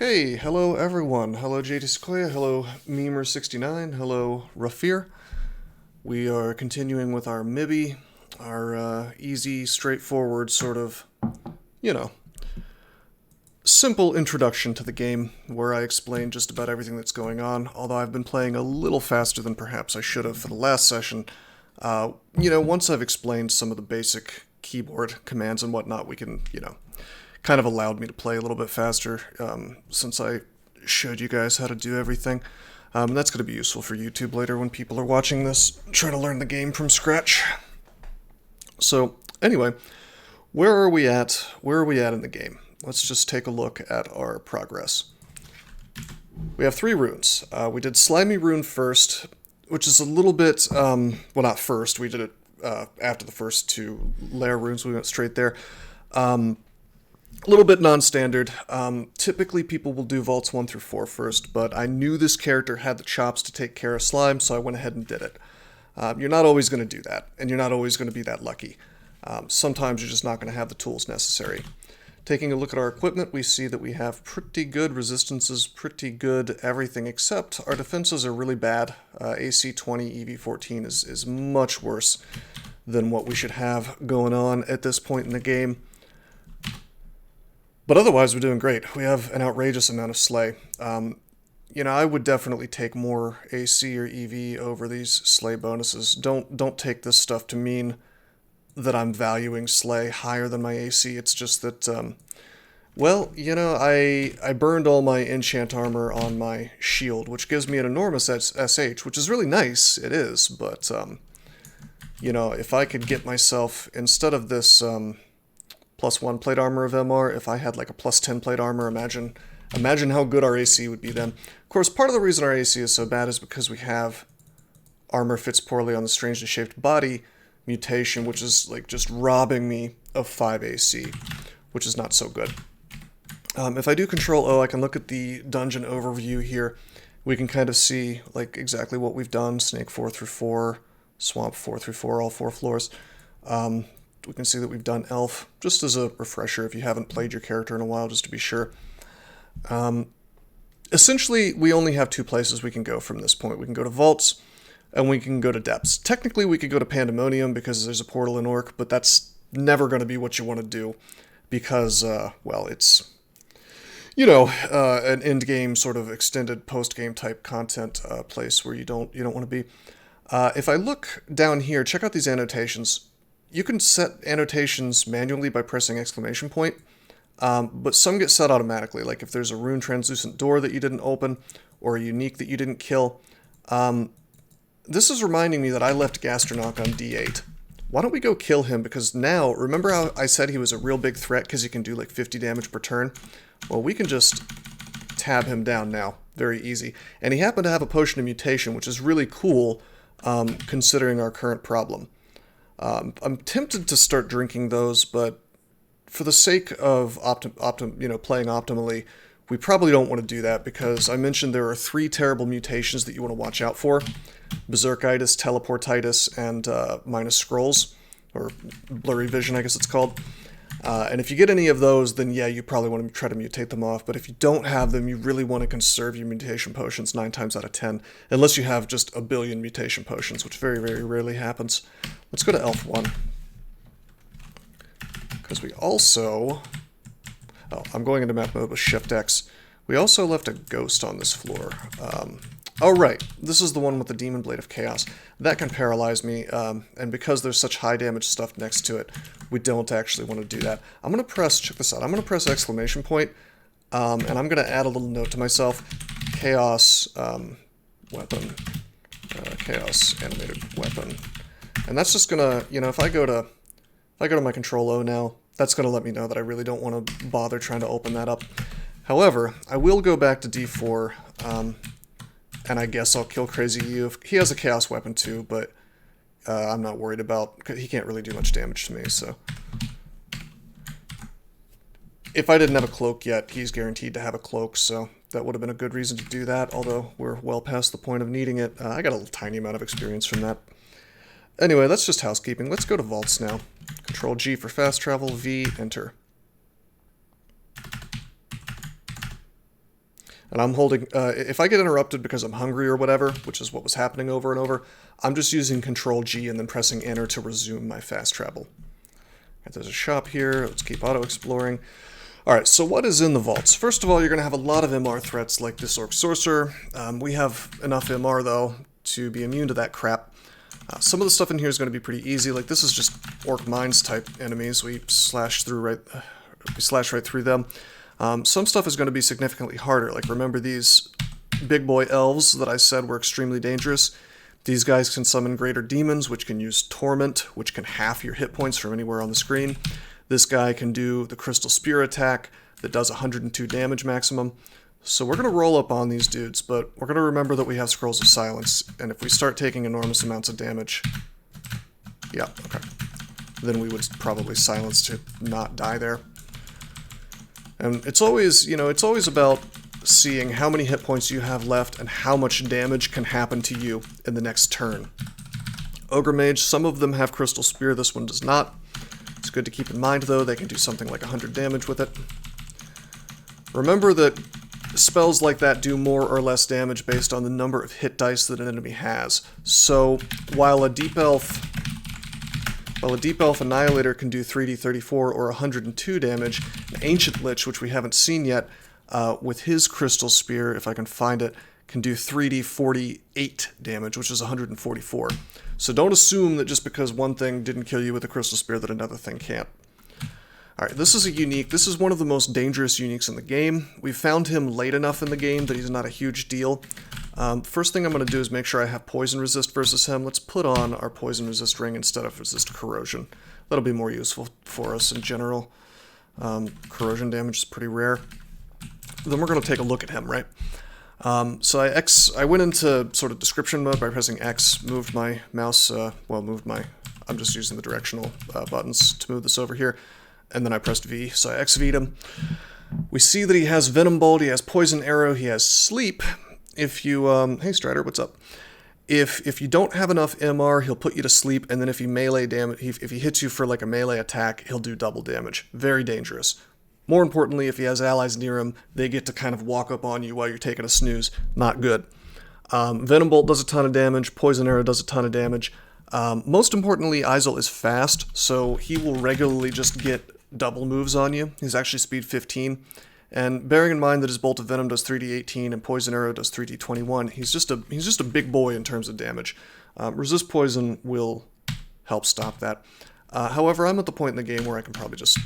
Okay, hello everyone. Hello JT Sequoia, hello Memer69, hello Rafir. We are continuing with our MIBI, our easy, straightforward sort of, you know, simple introduction to the game where I explain just about everything that's going on, although I've been playing a little faster than perhaps I should have for the last session. Once I've explained some of the basic keyboard commands and whatnot, we can, kind of allowed me to play a little bit faster since I showed you guys how to do everything. That's going to be useful for YouTube later when people are watching this, trying to learn the game from scratch. So, anyway, where are we at? Where are we at in the game? Let's just take a look at our progress. We have 3 runes. We did Slimy Rune first, which is a little bit, well, not first, we did it after the first 2 layer runes, we went straight there. A little bit non-standard. Typically people will do vaults 1 through 4 first, but I knew this character had the chops to take care of slime, so I went ahead and did it. You're not always going to do that, and you're not always going to be that lucky. Sometimes you're just not going to have the tools necessary. Taking a look at our equipment, we see that we have pretty good resistances, pretty good everything, except our defenses are really bad. AC 20, EV 14 is much worse than what we should have going on at this point in the game. But otherwise, we're doing great. We have an outrageous amount of slay. I would definitely take more AC or EV over these slay bonuses. Don't take this stuff to mean that I'm valuing slay higher than my AC. It's just that, I burned all my enchant armor on my shield, which gives me an enormous SH, which is really nice. It is, but, if I could get myself, instead of this, +1 plate armor of MR, if I had like a +10 plate armor, imagine how good our AC would be then. Of course, part of the reason our AC is so bad is because we have armor fits poorly on the strangely shaped body mutation, which is like just robbing me of 5 AC, which is not so good. If I do Control O, I can look at the dungeon overview here. We can kind of see like exactly what we've done. Snake 4 through 4, Swamp 4 through 4, all 4 floors. We can see that we've done Elf, just as a refresher if you haven't played your character in a while, just to be sure. Essentially, we only have 2 places we can go from this point. We can go to Vaults, and we can go to Depths. Technically, we could go to Pandemonium because there's a portal in Orc, but that's never going to be what you want to do because, it's, an end-game sort of extended post-game type content place where you don't want to be. If I look down here, check out these annotations. You can set annotations manually by pressing exclamation point, but some get set automatically, like if there's a rune translucent door that you didn't open, or a unique that you didn't kill. This is reminding me that I left Gastronach on D8. Why don't we go kill him, because now, remember how I said he was a real big threat because he can do like 50 damage per turn? Well, we can just tab him down now, very easy. And he happened to have a potion of mutation, which is really cool, considering our current problem. I'm tempted to start drinking those, but for the sake of playing optimally, we probably don't want to do that because I mentioned there are 3 terrible mutations that you want to watch out for: Berserkitis, Teleportitis, and minus scrolls, or blurry vision, I guess it's called. And if you get any of those, then yeah, you probably want to try to mutate them off. But if you don't have them, you really want to conserve your mutation potions 9 times out of 10, unless you have just a billion mutation potions, which very, very rarely happens. Let's go to Elf 1. Because we also... I'm going into map mode with Shift X. We also left a ghost on this floor. Oh, right. This is the one with the Demon Blade of Chaos. That can paralyze me, and because there's such high damage stuff next to it, we don't actually want to do that. I'm going to press, check this out, I'm going to press exclamation point, and I'm going to add a little note to myself. Chaos weapon. Chaos animated weapon. And that's just going to, if I go to my Control O now, that's going to let me know that I really don't want to bother trying to open that up. However, I will go back to D4, and I guess I'll kill Crazy U. He has a Chaos weapon too, but I'm not worried about, he can't really do much damage to me, so. If I didn't have a cloak yet, he's guaranteed to have a cloak, so that would have been a good reason to do that, although we're well past the point of needing it. I got a tiny amount of experience from that. Anyway, that's just housekeeping. Let's go to Vaults now. Control G for fast travel, V, enter. and I'm holding, if I get interrupted because I'm hungry or whatever, which is what was happening over and over, I'm just using Control G and then pressing Enter to resume my fast travel. Right, there's a shop here. Let's keep auto-exploring. Alright, so what is in the vaults? First of all, you're going to have a lot of MR threats like this Orc Sorcerer. We have enough MR, though, to be immune to that crap. Some of the stuff in here is going to be pretty easy. Like, this is just Orc Mines type enemies. We slash right through them. Some stuff is going to be significantly harder. Like, remember these big boy elves that I said were extremely dangerous? These guys can summon greater demons, which can use Torment, which can half your hit points from anywhere on the screen. This guy can do the Crystal Spear attack that does 102 damage maximum. So we're going to roll up on these dudes, but we're going to remember that we have Scrolls of Silence, and if we start taking enormous amounts of damage, yeah, okay, then we would probably silence to not die there. And it's always, you know, it's always about seeing how many hit points you have left and how much damage can happen to you in the next turn. Ogre Mage, some of them have Crystal Spear, this one does not. It's good to keep in mind, though, they can do something like 100 damage with it. Remember that spells like that do more or less damage based on the number of hit dice that an enemy has. So, while a Deep Elf Annihilator can do 3d34 or 102 damage, an Ancient Lich, which we haven't seen yet, with his Crystal Spear, if I can find it, can do 3d48 damage, which is 144. So don't assume that just because one thing didn't kill you with a Crystal Spear that another thing can't. Alright, this is a unique. This is one of the most dangerous uniques in the game. We found him late enough in the game that he's not a huge deal. First thing I'm going to do is make sure I have Poison Resist versus him. Let's put on our Poison Resist ring instead of Resist Corrosion. That'll be more useful for us in general. Corrosion damage is pretty rare. Then we're going to take a look at him, right? So I went into sort of description mode by pressing X, moved my mouse, I'm just using the directional buttons to move this over here, and then I pressed V, so I XV'd him. We see that he has Venom Bolt, he has Poison Arrow, he has Sleep. If you, hey Strider, what's up? If you don't have enough MR, he'll put you to sleep, and then if he melee damage, if he hits you for like a melee attack, he'll do double damage. Very dangerous. More importantly, if he has allies near him, they get to kind of walk up on you while you're taking a snooze. Not good. Venom Bolt does a ton of damage. Poison Arrow does a ton of damage. Most importantly, Izel is fast, so he will regularly just get double moves on you. He's actually speed 15. And bearing in mind that his Bolt of Venom does 3d18 and Poison Arrow does 3d21, he's just a big boy in terms of damage. Resist Poison will help stop that. However, I'm at the point in the game where I can probably just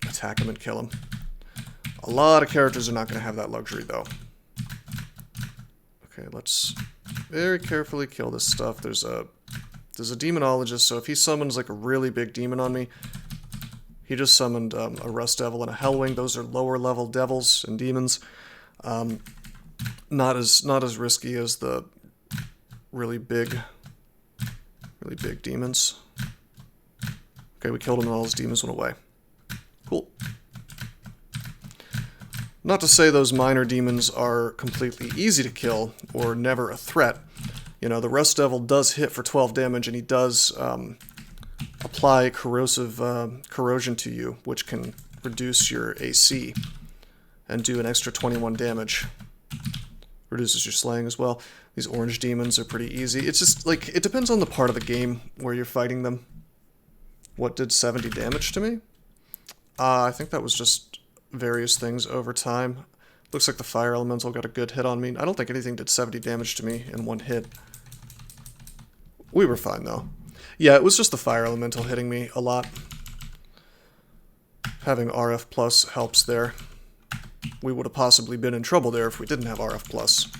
attack him and kill him. A lot of characters are not going to have that luxury, though. Okay, let's very carefully kill this stuff. There's a Demonologist, so if he summons like a really big demon on me, he just summoned a Rust Devil and a Hellwing. Those are lower level devils and demons. Not as risky as the really big demons. Okay, we killed him and all his demons went away. Cool. Not to say those minor demons are completely easy to kill or never a threat. You know, the Rust Devil does hit for 12 damage and he does apply corrosion to you, which can reduce your AC and do an extra 21 damage. Reduces your slaying as well. These orange demons are pretty easy. It's just, like, it depends on the part of the game where you're fighting them. What did 70 damage to me? I think that was just various things over time. Looks like the Fire Elemental got a good hit on me. I don't think anything did 70 damage to me in one hit. We were fine, though. Yeah, it was just the Fire Elemental hitting me a lot. Having RF Plus helps there. We would have possibly been in trouble there if we didn't have RF Plus.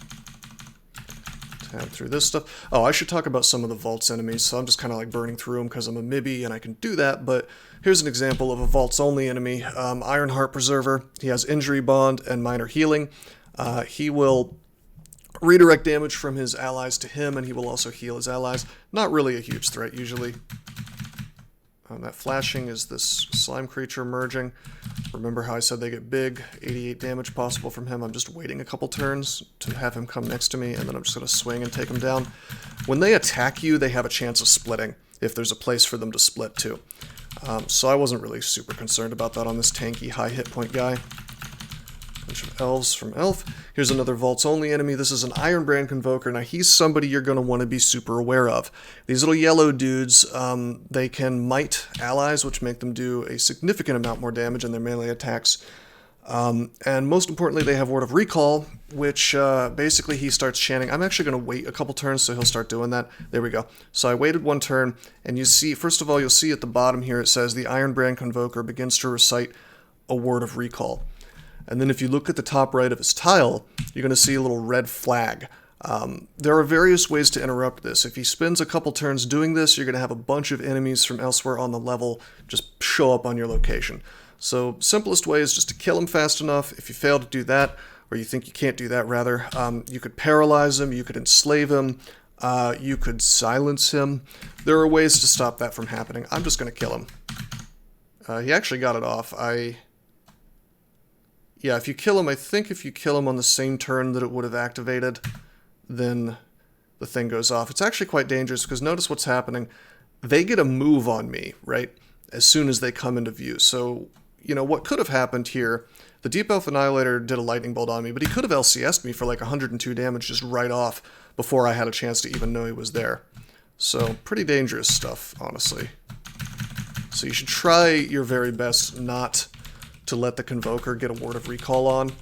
Tab through this stuff. Oh, I should talk about some of the Vaults enemies, so I'm just kind of like burning through them because I'm a Mibby and I can do that, but here's an example of a Vaults-only enemy. Ironheart Preserver. He has Injury Bond and Minor Healing. He will redirect damage from his allies to him, and he will also heal his allies. Not really a huge threat, usually. That flashing is this slime creature merging. Remember how I said they get big? 88 damage possible from him. I'm just waiting a couple turns to have him come next to me, and then I'm just going to swing and take him down. When they attack you, they have a chance of splitting, if there's a place for them to split too. So I wasn't really super concerned about that on this tanky, high hit point guy. Bunch of elves from Elf. Here's another Vaults Only enemy. This is an Ironbrand Convoker. Now, he's somebody you're going to want to be super aware of. These little yellow dudes, they can mite allies, which make them do a significant amount more damage in their melee attacks. And most importantly, they have Word of Recall, which basically he starts chanting. I'm actually going to wait a couple turns, so he'll start doing that. There we go. So I waited one turn, and you see, first of all, you'll see at the bottom here, it says the Ironbrand Convoker begins to recite a Word of Recall. And then if you look at the top right of his tile, you're going to see a little red flag. There are various ways to interrupt this. If he spends a couple turns doing this, you're going to have a bunch of enemies from elsewhere on the level just show up on your location. So simplest way is just to kill him fast enough. If you fail to do that, or you think you can't do that rather, you could paralyze him, you could enslave him, you could silence him. There are ways to stop that from happening. I'm just going to kill him. He actually got it off. Yeah, if you kill him, I think if you kill him on the same turn that it would have activated, then the thing goes off. It's actually quite dangerous because notice what's happening. They get a move on me, right, as soon as they come into view. So, you know, what could have happened here, the Deep Elf Annihilator did a lightning bolt on me, but he could have LCS'd me for like 102 damage just right off before I had a chance to even know he was there. So, pretty dangerous stuff, honestly. So you should try your very best not to let the Convoker get a Word of Recall on.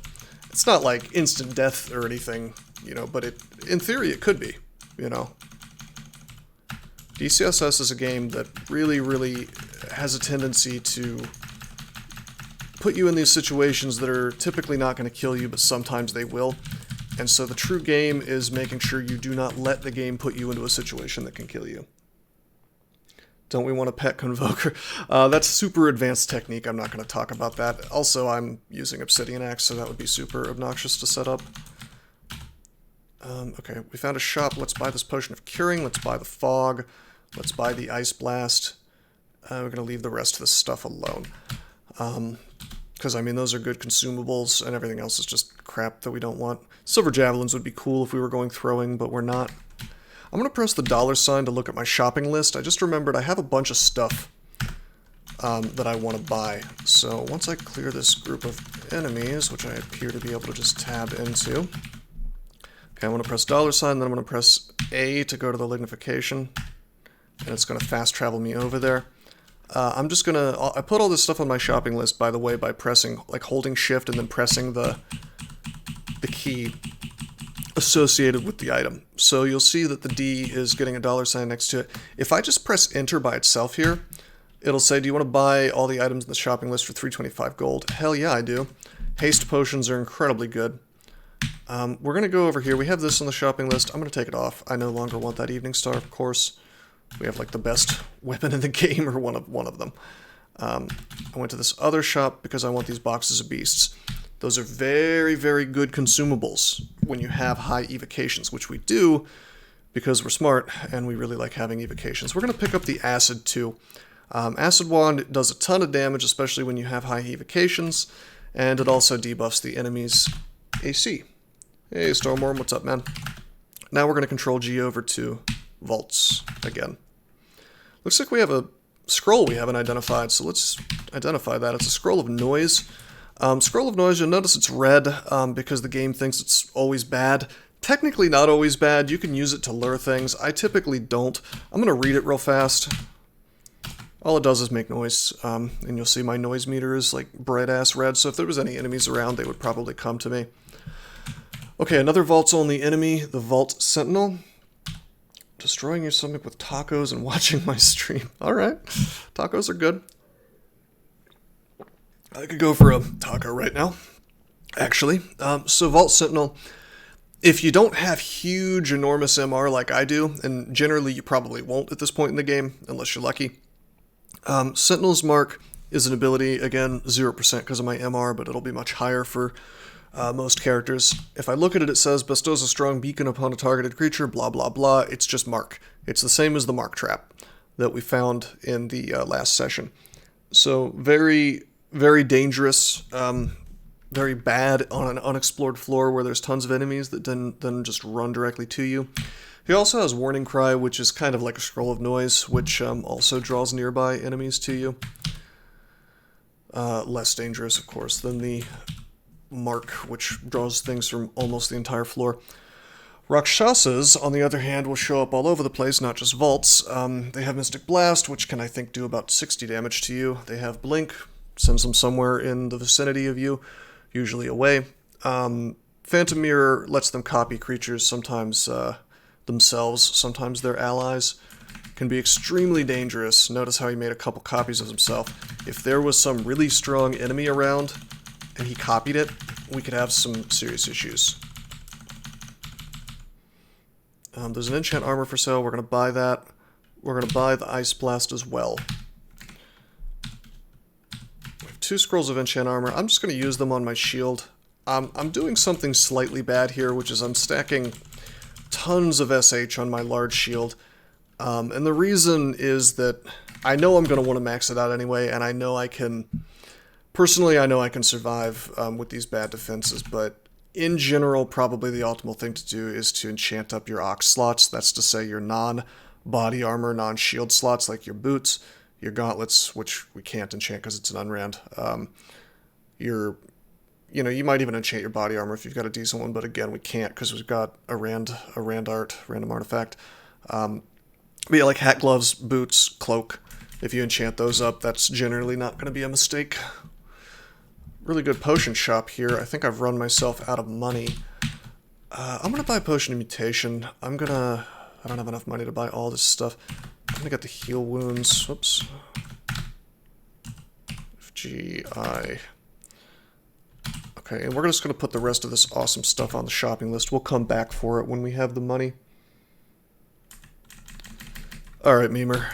It's not like instant death or anything, you know, but in theory it could be, you know. DCSS is a game that really, really has a tendency to put you in these situations that are typically not going to kill you, but sometimes they will. And so the true game is making sure you do not let the game put you into a situation that can kill you. Don't we want a pet Convoker? That's super advanced technique. I'm not going to talk about that. Also, I'm using Obsidian Axe, so that would be super obnoxious to set up. Okay, we found a shop. Let's buy this Potion of Curing. Let's buy the Fog. Let's buy the Ice Blast. We're going to leave the rest of this stuff alone. Because, I mean, those are good consumables, and everything else is just crap that we don't want. Silver Javelins would be cool if we were going throwing, but we're not. I'm going to press the $ to look at my shopping list. I just remembered I have a bunch of stuff that I want to buy. So once I clear this group of enemies, which I appear to be able to just tab into. Okay, I'm going to press $, then I'm going to press A to go to the lignification. And it's going to fast travel me over there. I'm just going to... I put all this stuff on my shopping list, by the way, by pressing, like holding shift and then pressing the key associated with the item. So you'll see that the D is getting a $ next to it. If I just press enter by itself here, it'll say, do you want to buy all the items in the shopping list for 325 gold? Hell yeah, I do. Haste potions are incredibly good. We're going to go over here. We have this on the shopping list. I'm going to take it off. I no longer want that Evening Star, of course. We have like the best weapon in the game, or one of them. I went to this other shop because I want these boxes of beasts. Those are very, very good consumables when you have high evocations, which we do because we're smart and we really like having evocations. We're going to pick up the Acid too. Acid Wand does a ton of damage, especially when you have high evocations, and it also debuffs the enemy's AC. Hey, Stormworm, what's up, man? Now we're going to control G over to Vaults again. Looks like we have a scroll we haven't identified, so let's identify that. It's a Scroll of Noise. Scroll of Noise, you'll notice it's red because the game thinks it's always bad. Technically not always bad. You can use it to lure things. I typically don't. I'm going to read it real fast. All it does is make noise, and you'll see my noise meter is like bright-ass red, so if there was any enemies around, they would probably come to me. Okay, another Vaults-only enemy, the Vault Sentinel. Destroying your stomach with tacos and watching my stream. Alright, tacos are good. I could go for a taco right now, actually. So Vault Sentinel, if you don't have huge, enormous MR like I do, and generally you probably won't at this point in the game, unless you're lucky, Sentinel's Mark is an ability, again, 0% because of my MR, but it'll be much higher for most characters. If I look at it, it says, bestows a strong beacon upon a targeted creature, blah, blah, blah. It's just Mark. It's the same as the Mark Trap that we found in the last session. So very... very dangerous, very bad on an unexplored floor where there's tons of enemies that then just run directly to you. He also has Warning Cry, which is kind of like a Scroll of Noise, which also draws nearby enemies to you. Less dangerous, of course, than the mark, which draws things from almost the entire floor. Rakshasas, on the other hand, will show up all over the place, not just vaults. They have Mystic Blast, which can, I think, do about 60 damage to you. They have Blink, sends them somewhere in the vicinity of you, usually away. Phantom Mirror lets them copy creatures, sometimes themselves, sometimes their allies. Can be extremely dangerous. Notice how he made a couple copies of himself. If there was some really strong enemy around and he copied it, we could have some serious issues. There's an enchant armor for sale. We're going to buy that. We're going to buy the Ice Blast as well. We have 2 scrolls of enchant armor. I'm just going to use them on my shield. I'm doing something slightly bad here, which is I'm stacking tons of SH on my large shield. And the reason is that I know I'm going to want to max it out anyway, and I know I can... Personally, I know I can survive with these bad defenses, but in general, probably the optimal thing to do is to enchant up your Ox slots. That's to say your non-body armor, non-shield slots, like your boots, your gauntlets, which we can't enchant because it's an unrand. You might even enchant your body armor if you've got a decent one, but again, we can't because we've got a random artifact. But yeah, like hat, gloves, boots, cloak. If you enchant those up, that's generally not going to be a mistake. Really good potion shop here. I think I've run myself out of money. I'm going to buy Potion of Mutation. I don't have enough money to buy all this stuff. I'm going to get the heal wounds. Whoops. FGI. Okay, and we're just going to put the rest of this awesome stuff on the shopping list. We'll come back for it when we have the money. Alright, Memer.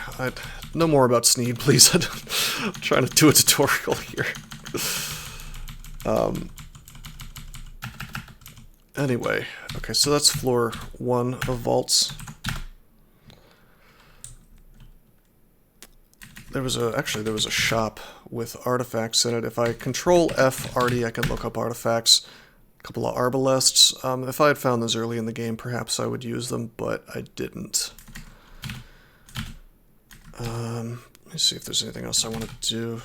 No more about Sneed, please. I'm trying to do a tutorial here. Anyway, okay, so that's floor 1 of vaults. There was a shop with artifacts in it. If I control F arty, I can look up artifacts. A couple of arbalests. If I had found those early in the game, perhaps I would use them, but I didn't. Let me see if there's anything else I want to do.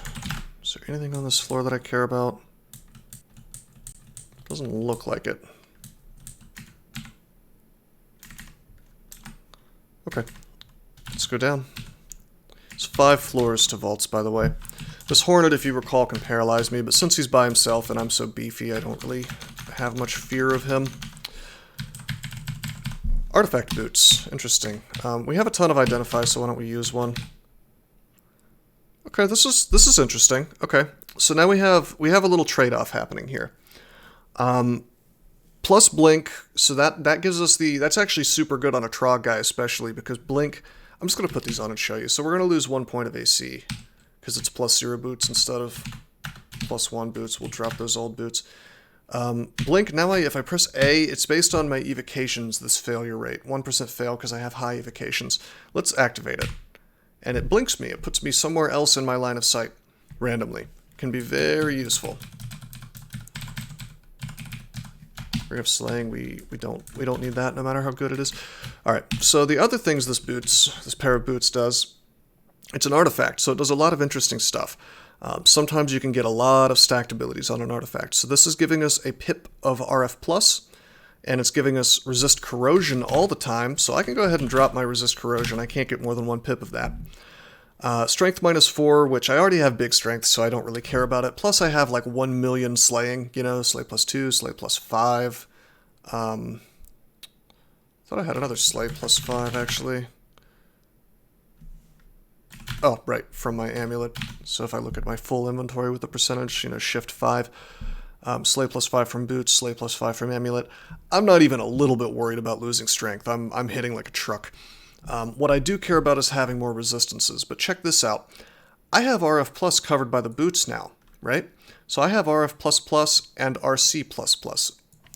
Is there anything on this floor that I care about? Doesn't look like it. Okay, let's go down. It's 5 floors to vaults, by the way. This Hornet, if you recall, can paralyze me, but since he's by himself and I'm so beefy, I don't really have much fear of him. Artifact boots. Interesting. We have a ton of Identify, so why don't we use one? Okay, this is interesting. Okay, so now we have a little trade-off happening here. Plus Blink, so that gives us that's actually super good on a Trog guy especially, because Blink, I'm just going to put these on and show you. So we're going to lose 1 point of AC, because it's +0 boots instead of +1 boots. We'll drop those old boots. Blink, now if I press A, it's based on my evocations, this failure rate. 1% fail because I have high evocations. Let's activate it. And it blinks me. It puts me somewhere else in my line of sight, randomly. Can be very useful. Ring of Slaying, we don't need that no matter how good it is. Alright, so the other things this pair of boots does, it's an artifact, so it does a lot of interesting stuff. Sometimes you can get a lot of stacked abilities on an artifact. So this is giving us a pip of RF+, and it's giving us resist corrosion all the time, so I can go ahead and drop my resist corrosion. I can't get more than 1 pip of that. Strength -4, which I already have big strength, so I don't really care about it. Plus I have like 1 million slaying, slay +2, slay +5. Thought I had another slay +5 actually. Oh, right, from my amulet. So if I look at my full inventory with the percentage, shift 5. Slay +5 from boots, slay +5 from amulet. I'm not even a little bit worried about losing strength. I'm hitting like a truck. What I do care about is having more resistances, but check this out. I have RF+ covered by the boots now, right? So I have RF++ and RC++.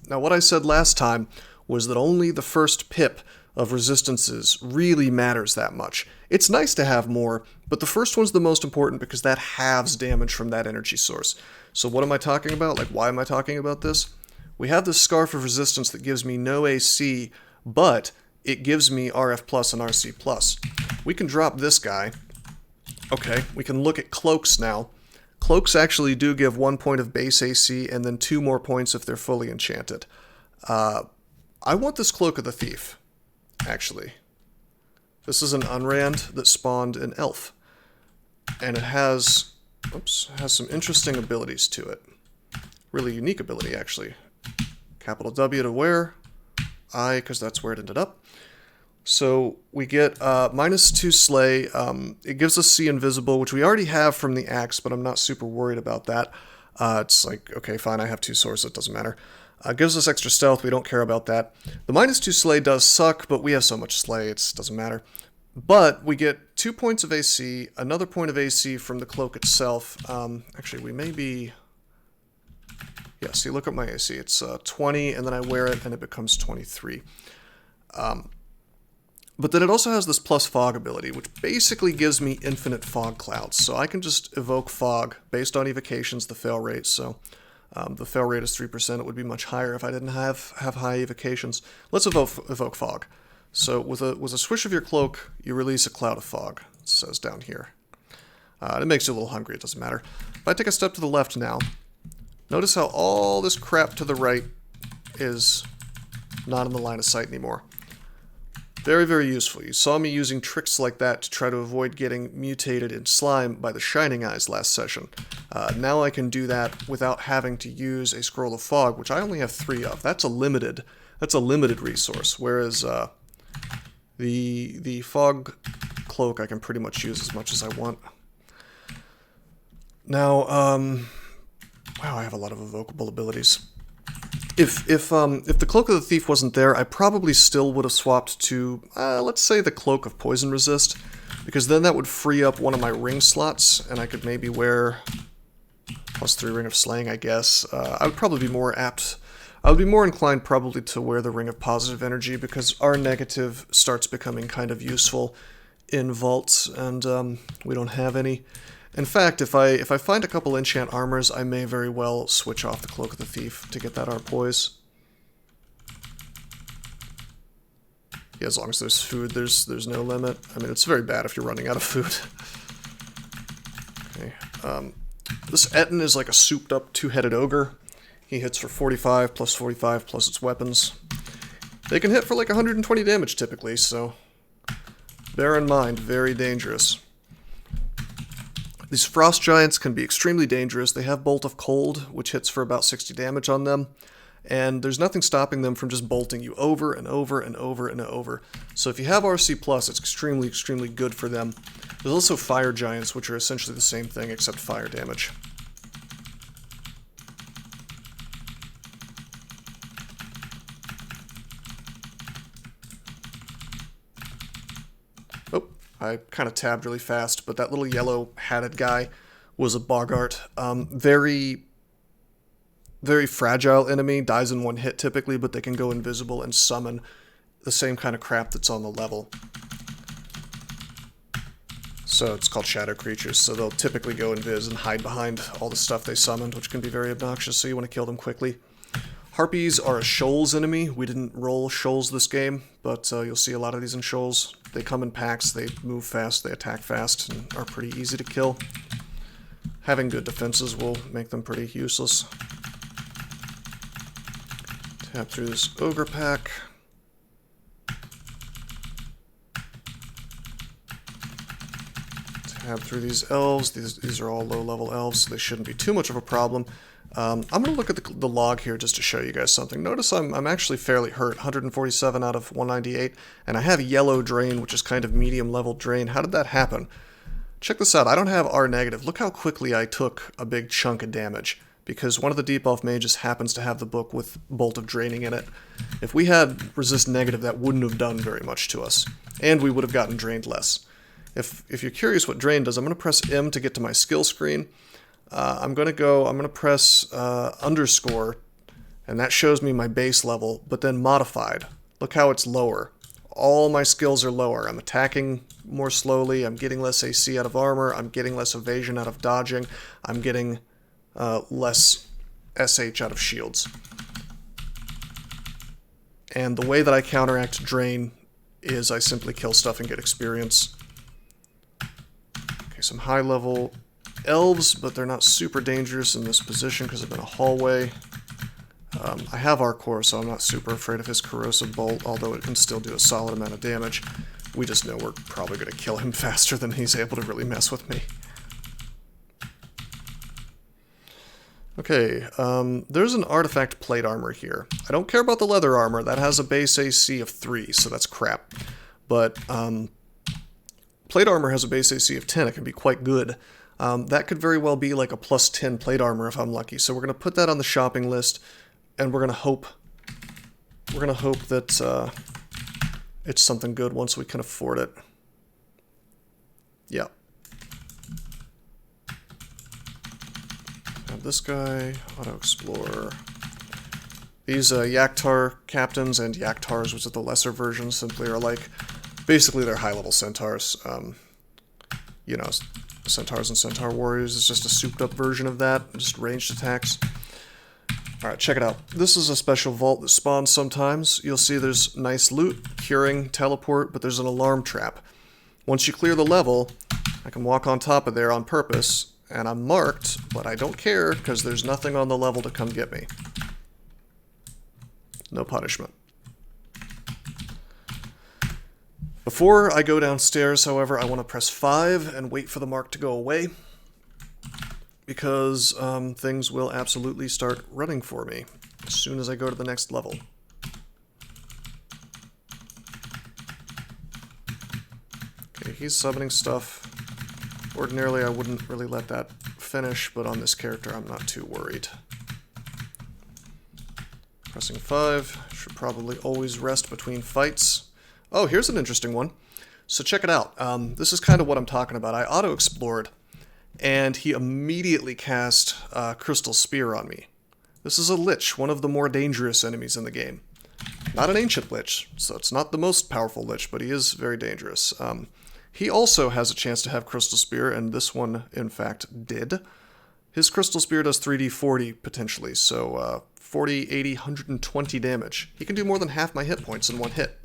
Now what I said last time was that only the first pip of resistances really matters that much. It's nice to have more, but the first one's the most important because that halves damage from that energy source. So what am I talking about? Like, why am I talking about this? We have this Scarf of Resistance that gives me no AC, but it gives me RF+ and RC+. We can drop this guy. Okay, we can look at cloaks now. Cloaks actually do give 1 point of base AC and then 2 more points if they're fully enchanted. I want this Cloak of the Thief, actually. This is an Unrand that spawned an elf. And it has, has some interesting abilities to it. Really unique ability, actually. Capital W to wear. I, because that's where it ended up. So we get -2 Slay. It gives us See Invisible, which we already have from the axe, but I'm not super worried about that. It's like, okay, fine, I have 2 swords, it doesn't matter. Gives us extra stealth, we don't care about that. The -2 Slay does suck, but we have so much Slay, it doesn't matter. But we get 2 points of AC, another point of AC from the cloak itself. Actually, we may be... Yeah, see, look at my AC. It's 20, and then I wear it, and it becomes 23. But then it also has this plus fog ability, which basically gives me infinite fog clouds. So I can just evoke fog based on evocations, the fail rate. So the fail rate is 3%. It would be much higher if I didn't have high evocations. Let's evoke fog. So with a swish of your cloak, you release a cloud of fog, it says down here. It makes you a little hungry, it doesn't matter. If I take a step to the left now, notice how all this crap to the right is not in the line of sight anymore. Very, very useful. You saw me using tricks like that to try to avoid getting mutated in slime by the Shining Eyes last session. Now I can do that without having to use a Scroll of Fog, which I only have 3 of. That's a limited resource, whereas the Fog Cloak I can pretty much use as much as I want. Now, wow, I have a lot of evocable abilities. If the Cloak of the Thief wasn't there, I probably still would have swapped to, let's say, the Cloak of Poison Resist, because then that would free up one of my ring slots, and I could maybe wear +3 Ring of Slaying, I guess. I would probably be more apt. I would be more inclined probably to wear the Ring of Positive Energy, because our negative starts becoming kind of useful in vaults, and we don't have any. In fact, if I find a couple enchant armors, I may very well switch off the Cloak of the Thief to get that Arpoise. Yeah, as long as there's food, there's no limit. I mean, it's very bad if you're running out of food. Okay. This Etten is like a souped-up 2-headed ogre. He hits for 45 plus its weapons. They can hit for like 120 damage typically, so bear in mind, very dangerous. These Frost Giants can be extremely dangerous. They have Bolt of Cold, which hits for about 60 damage on them, and there's nothing stopping them from just bolting you over and over and over and over. So if you have RC+, it's extremely, extremely good for them. There's also Fire Giants, which are essentially the same thing except fire damage. I kind of tabbed really fast, but that little yellow hatted guy was a Boggart. Very, very fragile enemy, dies in 1 hit typically, but they can go invisible and summon the same kind of crap that's on the level. So it's called shadow creatures, so they'll typically go invis and hide behind all the stuff they summoned, which can be very obnoxious, so you want to kill them quickly. Harpies are a shoals enemy. We didn't roll shoals this game, but you'll see a lot of these in shoals. They come in packs, they move fast, they attack fast, and are pretty easy to kill. Having good defenses will make them pretty useless. Tap through this ogre pack. Tab through these elves. These are all low-level elves, so they shouldn't be too much of a problem. I'm going to look at the log here just to show you guys something. Notice I'm actually fairly hurt, 147 out of 198, and I have yellow drain, which is kind of medium-level drain. How did that happen? Check this out. I don't have R negative. Look how quickly I took a big chunk of damage, because one of the debuff mages happens to have the book with Bolt of Draining in it. If we had resist negative, that wouldn't have done very much to us, and we would have gotten drained less. If you're curious what drain does, I'm going to press M to get to my skill screen. I'm going to press underscore, and that shows me my base level, but then modified. Look how it's lower. All my skills are lower. I'm attacking more slowly, I'm getting less AC out of armor, I'm getting less evasion out of dodging, I'm getting less SH out of shields. And the way that I counteract drain is I simply kill stuff and get experience. Okay, some high level elves, but they're not super dangerous in this position because I'm in a hallway. I have Arcor, so I'm not super afraid of his Corrosive Bolt, although it can still do a solid amount of damage. We just know we're probably going to kill him faster than he's able to really mess with me. Okay, there's an artifact plate armor here. I don't care about the leather armor. That has a base AC of 3, so that's crap. But plate armor has a base AC of 10. It can be quite good. That could very well be like a plus 10 plate armor if I'm lucky. So we're going to put that on the shopping list, and we're going to hope that it's something good once we can afford it. Yeah. This guy, Auto Explorer. These Yaktar captains and Yaktars, which are the lesser versions, simply are like, basically they're high-level centaurs. You know, centaurs and centaur warriors is just a souped-up version of that, just ranged attacks. Alright, check it out. This is a special vault that spawns sometimes. You'll see there's nice loot, curing, teleport, but there's an alarm trap. Once you clear the level, I can walk on top of there on purpose, and I'm marked, but I don't care because there's nothing on the level to come get me. No punishment. Before I go downstairs, however, I want to press 5 and wait for the mark to go away, because things will absolutely start running for me as soon as I go to the next level. Okay, he's summoning stuff. Ordinarily, I wouldn't really let that finish, but on this character, I'm not too worried. Pressing 5. Should probably always rest between fights. Oh, here's an interesting one. So check it out. This is kind of what I'm talking about. I auto-explored, and he immediately cast Crystal Spear on me. This is a Lich, one of the more dangerous enemies in the game. Not an ancient Lich, so it's not the most powerful Lich, but he is very dangerous. He also has a chance to have Crystal Spear, and this one, in fact, did. His Crystal Spear does 3d40, potentially, so 40, 80, 120 damage. He can do more than half my hit points in one hit.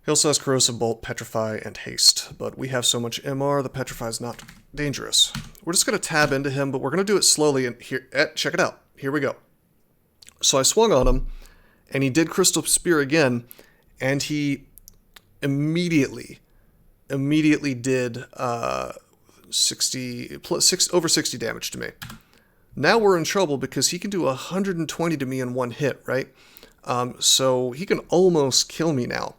He also has Corrosive Bolt, Petrify, and Haste, but we have so much MR, the Petrify is not dangerous. We're just going to tab into him, but we're going to do it slowly, and here, check it out. Here we go. So I swung on him, and he did Crystal Spear again, and he immediately did over 60 damage to me. Now we're in trouble because he can do 120 to me in one hit, right? So he can almost kill me now.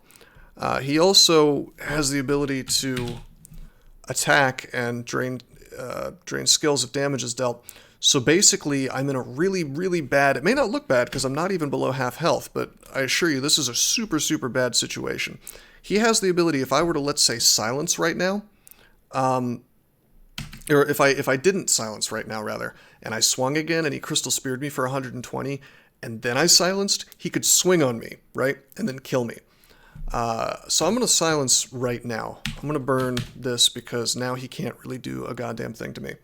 He also has the ability to attack and drain skills if damage is dealt. So basically, I'm in a really, really bad... It may not look bad because I'm not even below half health, but I assure you this is a super, super bad situation. He has the ability, if I were to, let's say, silence right now, or if I didn't silence right now, rather, and I swung again and he Crystal Speared me for 120, and then I silenced, he could swing on me, right, and then kill me. So I'm going to silence right now. I'm going to burn this because now he can't really do a goddamn thing to me.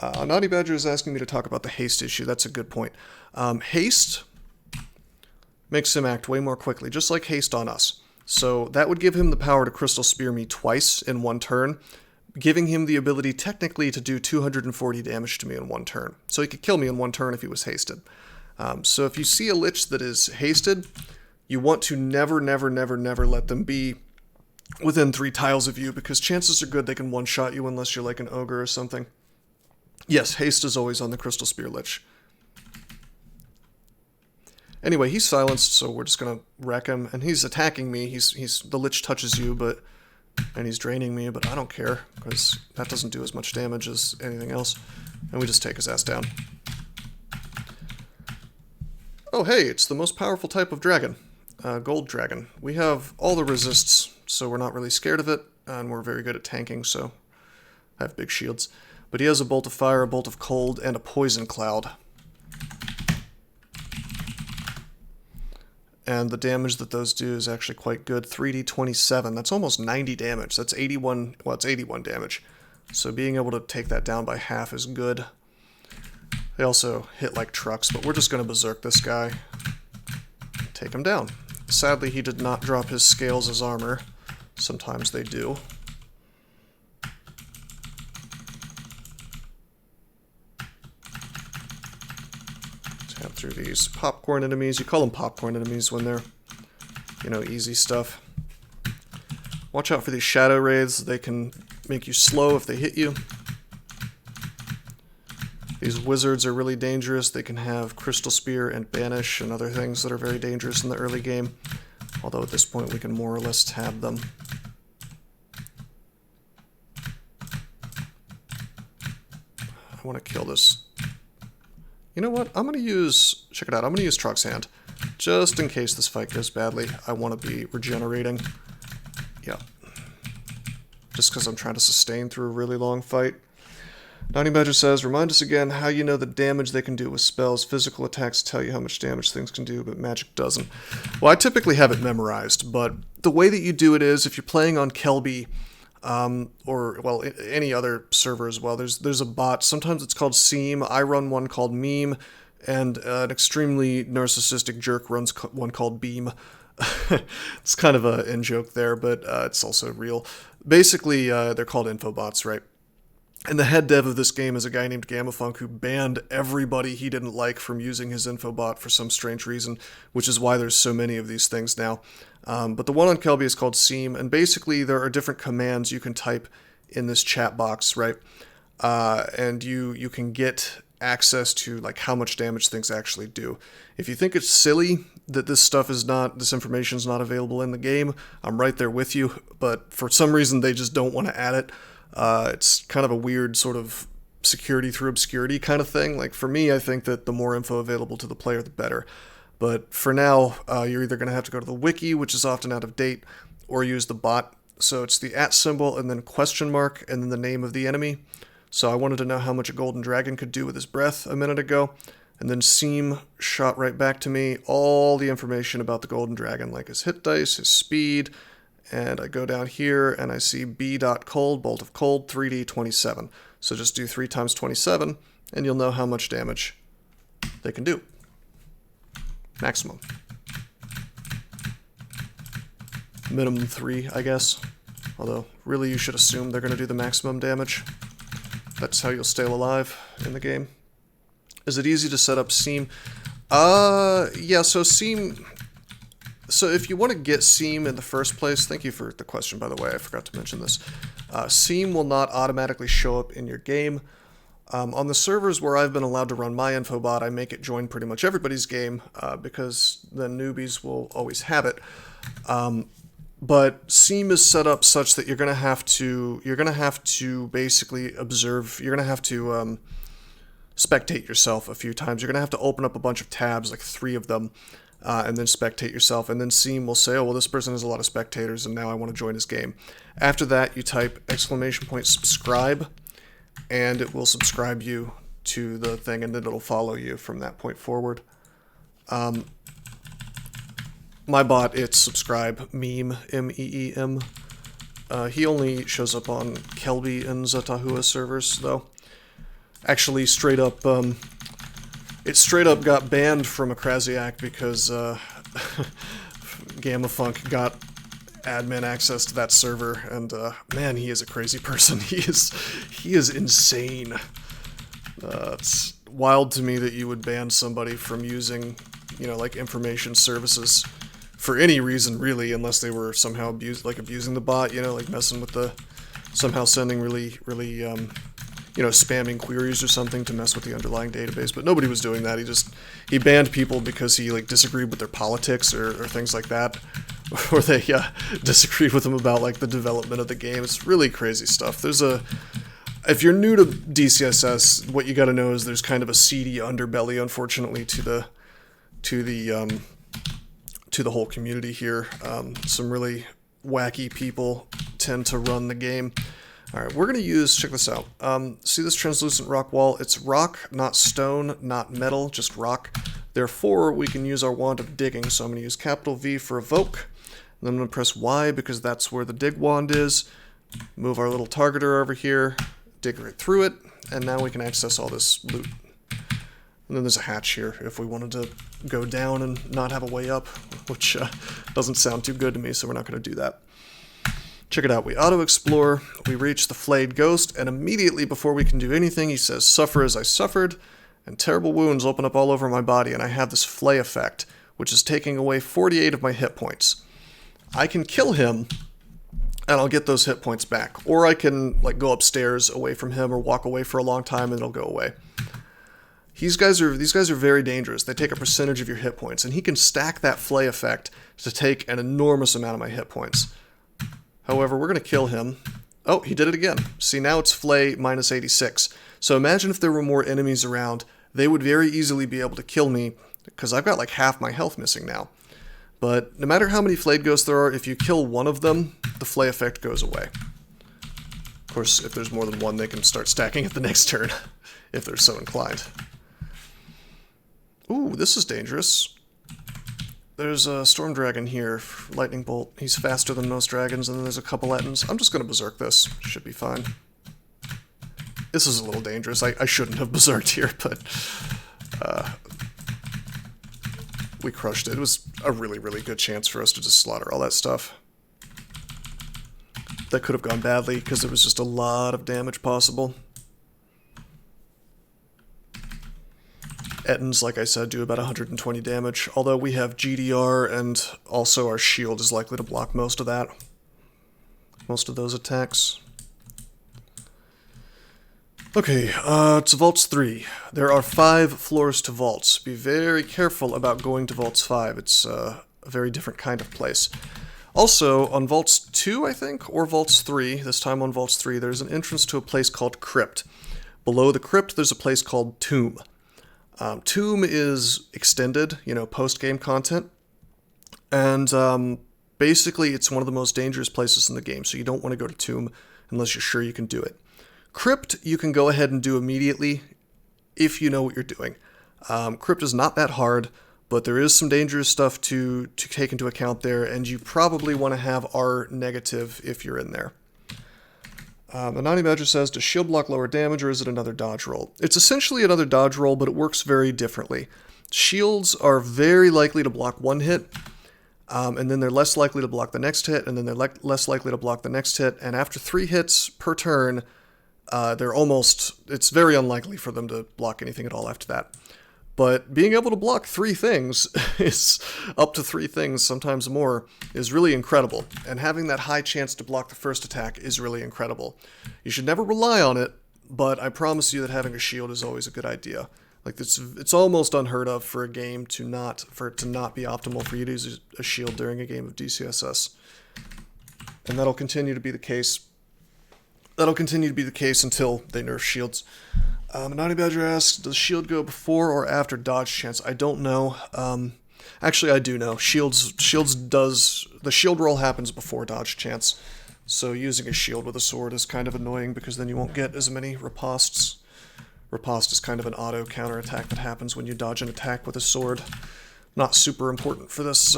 Naughty Badger is asking me to talk about the haste issue. That's a good point. Haste makes him act way more quickly, just like haste on us. So that would give him the power to Crystal Spear me twice in one turn, giving him the ability technically to do 240 damage to me in one turn. So he could kill me in one turn if he was hasted. So if you see a Lich that is hasted, you want to never, never, never, never let them be within 3 tiles of you, because chances are good they can one-shot you unless you're like an ogre or something. Yes, haste is always on the Crystal Spear Lich. Anyway, he's silenced, so we're just gonna wreck him, and he's attacking me. The Lich touches you, and he's draining me, but I don't care, because that doesn't do as much damage as anything else, and we just take his ass down. Oh hey, it's the most powerful type of dragon, Gold Dragon. We have all the resists, so we're not really scared of it, and we're very good at tanking, so I have big shields. But he has a Bolt of Fire, a Bolt of Cold, and a Poison Cloud. And the damage that those do is actually quite good. 3d27, that's almost 90 damage. That's 81, well, it's 81 damage. So being able to take that down by half is good. They also hit like trucks, but we're just going to berserk this guy. Take him down. Sadly, he did not drop his scales as armor. Sometimes they do. Out through these popcorn enemies. You call them popcorn enemies when they're, you know, easy stuff. Watch out for these shadow wraiths. They can make you slow if they hit you. These wizards are really dangerous. They can have Crystal Spear and Banish and other things that are very dangerous in the early game. Although at this point we can more or less tab them. I want to kill this. You know what? I'm going to use... Check it out. I'm going to use Truck's Hand. Just in case this fight goes badly. I want to be regenerating. Yeah. Just because I'm trying to sustain through a really long fight. Naughty Badger says, remind us again how you know the damage they can do with spells. Physical attacks tell you how much damage things can do, but magic doesn't. Well, I typically have it memorized, but the way that you do it is, if you're playing on Kelby, or, well, any other server as well, there's a bot. Sometimes it's called Seam. I run one called Meme, and an extremely narcissistic jerk runs one called Beam. It's kind of a in-joke there, but it's also real. Basically, they're called infobots, right? And the head dev of this game is a guy named Gamafunk who banned everybody he didn't like from using his infobot for some strange reason, which is why there's so many of these things now. But the one on Kelby is called Seam, and basically there are different commands you can type in this chat box, right? And you can get access to like how much damage things actually do. If you think it's silly that this information is not available in the game, I'm right there with you, but for some reason they just don't want to add it. It's kind of a weird sort of security through obscurity kind of thing. Like for me, I think that the more info available to the player, the better. But for now, you're either going to have to go to the wiki, which is often out of date, or use the bot. So it's the @ symbol and then question mark and then the name of the enemy. So I wanted to know how much a golden dragon could do with his breath a minute ago. And then Seam shot right back to me all the information about the golden dragon, like his hit dice, his speed. And I go down here and I see B.cold, bolt of cold, 3D 27. So just do 3 times 27 and you'll know how much damage they can do. Maximum. Minimum 3, I guess. Although, really you should assume they're going to do the maximum damage. That's how you'll stay alive in the game. Is it easy to set up Seam? Yeah, so Seam... So if you want to get Seam in the first place, thank you for the question, by the way, I forgot to mention this. Seam will not automatically show up in your game. On the servers where I've been allowed to run my infobot, I make it join pretty much everybody's game, because the newbies will always have it. But Seam is set up such that you're gonna have to basically observe, you're gonna have to spectate yourself a few times. You're gonna have to open up a bunch of tabs, like 3 of them, and then spectate yourself, and then Seam will say, oh, well, this person has a lot of spectators, and now I want to join his game. After that, you type !subscribe, and it will subscribe you to the thing, and then it'll follow you from that point forward. My bot, it's subscribe, Meme, M-E-E-M. He only shows up on Kelby and Zatahua servers, though. Actually, straight up, it straight up got banned from Akrasiak because Gamafunk got admin access to that server, and man, he is a crazy person. He is insane. It's wild to me that you would ban somebody from using, you know, like information services for any reason, really, unless they were somehow abusing the bot, you know, like messing with the, somehow sending really, you know, spamming queries or something to mess with the underlying database. But nobody was doing that. He banned people because he like disagreed with their politics or things like that, or they disagreed with him about like the development of the game. It's really crazy stuff. If you're new to DCSS, what you got to know is there's kind of a seedy underbelly, unfortunately, to the whole community here. Some really wacky people tend to run the game. Alright, we're going to use, check this out, see this translucent rock wall? It's rock, not stone, not metal, just rock. Therefore, we can use our wand of digging, so I'm going to use capital V for evoke, and then I'm going to press Y because that's where the dig wand is, move our little targeter over here, dig right through it, and now we can access all this loot. And then there's a hatch here if we wanted to go down and not have a way up, which doesn't sound too good to me, so we're not going to do that. Check it out, we auto-explore, we reach the flayed ghost, and immediately before we can do anything, he says, suffer as I suffered, and terrible wounds open up all over my body, and I have this flay effect, which is taking away 48 of my hit points. I can kill him, and I'll get those hit points back. Or I can like go upstairs away from him or walk away for a long time and it'll go away. These guys are very dangerous. They take a percentage of your hit points, and he can stack that flay effect to take an enormous amount of my hit points. However, we're going to kill him. Oh, he did it again. See, now it's flay minus 86. So imagine if there were more enemies around, they would very easily be able to kill me, because I've got like half my health missing now. But no matter how many flayed ghosts there are, if you kill one of them, the flay effect goes away. Of course, if there's more than one, they can start stacking it the next turn, if they're so inclined. Ooh, this is dangerous. There's a Storm Dragon here, Lightning Bolt. He's faster than most dragons, and then there's a couple Ettins. I'm just going to Berserk this. Should be fine. This is a little dangerous. I shouldn't have Berserked here, but we crushed it. It was a really, really good chance for us to just slaughter all that stuff. That could have gone badly, because there was just a lot of damage possible. Ettins, like I said, do about 120 damage, although we have GDR, and also our shield is likely to block most of that. Most of those attacks. Okay, to Vaults 3. There are 5 floors to Vaults. Be very careful about going to Vaults 5. It's a very different kind of place. Also, on Vaults 2, I think, or Vaults 3, this time on Vaults 3, there's an entrance to a place called Crypt. Below the Crypt, there's a place called Tomb. Tomb is extended, post-game content, and basically it's one of the most dangerous places in the game, so you don't want to go to Tomb unless you're sure you can do it. Crypt, you can go ahead and do immediately if you know what you're doing. Crypt is not that hard, but there is some dangerous stuff to take into account there, and you probably want to have R negative if you're in there. Anani Badger says, does shield block lower damage, or is it another dodge roll? It's essentially another dodge roll, but it works very differently. Shields are very likely to block one hit, and then they're less likely to block the next hit, and then they're less likely to block the next hit, and after 3 hits per turn, it's very unlikely for them to block anything at all after that. But being able to block 3 things, is up to 3 things, sometimes more, is really incredible. And having that high chance to block the first attack is really incredible. You should never rely on it, but I promise you that having a shield is always a good idea. Like, it's almost unheard of for a game for it to not be optimal for you to use a shield during a game of DCSS. And that'll continue to be the case. That'll continue to be the case until they nerf shields. Naughty Badger asks, does shield go before or after dodge chance? I don't know. Actually, I do know. The shield roll happens before dodge chance. So using a shield with a sword is kind of annoying, because then you won't get as many ripostes. Riposte is kind of an auto counterattack that happens when you dodge an attack with a sword. Not super important for this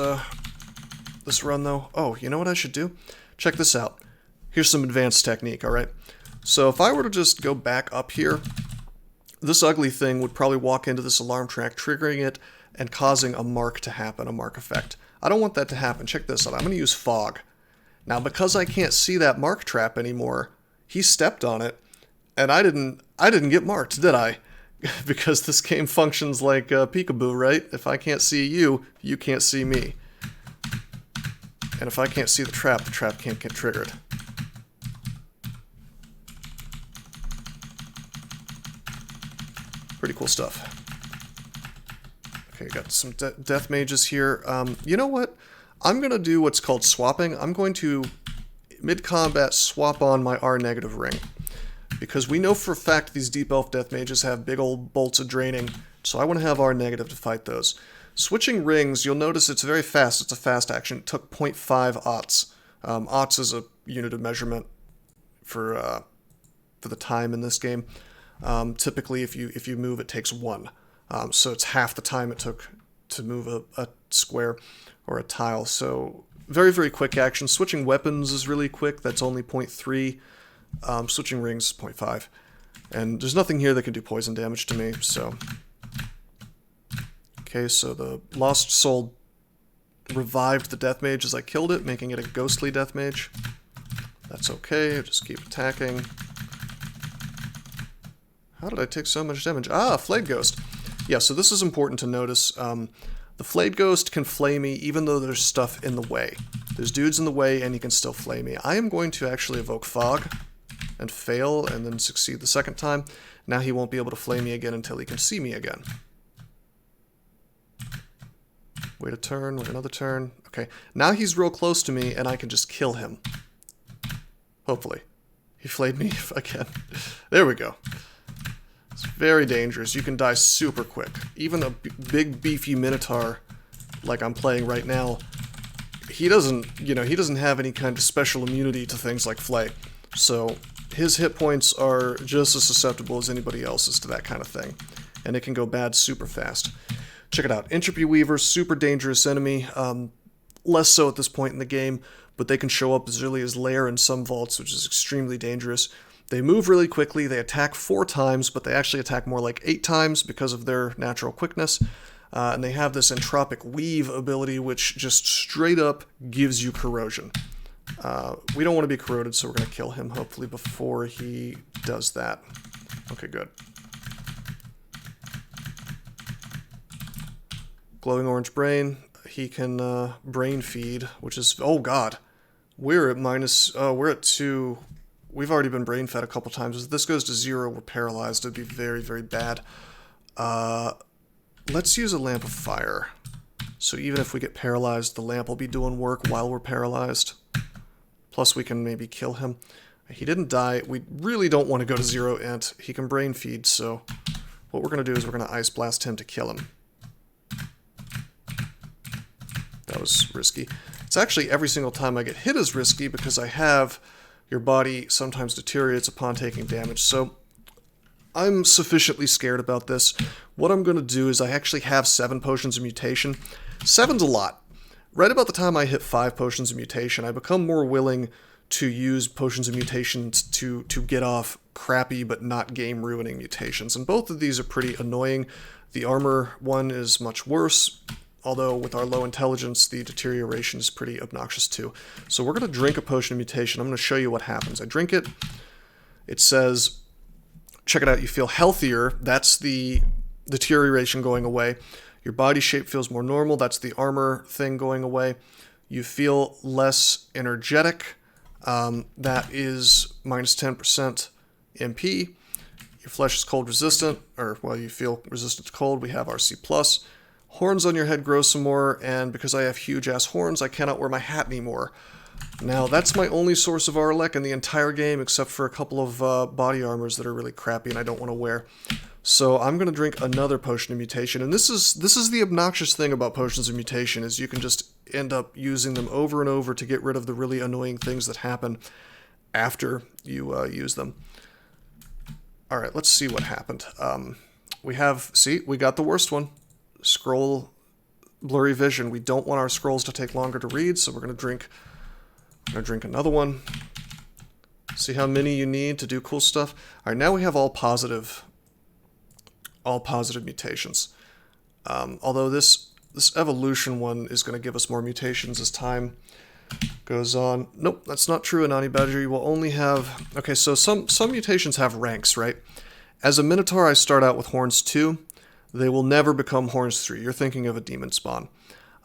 run, though. Oh, you know what I should do? Check this out. Here's some advanced technique, alright? So if I were to just go back up here, this ugly thing would probably walk into this alarm track, triggering it and causing a mark to happen, a mark effect. I don't want that to happen. Check this out. I'm going to use fog. Now, because I can't see that mark trap anymore, he stepped on it, and I didn't get marked, did I? Because this game functions like peekaboo, right? If I can't see you, you can't see me. And if I can't see the trap can't get triggered. Pretty cool stuff. Okay, got some death mages here. You know what? I'm going to do what's called swapping. I'm going to, mid-combat, swap on my R negative ring. Because we know for a fact these deep elf death mages have big old bolts of draining, so I want to have R negative to fight those. Switching rings, you'll notice it's very fast. It's a fast action. It took 0.5 aughts. Aughts is a unit of measurement for the time in this game. Typically, if you move, it takes 1. So it's half the time it took to move a square or a tile. So very, very quick action. Switching weapons is really quick. That's only 0.3. Switching rings is 0.5. And there's nothing here that can do poison damage to me, so... Okay, so the Lost Soul revived the Death Mage as I killed it, making it a ghostly Death Mage. That's okay, just keep attacking. How did I take so much damage? Ah, Flayed Ghost. Yeah, so this is important to notice. The Flayed Ghost can flay me even though there's stuff in the way. There's dudes in the way and he can still flay me. I am going to actually evoke Fog and fail and then succeed the second time. Now he won't be able to flay me again until he can see me again. Wait a turn, wait another turn. Okay, now he's real close to me and I can just kill him. Hopefully. He flayed me again. There we go. It's very dangerous. You can die super quick. Even a big beefy Minotaur like I'm playing right now, he doesn't, he doesn't have any kind of special immunity to things like flay. So his hit points are just as susceptible as anybody else's to that kind of thing. And it can go bad super fast. Check it out. Entropy Weaver, super dangerous enemy. Less so at this point in the game, but they can show up as early as Lair in some vaults, which is extremely dangerous. They move really quickly. They attack 4 times, but they actually attack more like 8 times because of their natural quickness. And they have this Entropic Weave ability, which just straight up gives you corrosion. We don't want to be corroded, so we're going to kill him, hopefully, before he does that. Okay, good. Glowing Orange Brain. He can brain feed, which is... Oh, God. We're at minus... we're at 2... We've already been brain fed a couple times. If this goes to 0, we're paralyzed. It'd be very, very bad. Let's use a Lamp of Fire. So even if we get paralyzed, the lamp will be doing work while we're paralyzed. Plus we can maybe kill him. He didn't die. We really don't want to go to 0 int. He can brain feed, so what we're going to do is we're going to Ice Blast him to kill him. That was risky. It's actually every single time I get hit is risky because I have... Your body sometimes deteriorates upon taking damage, so I'm sufficiently scared about this. What I'm going to do is I actually have 7 potions of mutation. 7's a lot. Right about the time I hit 5 potions of mutation, I become more willing to use potions of mutation to get off crappy but not game-ruining mutations, and both of these are pretty annoying. The armor one is much worse. Although with our low intelligence, the deterioration is pretty obnoxious too. So we're going to drink a potion of mutation. I'm going to show you what happens. I drink it. It says, check it out, you feel healthier. That's the deterioration going away. Your body shape feels more normal. That's the armor thing going away. You feel less energetic. That is minus 10% MP. Your flesh is cold resistant, or, well, you feel resistant to cold. We have our C+. Horns on your head grow some more, and because I have huge-ass horns, I cannot wear my hat anymore. Now, that's my only source of Arlec in the entire game, except for a couple of body armors that are really crappy and I don't want to wear. So I'm going to drink another potion of mutation, and this is the obnoxious thing about potions of mutation, is you can just end up using them over and over to get rid of the really annoying things that happen after you use them. Alright, let's see what happened. We got the worst one. Scroll blurry vision. We don't want our scrolls to take longer to read, so we're going to drink another one. See how many you need to do cool stuff. All right, now we have all positive mutations. Although this evolution one is going to give us more mutations as time goes on. Nope, that's not true. Anani Badger, you will only have... Okay, so some mutations have ranks, right? As a Minotaur, I start out with Horns 2. They will never become Horns 3. You're thinking of a demon spawn.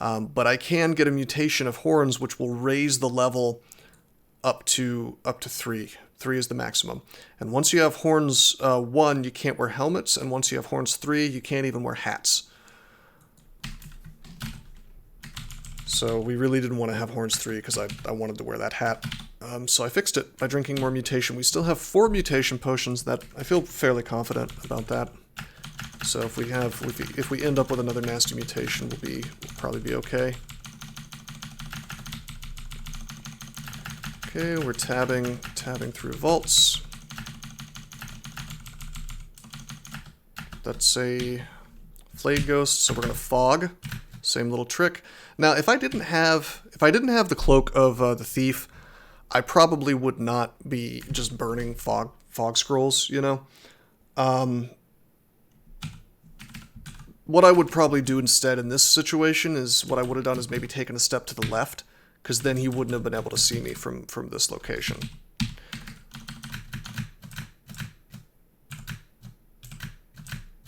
But I can get a mutation of Horns which will raise the level up to 3. 3 is the maximum. And once you have Horns 1, you can't wear helmets, and once you have Horns 3, you can't even wear hats. So we really didn't want to have Horns 3 because I wanted to wear that hat. So I fixed it by drinking more mutation. We still have 4 mutation potions. That I feel fairly confident about that. So if we end up with another nasty mutation, we'll probably be okay. Okay, we're tabbing through vaults. That's a Flayed Ghost, so we're gonna fog. Same little trick. Now, if I didn't have the cloak of the thief, I probably would not be just burning fog scrolls, you know. What I would probably do instead in this situation is what I would have done is maybe taken a step to the left, because then he wouldn't have been able to see me from this location.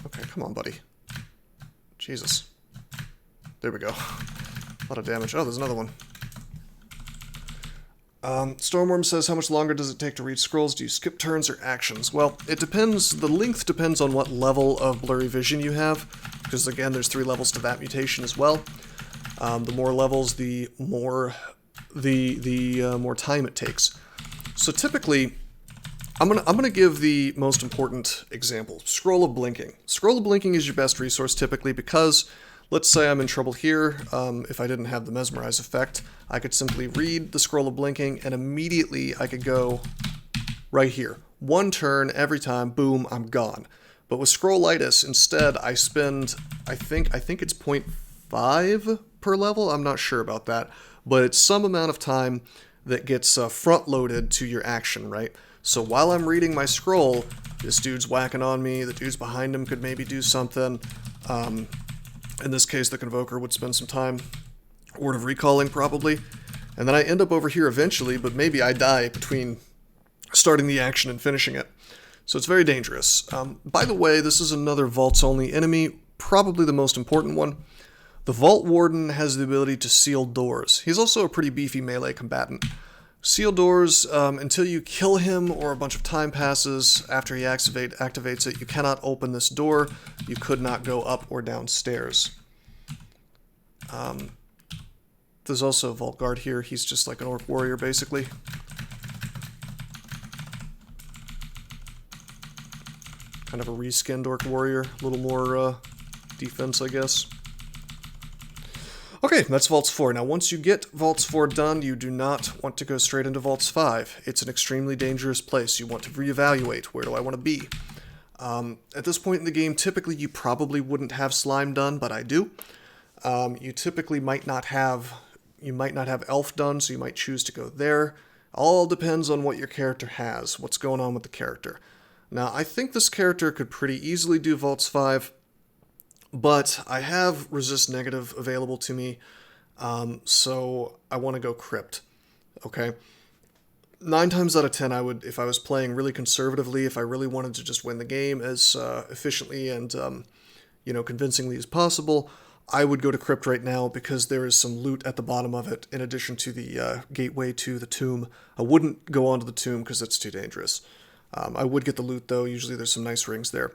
Okay, come on, buddy. Jesus. There we go. A lot of damage. Oh, there's another one. Stormworm says, how much longer does it take to read scrolls? Do you skip turns or actions? Well, it depends. The length depends on what level of blurry vision you have, because again, there's 3 levels to that mutation as well. The more levels, the more more time it takes. So typically, I'm gonna give the most important example: Scroll of Blinking. Scroll of Blinking is your best resource typically because, let's say I'm in trouble here. If I didn't have the Mesmerize effect, I could simply read the Scroll of Blinking and immediately I could go right here. 1 turn every time, boom, I'm gone. But with Scrollitis, instead, I spend, I think it's 0.5 per level. I'm not sure about that, but it's some amount of time that gets front-loaded to your action, right? So while I'm reading my scroll, this dude's whacking on me, the dudes behind him could maybe do something. In this case, the Convoker would spend some time Word of Recalling, probably. And then I end up over here eventually, but maybe I die between starting the action and finishing it. So it's very dangerous. By the way, this is another Vaults-only enemy, probably the most important one. The Vault Warden has the ability to seal doors. He's also a pretty beefy melee combatant. Seal doors, until you kill him or a bunch of time passes after he activates it, you cannot open this door. You could not go up or downstairs. There's also a Vault Guard here. He's just like an Orc Warrior, basically. Kind of a reskinned Orc Warrior. A little more defense, I guess. Okay, that's Vaults 4. Now, once you get Vaults 4 done, you do not want to go straight into Vaults 5. It's an extremely dangerous place. You want to reevaluate. Where do I want to be? At this point in the game, typically you probably wouldn't have Slime done, but I do. You typically might not have Elf done, so you might choose to go there. All depends on what your character has, what's going on with the character. Now, I think this character could pretty easily do Vaults 5, but I have Resist Negative available to me, so I want to go Crypt, okay? 9 times out of 10, I would, if I was playing really conservatively, if I really wanted to just win the game as efficiently and, convincingly as possible, I would go to Crypt right now because there is some loot at the bottom of it, in addition to the gateway to the tomb. I wouldn't go onto the tomb because it's too dangerous. I would get the loot, though. Usually there's some nice rings there.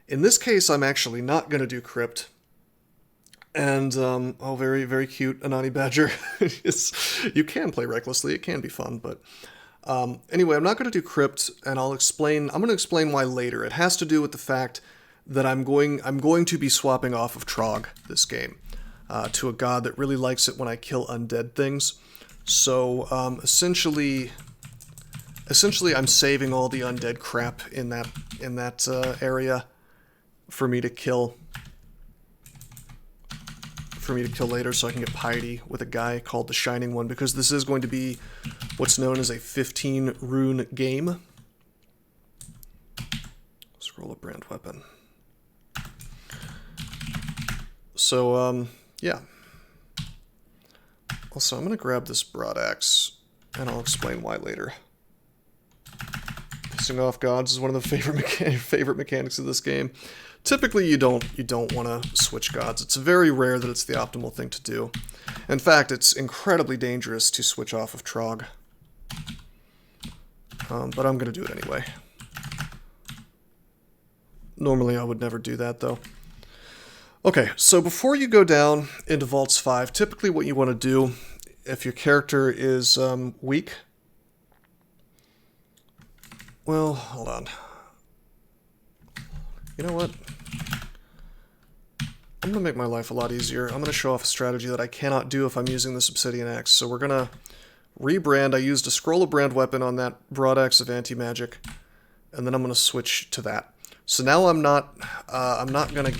In this case, I'm actually not going to do Crypt. And, very, very cute, Anani Badger. You can play recklessly. It can be fun, but... anyway, I'm not going to do Crypt, and I'm going to explain why later. It has to do with the fact that I'm going to be swapping off of Trog this game to a god that really likes it when I kill undead things. So, essentially I'm saving all the undead crap in that area for me to kill later, so I can get piety with a guy called the Shining One, because this is going to be what's known as a 15 rune game. Scroll of Brand Weapon. So, yeah. Also, I'm going to grab this Broadaxe, and I'll explain why later. Pissing off gods is one of the favorite mechanics of this game. Typically, you don't want to switch gods. It's very rare that it's the optimal thing to do. In fact, it's incredibly dangerous to switch off of Trog. But I'm going to do it anyway. Normally, I would never do that, though. Okay, so before you go down into Vaults 5, typically what you want to do, if your character is weak... Well, hold on. You know what? I'm going to make my life a lot easier. I'm going to show off a strategy that I cannot do if I'm using this Obsidian Axe. So we're going to rebrand. I used a Scroll of Brand Weapon on that Broadaxe of Anti-Magic, and then I'm going to switch to that. So now I'm not going to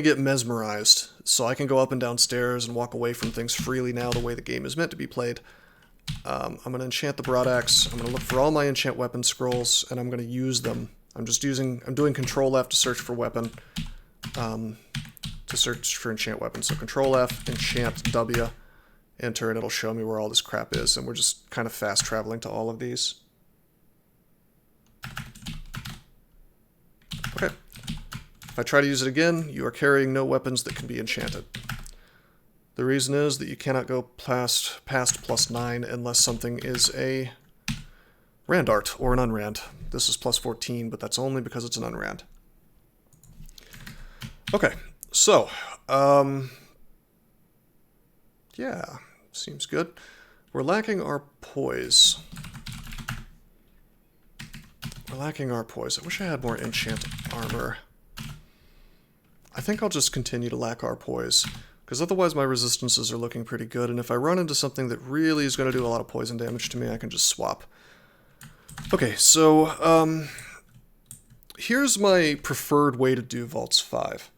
get mesmerized, so I can go up and down stairs and walk away from things freely now the way the game is meant to be played. I'm going to enchant the Broadaxe. I'm going to look for all my enchant weapon scrolls, and I'm going to use them. I'm doing Control F to search for weapon, to search for enchant weapon. So Control F, enchant W, enter, and it'll show me where all this crap is, and we're just kind of fast traveling to all of these. If I try to use it again, you are carrying no weapons that can be enchanted. The reason is that you cannot go past +9 unless something is a Rand art or an unrand. This is +14, but that's only because it's an unrand. Okay, so, yeah, seems good. We're lacking our poise. We're lacking our poise. I wish I had more enchant armor. I think I'll just continue to lack our poise, because otherwise my resistances are looking pretty good, and if I run into something that really is going to do a lot of poison damage to me, I can just swap. Okay, so, here's my preferred way to do Vaults 5.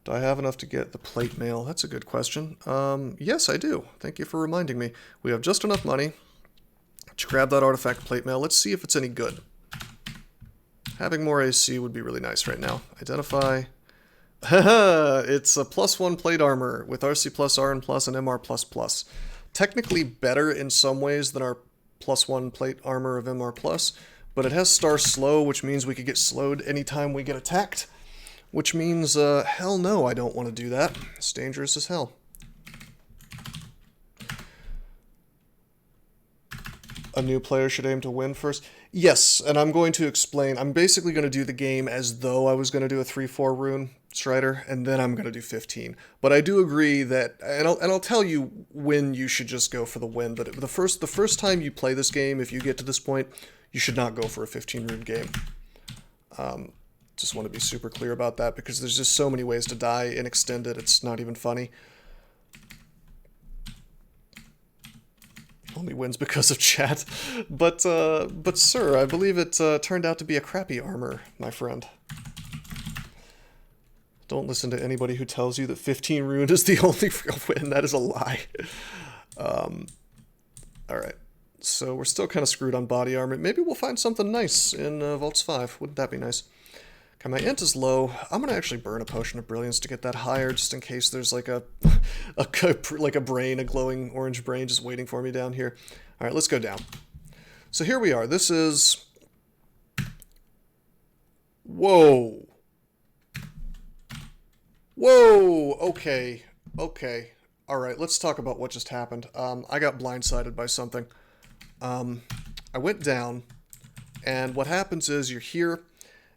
Do I have enough to get the plate mail? That's a good question. Yes, I do. Thank you for reminding me. We have just enough money to grab that artifact plate mail. Let's see if it's any good. Having more AC would be really nice right now. Identify. Haha! It's a +1 plate armor with RC plus, RN plus, and MR plus plus. Technically better in some ways than our +1 plate armor of MR plus, but it has star slow, which means we could get slowed anytime we get attacked. Which means, hell no, I don't want to do that. It's dangerous as hell. A new player should aim to win first. Yes, and I'm going to explain. I'm basically going to do the game as though I was going to do a 3-4 rune Strider, and then I'm going to do 15. But I do agree that, and I'll tell you when you should just go for the win, but the first time you play this game, if you get to this point, you should not go for a 15 rune game. Just want to be super clear about that, because there's just so many ways to die and extend it, it's not even funny. Only wins because of chat. But sir, I believe it turned out to be a crappy armor, my friend. Don't listen to anybody who tells you that 15 rune is the only real win. That is a lie. Alright. So we're still kind of screwed on body armor. Maybe we'll find something nice in Vaults 5. Wouldn't that be nice? Okay, my int is low. I'm gonna actually burn a potion of brilliance to get that higher, just in case there's like a brain, a glowing orange brain, just waiting for me down here. All right, let's go down. So here we are. This is. Whoa. Whoa. Okay. Okay. All right. Let's talk about what just happened. I got blindsided by something. I went down, and what happens is you're here.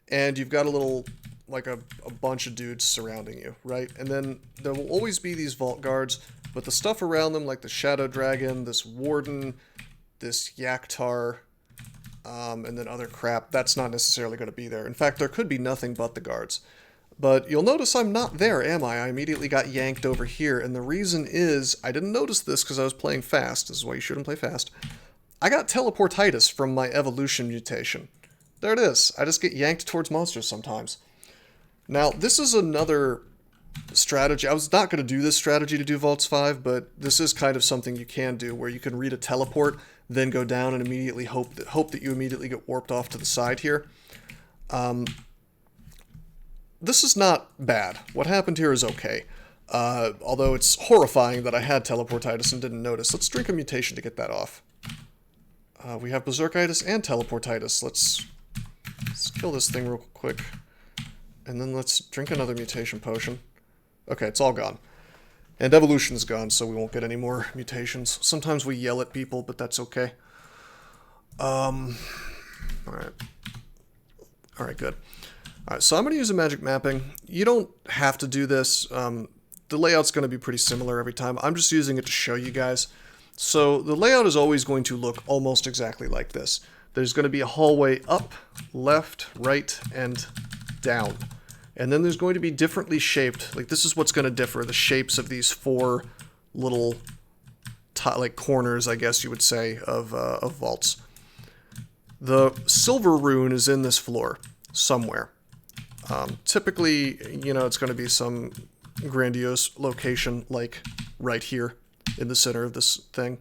And you've got a little, like a bunch of dudes surrounding you, right? And then there will always be these vault guards, but the stuff around them, like the Shadow Dragon, this Warden, this Yaktar, and then other crap, that's not necessarily going to be there. In fact, there could be nothing but the guards. But you'll notice I'm not there, am I? I immediately got yanked over here, and the reason is, I didn't notice this because I was playing fast. This is why you shouldn't play fast. I got teleportitis from my evolution mutation. There it is. I just get yanked towards monsters sometimes. Now, this is another strategy. I was not going to do this strategy to do Vaults 5, but this is kind of something you can do, where you can read a teleport, then go down and immediately hope that you immediately get warped off to the side here. This is not bad. What happened here is okay. Although it's horrifying that I had teleportitis and didn't notice. Let's drink a mutation to get that off. We have berserkitis and teleportitis. Let's kill this thing real quick. And then let's drink another mutation potion. Okay, it's all gone. And evolution's gone, so we won't get any more mutations. Sometimes we yell at people, but that's okay. Alright. Alright, good. Alright, so I'm going to use a magic mapping. You don't have to do this. The layout's going to be pretty similar every time. I'm just using it to show you guys. So the layout is always going to look almost exactly like this. There's going to be a hallway up, left, right, and down. And then there's going to be differently shaped, like this is what's going to differ, the shapes of these 4 little, like corners, I guess you would say, of vaults. The silver rune is in this floor, somewhere. Typically, you know, it's going to be some grandiose location, like right here in the center of this thing.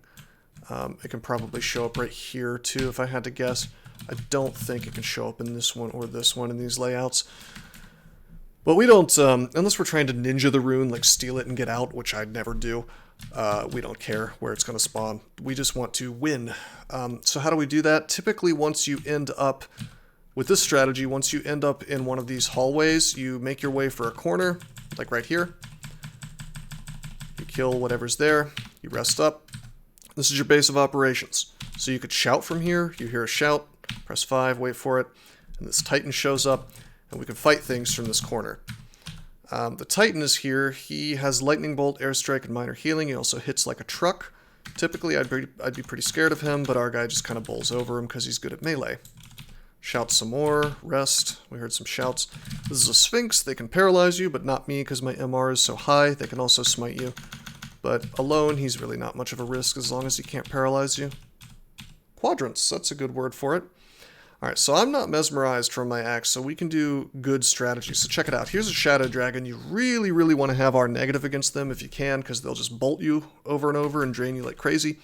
It can probably show up right here too, if I had to guess. I don't think it can show up in this one or this one in these layouts. But we don't, unless we're trying to ninja the rune, like steal it and get out, which I'd never do, we don't care where it's going to spawn. We just want to win. So how do we do that? Typically, once you end up With this strategy, once you end up in one of these hallways, you make your way for a corner, like right here. You kill whatever's there, you rest up. This is your base of operations. So you could shout from here, you hear a shout, press 5, wait for it, and this Titan shows up, and we can fight things from this corner. The Titan is here. He has Lightning Bolt, Airstrike, and Minor Healing. He also hits like a truck. Typically, I'd be pretty scared of him, but our guy just kind of bowls over him because he's good at melee. Shout some more, rest. We heard some shouts. This is a Sphinx. They can paralyze you, but not me because my MR is so high. They can also smite you. But alone, he's really not much of a risk as long as he can't paralyze you. Quadrants, that's a good word for it. Alright, so I'm not mesmerized from my axe, so we can do good strategy. So check it out. Here's a Shadow Dragon. You really, really want to have R negative against them if you can, because they'll just bolt you over and over and drain you like crazy.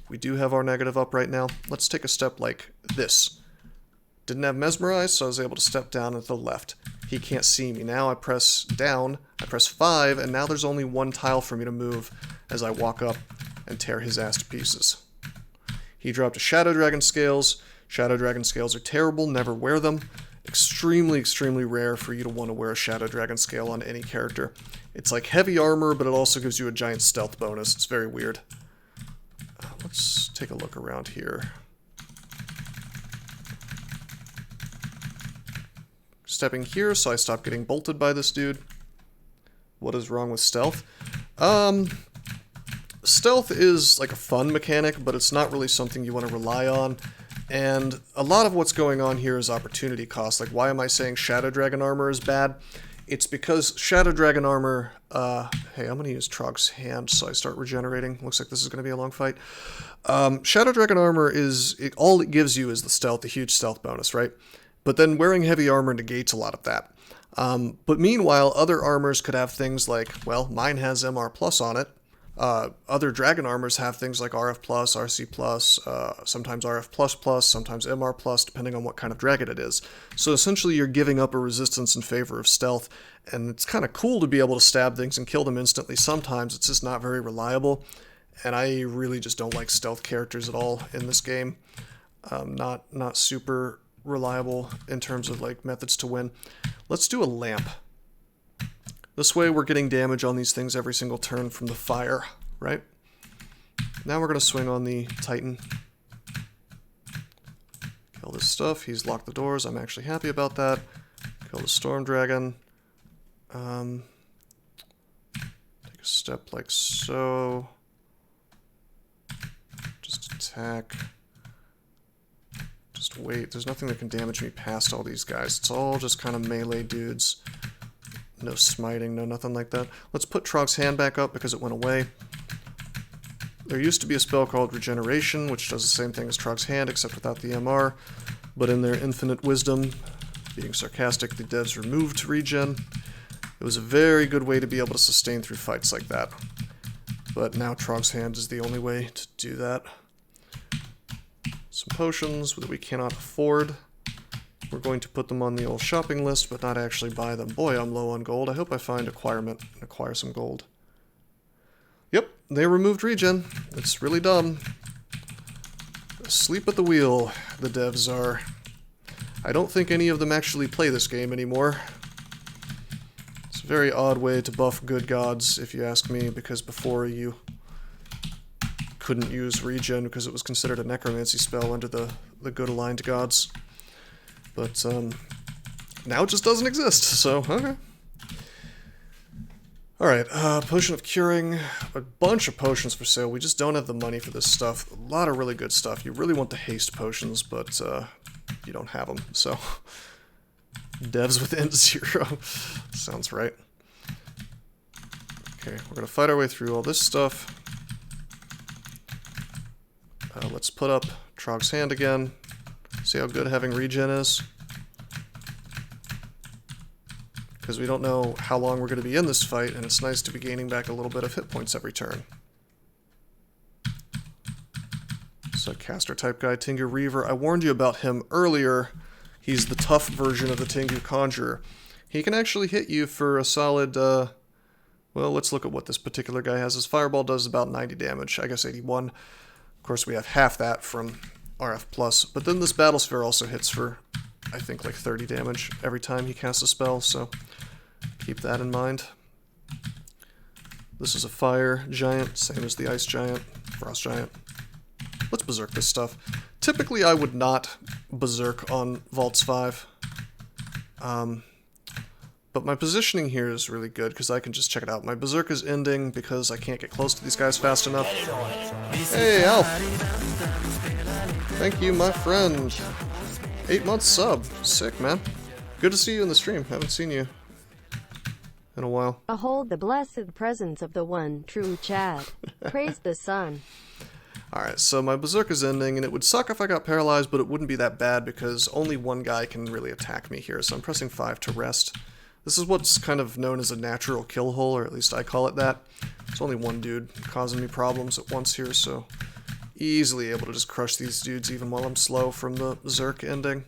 We do have R negative up right now. Let's take a step like this. Didn't have mesmerized, so I was able to step down to the left. He can't see me. Now I press down, I press 5, and now there's only one tile for me to move as I walk up and tear his ass to pieces. He dropped a Shadow Dragon Scales. Shadow Dragon Scales are terrible, never wear them. Extremely, extremely rare for you to want to wear a Shadow Dragon Scale on any character. It's like heavy armor, but it also gives you a giant stealth bonus. It's very weird. Let's take a look around here. Stepping here, so I stop getting bolted by this dude. What is wrong with stealth? Stealth is like a fun mechanic, but it's not really something you want to rely on. And a lot of what's going on here is opportunity cost. Like, why am I saying Shadow Dragon armor is bad? It's because Shadow Dragon armor... hey, I'm going to use Trog's hand, so I start regenerating. Looks like this is going to be a long fight. Shadow Dragon armor is... all it gives you is the stealth, the huge stealth bonus, right? But then wearing heavy armor negates a lot of that. But meanwhile, other armors could have things like... well, mine has MR plus on it. Other dragon armors have things like RF+, RC+, sometimes RF++, sometimes MR+, depending on what kind of dragon it is. So essentially you're giving up a resistance in favor of stealth, and it's kind of cool to be able to stab things and kill them instantly sometimes. It's just not very reliable, and I really just don't like stealth characters at all in this game. Not super reliable in terms of like methods to win. Let's do a lamp. This way we're getting damage on these things every single turn from the fire, right? Now we're going to swing on the Titan. Kill this stuff. He's locked the doors. I'm actually happy about that. Kill the Storm Dragon. Take a step like so. Just attack. Just wait. There's nothing that can damage me past all these guys. It's all just kind of melee dudes. No smiting, no nothing like that. Let's put Trog's hand back up because it went away. There used to be a spell called Regeneration, which does the same thing as Trog's hand, except without the MR. But in their infinite wisdom, being sarcastic, the devs removed regen. It was a very good way to be able to sustain through fights like that. But now Trog's hand is the only way to do that. Some potions that we cannot afford. We're going to put them on the old shopping list, but not actually buy them. Boy, I'm low on gold. I hope I find acquirement and acquire some gold. Yep, they removed regen. It's really dumb. Asleep at the wheel, the devs are. I don't think any of them actually play this game anymore. It's a very odd way to buff good gods, if you ask me, because before you couldn't use regen because it was considered a necromancy spell under the good aligned gods. But now it just doesn't exist, so okay. Alright, Potion of Curing, a bunch of potions for sale. We just don't have the money for this stuff. A lot of really good stuff. You really want the haste potions, but you don't have them, so... Devs within 0. Sounds right. Okay, we're going to fight our way through all this stuff. Let's put up Trog's hand again. See how good having regen is? Because we don't know how long we're going to be in this fight, and it's nice to be gaining back a little bit of hit points every turn. So caster type guy, Tengu Reaver. I warned you about him earlier. He's the tough version of the Tengu Conjurer. He can actually hit you for a solid, well, let's look at what this particular guy has. His Fireball does about 90 damage, I guess 81. Of course, we have half that from RF+, but then this Battlesphere also hits for I think, like 30 damage every time he casts a spell, so keep that in mind. This is a fire giant, same as the ice giant, frost giant. Let's berserk this stuff. Typically, I would not berserk on Vaults 5. But my positioning here is really good because I can just check it out. My berserk is ending because I can't get close to these guys fast enough. Hey, Alf! Thank you, my friend. 8-month sub. Sick, man. Good to see you in the stream. Haven't seen you in a while. Behold the blessed presence of the one true Chad. Praise the sun. Alright, so my berserk is ending, and it would suck if I got paralyzed, but it wouldn't be that bad because only one guy can really attack me here, so I'm pressing 5 to rest. This is what's kind of known as a natural kill hole, or at least I call it that. It's only one dude causing me problems at once here, so easily able to just crush these dudes even while I'm slow from the berserk ending.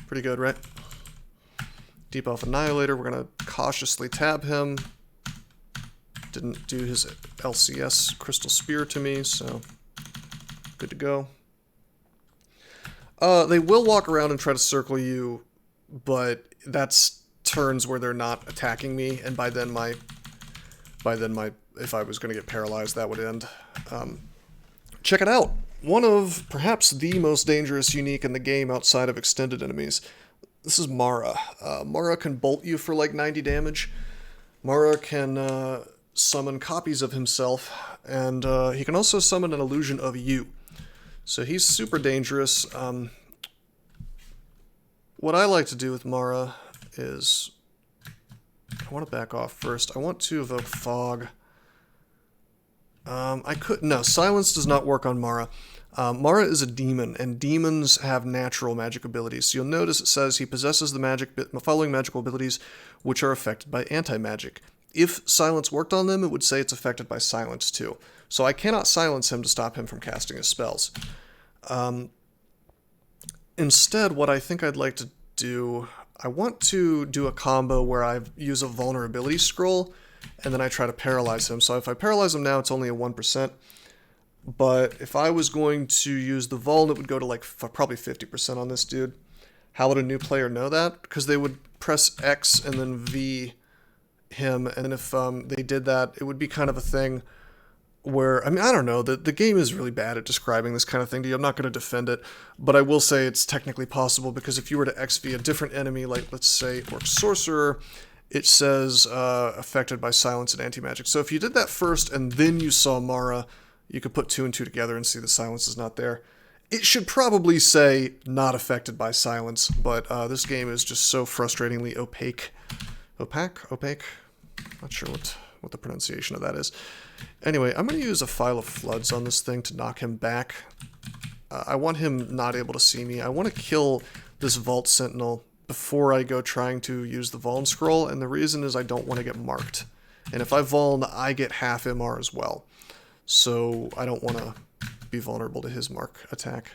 Pretty good, right? Deep Elf Annihilator, we're going to cautiously tab him. Didn't do his LCS Crystal Spear to me, so good to go. They will walk around and try to circle you, but that's turns where they're not attacking me, and by then my if I was going to get paralyzed, that would end. Check it out. One of perhaps the most dangerous unique in the game outside of extended enemies. This is Mara. Mara can bolt you for like 90 damage. Mara can summon copies of himself, and he can also summon an illusion of you. So he's super dangerous. What I like to do with Mara is, I want to back off first. I want to evoke Fog. No, Silence does not work on Mara. Mara is a demon, and demons have natural magic abilities. So you'll notice it says he possesses the following magical abilities which are affected by anti-magic. If Silence worked on them, it would say it's affected by Silence too. So I cannot silence him to stop him from casting his spells. Instead, what I think I'd like to do, I want to do a combo where I use a vulnerability scroll, and then I try to paralyze him. So if I paralyze him now, it's only a 1%. But if I was going to use the Vuln, it would go to like probably 50% on this dude. How would a new player know that? Because they would press X and then V him, and if they did that, it would be kind of a thing where, I mean, I don't know, the game is really bad at describing this kind of thing to you. I'm not going to defend it, but I will say it's technically possible, because if you were to XV a different enemy, like let's say Orc Sorcerer, it says affected by Silence and Anti-Magic. So if you did that first and then you saw Mara, you could put 2 and 2 together and see the Silence is not there. It should probably say not affected by Silence, but this game is just so frustratingly opaque. Opaque? Not sure what the pronunciation of that is. Anyway, I'm going to use a File of Floods on this thing to knock him back. I want him not able to see me. I want to kill this Vault Sentinel before I go trying to use the Vuln Scroll, and the reason is I don't want to get marked. And if I Vuln, I get half MR as well. So I don't want to be vulnerable to his mark attack.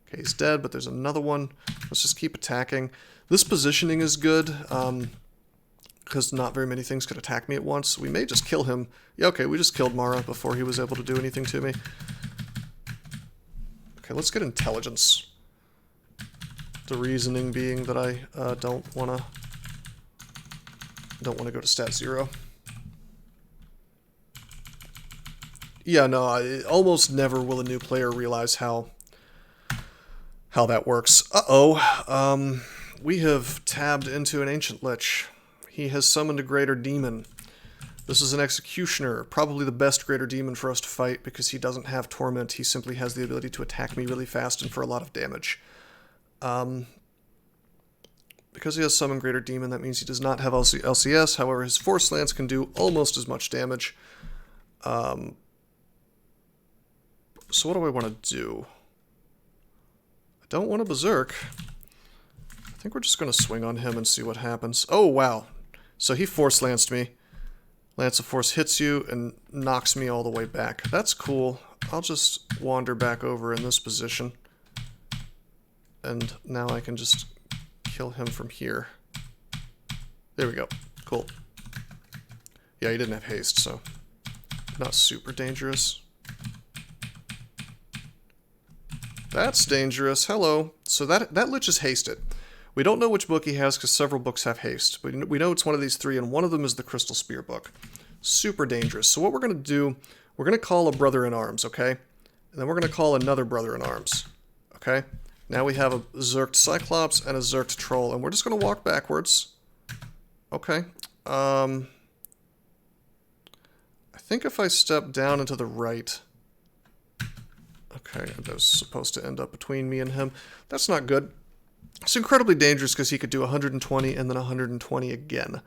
Okay, he's dead, but there's another one. Let's just keep attacking. This positioning is good, because not very many things could attack me at once. We may just kill him. Yeah, okay, we just killed Mara before he was able to do anything to me. Okay, let's get intelligence. The reasoning being that I don't want to go to stat 0. Yeah, no, almost never will a new player realize how that works. Uh-oh, we have tabbed into an Ancient Lich. He has summoned a Greater Demon. This is an Executioner, probably the best Greater Demon for us to fight because he doesn't have Torment. He simply has the ability to attack me really fast and for a lot of damage. Because he has summoned Greater Demon, that means he does not have LCS. However, his Force Lance can do almost as much damage. So what do I want to do? I don't want to Berserk. I think we're just going to swing on him and see what happens. Oh, wow. So he Force Lanced me. Lance of Force hits you and knocks me all the way back. That's cool. I'll just wander back over in this position. And now I can just kill him from here. There we go. Cool. Yeah, he didn't have haste, so not super dangerous. That's dangerous. Hello. So that Lich is hasted. We don't know which book he has because several books have haste. But we know it's one of these three, and one of them is the Crystal Spear book. Super dangerous. So what we're going to do, we're going to call a brother in arms, okay? And then we're going to call another brother in arms, okay? Now we have a Zerked Cyclops and a Zerked Troll, and we're just going to walk backwards. Okay. I think if I step down and to the right... Okay, that was supposed to end up between me and him. That's not good. It's incredibly dangerous because he could do 120 and then 120 again.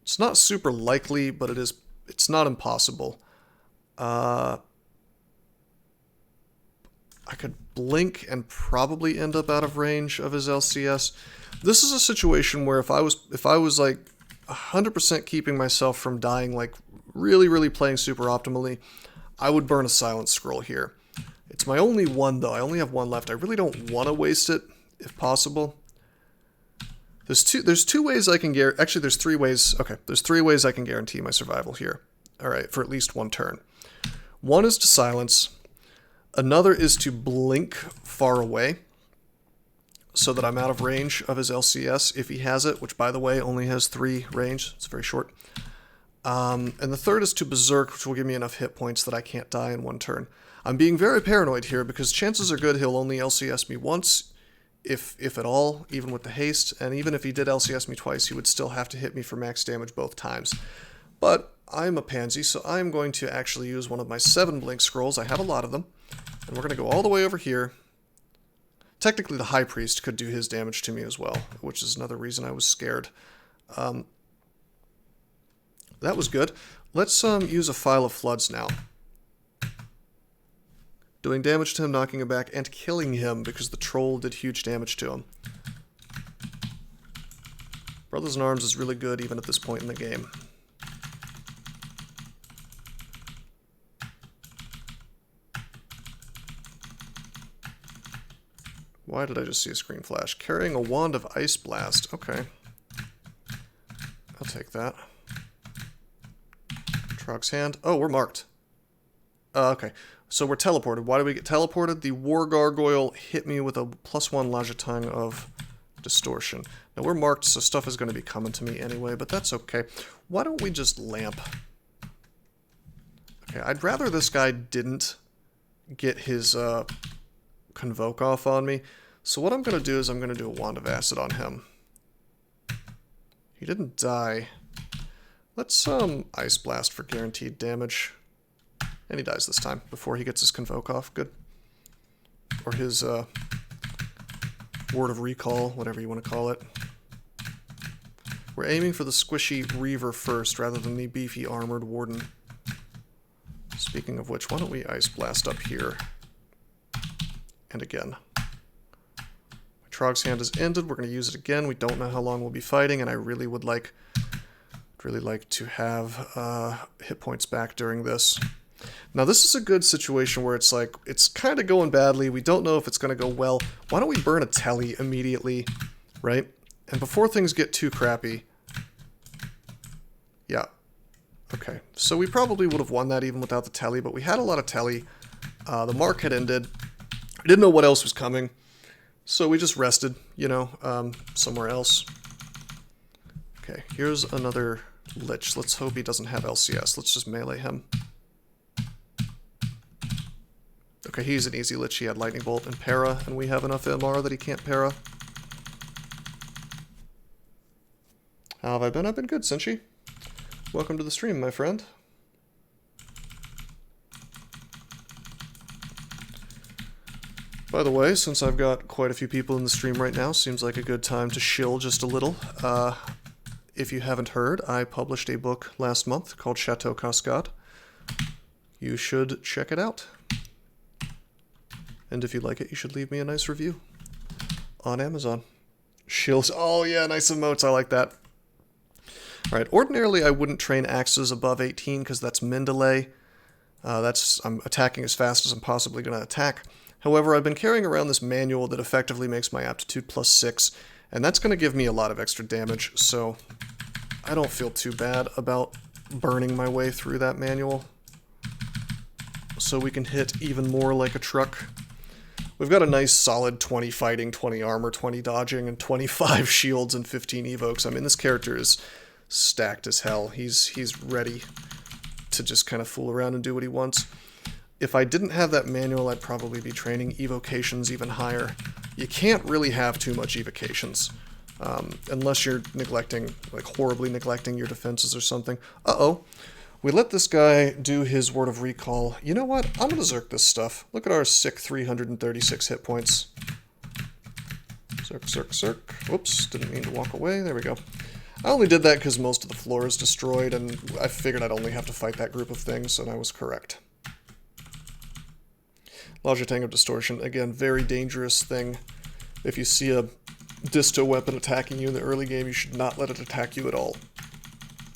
It's not super likely, but it's not impossible. I could blink and probably end up out of range of his LCS. This is a situation where if I was like 100% keeping myself from dying, like really playing super optimally, I would burn a Silent Scroll here. It's my only one though. I only have one left. I really don't want to waste it if possible. There's two ways I can guarantee. Actually, there's three ways. Okay, there's three ways I can guarantee my survival here. All right, for at least one turn. One is to silence. Another is to blink far away, so that I'm out of range of his LCS if he has it, which by the way only has 3 range. It's very short. And the third is to berserk, which will give me enough hit points that I can't die in one turn. I'm being very paranoid here because chances are good he'll only LCS me once, if at all, even with the haste, and even if he did LCS me twice, he would still have to hit me for max damage both times. But I'm a pansy, so I'm going to actually use one of my 7 blink scrolls. I have a lot of them, and we're going to go all the way over here. Technically, the High Priest could do his damage to me as well, which is another reason I was scared. That was good. Let's use a File of Floods now. Doing damage to him, knocking him back, and killing him because the troll did huge damage to him. Brothers in Arms is really good even at this point in the game. Why did I just see a screen flash? Carrying a Wand of Ice Blast. Okay. I'll take that. Trog's Hand. Oh, we're marked. Okay. So we're teleported. Why do we get teleported? The War Gargoyle hit me with a +1 Lajatang of Distortion. Now we're marked, so stuff is going to be coming to me anyway, but that's okay. Why don't we just lamp? Okay, I'd rather this guy didn't get his Convoke off on me. So what I'm going to do is I'm going to do a Wand of Acid on him. He didn't die. Let's Ice Blast for guaranteed damage. And he dies this time before he gets his Convoke off. Good. Or his Word of Recall, whatever you want to call it. We're aiming for the squishy Reaver first rather than the beefy Armored Warden. Speaking of which, why don't we Ice Blast up here? And again. My Trog's Hand is ended. We're going to use it again. We don't know how long we'll be fighting, and I really would like to have hit points back during this. Now this is a good situation where it's like, it's kind of going badly. We don't know if it's going to go well. Why don't we burn a Telly immediately, right? And before things get too crappy. Yeah. Okay. So we probably would have won that even without the Telly, but we had a lot of Telly. The mark had ended. I didn't know what else was coming. So we just rested, you know, somewhere else. Okay, here's another Lich. Let's hope he doesn't have LCS. Let's just melee him. Okay, he's an easy Lich. He had Lightning Bolt and Para, and we have enough MR that he can't Para. How have I been? I've been good, Senshi. Welcome to the stream, my friend. By the way, since I've got quite a few people in the stream right now, seems like a good time to shill just a little. If you haven't heard, I published a book last month called Chateau Cascade. You should check it out. And if you like it, you should leave me a nice review on Amazon. Shills. Oh yeah, nice emotes. I like that. Alright, ordinarily I wouldn't train axes above 18 because that's min delay. I'm attacking as fast as I'm possibly going to attack. However, I've been carrying around this manual that effectively makes my aptitude +6, and that's going to give me a lot of extra damage, so I don't feel too bad about burning my way through that manual. So we can hit even more like a truck. We've got a nice solid 20 fighting, 20 armor, 20 dodging, and 25 shields and 15 evokes. I mean, this character is stacked as hell. He's ready to just kind of fool around and do what he wants. If I didn't have that manual, I'd probably be training evocations even higher. You can't really have too much evocations, unless you're neglecting, like horribly neglecting your defenses or something. Uh-oh. We let this guy do his word of recall. You know what? I'm gonna Zerk this stuff. Look at our sick 336 hit points. Zerk, Zerk, Zerk. Whoops, didn't mean to walk away. There we go. I only did that because most of the floor is destroyed, and I figured I'd only have to fight that group of things, and I was correct. Larger Tank of Distortion, again, very dangerous thing. If you see a disto weapon attacking you in the early game, you should not let it attack you at all,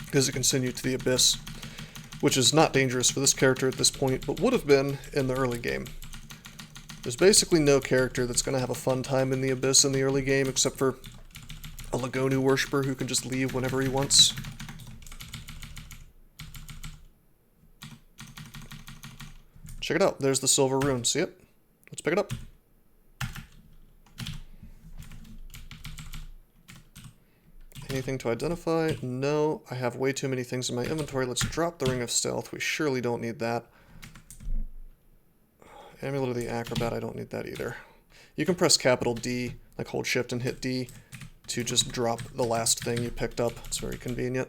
because it can send you to the abyss, which is not dangerous for this character at this point, but would have been in the early game. There's basically no character that's going to have a fun time in the abyss in the early game, except for a Lagonu worshipper who can just leave whenever he wants. Check it out. There's the silver rune. See it? Let's pick it up. Anything to identify? No. I have way too many things in my inventory. Let's drop the Ring of Stealth. We surely don't need that. Amulet of the Acrobat. I don't need that either. You can press capital D, like hold shift and hit D, to just drop the last thing you picked up. It's very convenient.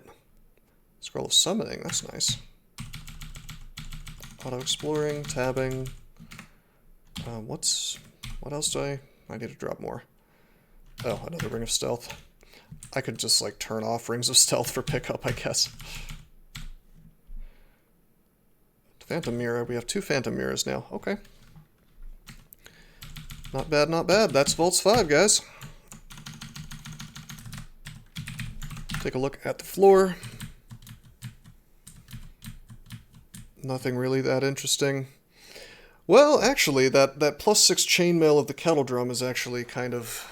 Scroll of Summoning. That's nice. Auto-exploring, tabbing. What else do I need to drop more. Oh, another Ring of Stealth. I could just, like, turn off Rings of Stealth for pickup, I guess. Phantom Mirror. We have 2 Phantom Mirrors now. Okay. Not bad, not bad. That's Vaults 5, guys. Take a look at the floor. Nothing really that interesting. Well, actually, that +6 chainmail of the kettle drum is actually kind of...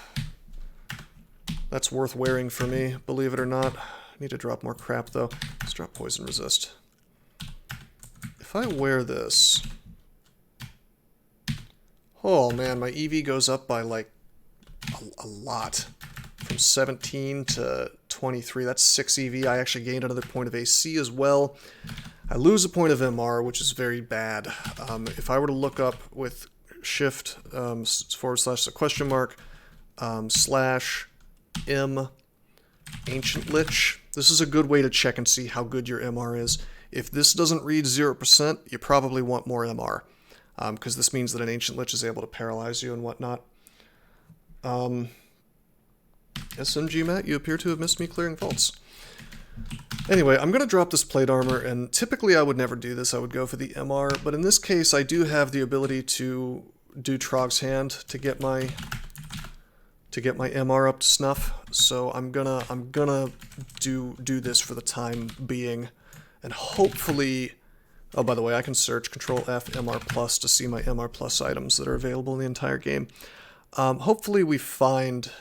That's worth wearing for me, believe it or not. I need to drop more crap, though. Let's drop Poison Resist. If I wear this... Oh, man, my EV goes up by, like, a lot. From 17 to 23. That's 6 EV. I actually gained another point of AC as well. I lose a point of MR, which is very bad. If I were to look up with shift / the question mark / M Ancient Lich, this is a good way to check and see how good your MR is. If this doesn't read 0%, you probably want more MR, because this means that an Ancient Lich is able to paralyze you and whatnot. SMG Matt, you appear to have missed me clearing vaults. Anyway, I'm going to drop this plate armor, and typically I would never do this. I would go for the MR, but in this case I do have the ability to do Trog's Hand to get my MR up to snuff. So I'm gonna do this for the time being, and hopefully. Oh, by the way, I can search Control F MR Plus to see my MR Plus items that are available in the entire game. Hopefully we find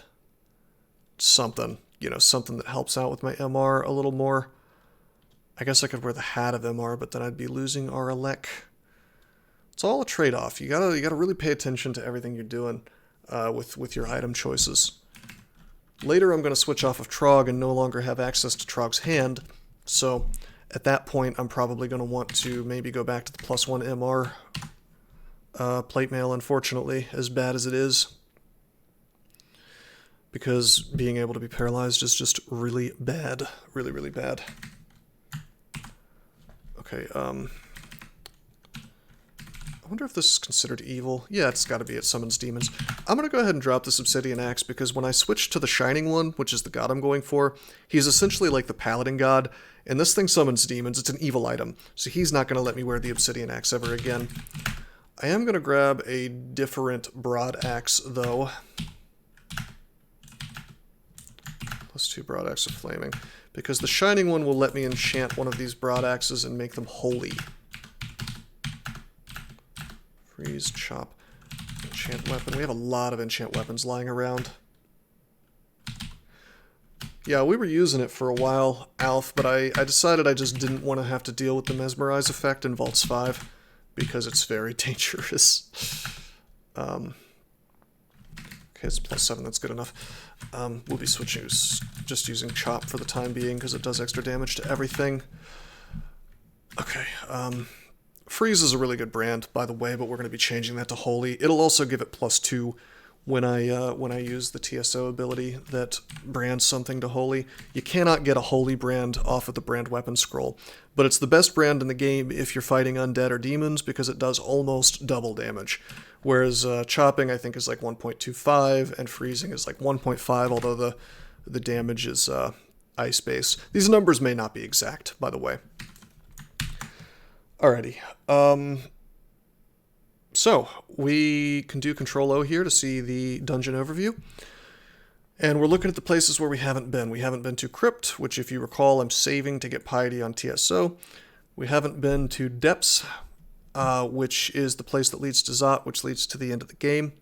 something. You know, something that helps out with my MR a little more. I guess I could wear the hat of MR, but then I'd be losing our elec. It's all a trade-off. You gotta really pay attention to everything you're doing with your item choices. Later, I'm gonna switch off of Trog and no longer have access to Trog's Hand. So at that point, I'm probably gonna want to maybe go back to the +1 MR plate mail. Unfortunately, as bad as it is. Because being able to be paralyzed is just really bad. Really, really bad. Okay, I wonder if this is considered evil. Yeah, it's gotta be. It summons demons. I'm gonna go ahead and drop this Obsidian Axe, because when I switch to the Shining one, which is the god I'm going for, he's essentially like the Paladin god, and this thing summons demons. It's an evil item, so he's not gonna let me wear the Obsidian Axe ever again. I am gonna grab a different Broad Axe, though. +2 Broad Axe of Flaming, because the Shining one will let me enchant one of these Broad Axes and make them holy. Freeze, chop, enchant weapon. We have a lot of enchant weapons lying around. Yeah, we were using it for a while, Alf, but I decided I just didn't want to have to deal with the Mesmerize effect in Vaults 5, because it's very dangerous. it's +7, that's good enough. We'll be switching, just using Chop for the time being, because it does extra damage to everything. Okay, Freeze is a really good brand, by the way, but we're going to be changing that to Holy. It'll also give it +2 when I use the TSO ability that brands something to Holy. You cannot get a Holy brand off of the brand weapon scroll, but it's the best brand in the game if you're fighting undead or demons, because it does almost double damage. Whereas chopping, I think, is like 1.25, and freezing is like 1.5, although the damage is ice-based. These numbers may not be exact, by the way. Alrighty. So, we can do Control-O here to see the dungeon overview. And we're looking at the places where we haven't been. We haven't been to Crypt, which, if you recall, I'm saving to get Piety on TSO. We haven't been to Depths, which is the place that leads to Zot, which leads to the end of the game.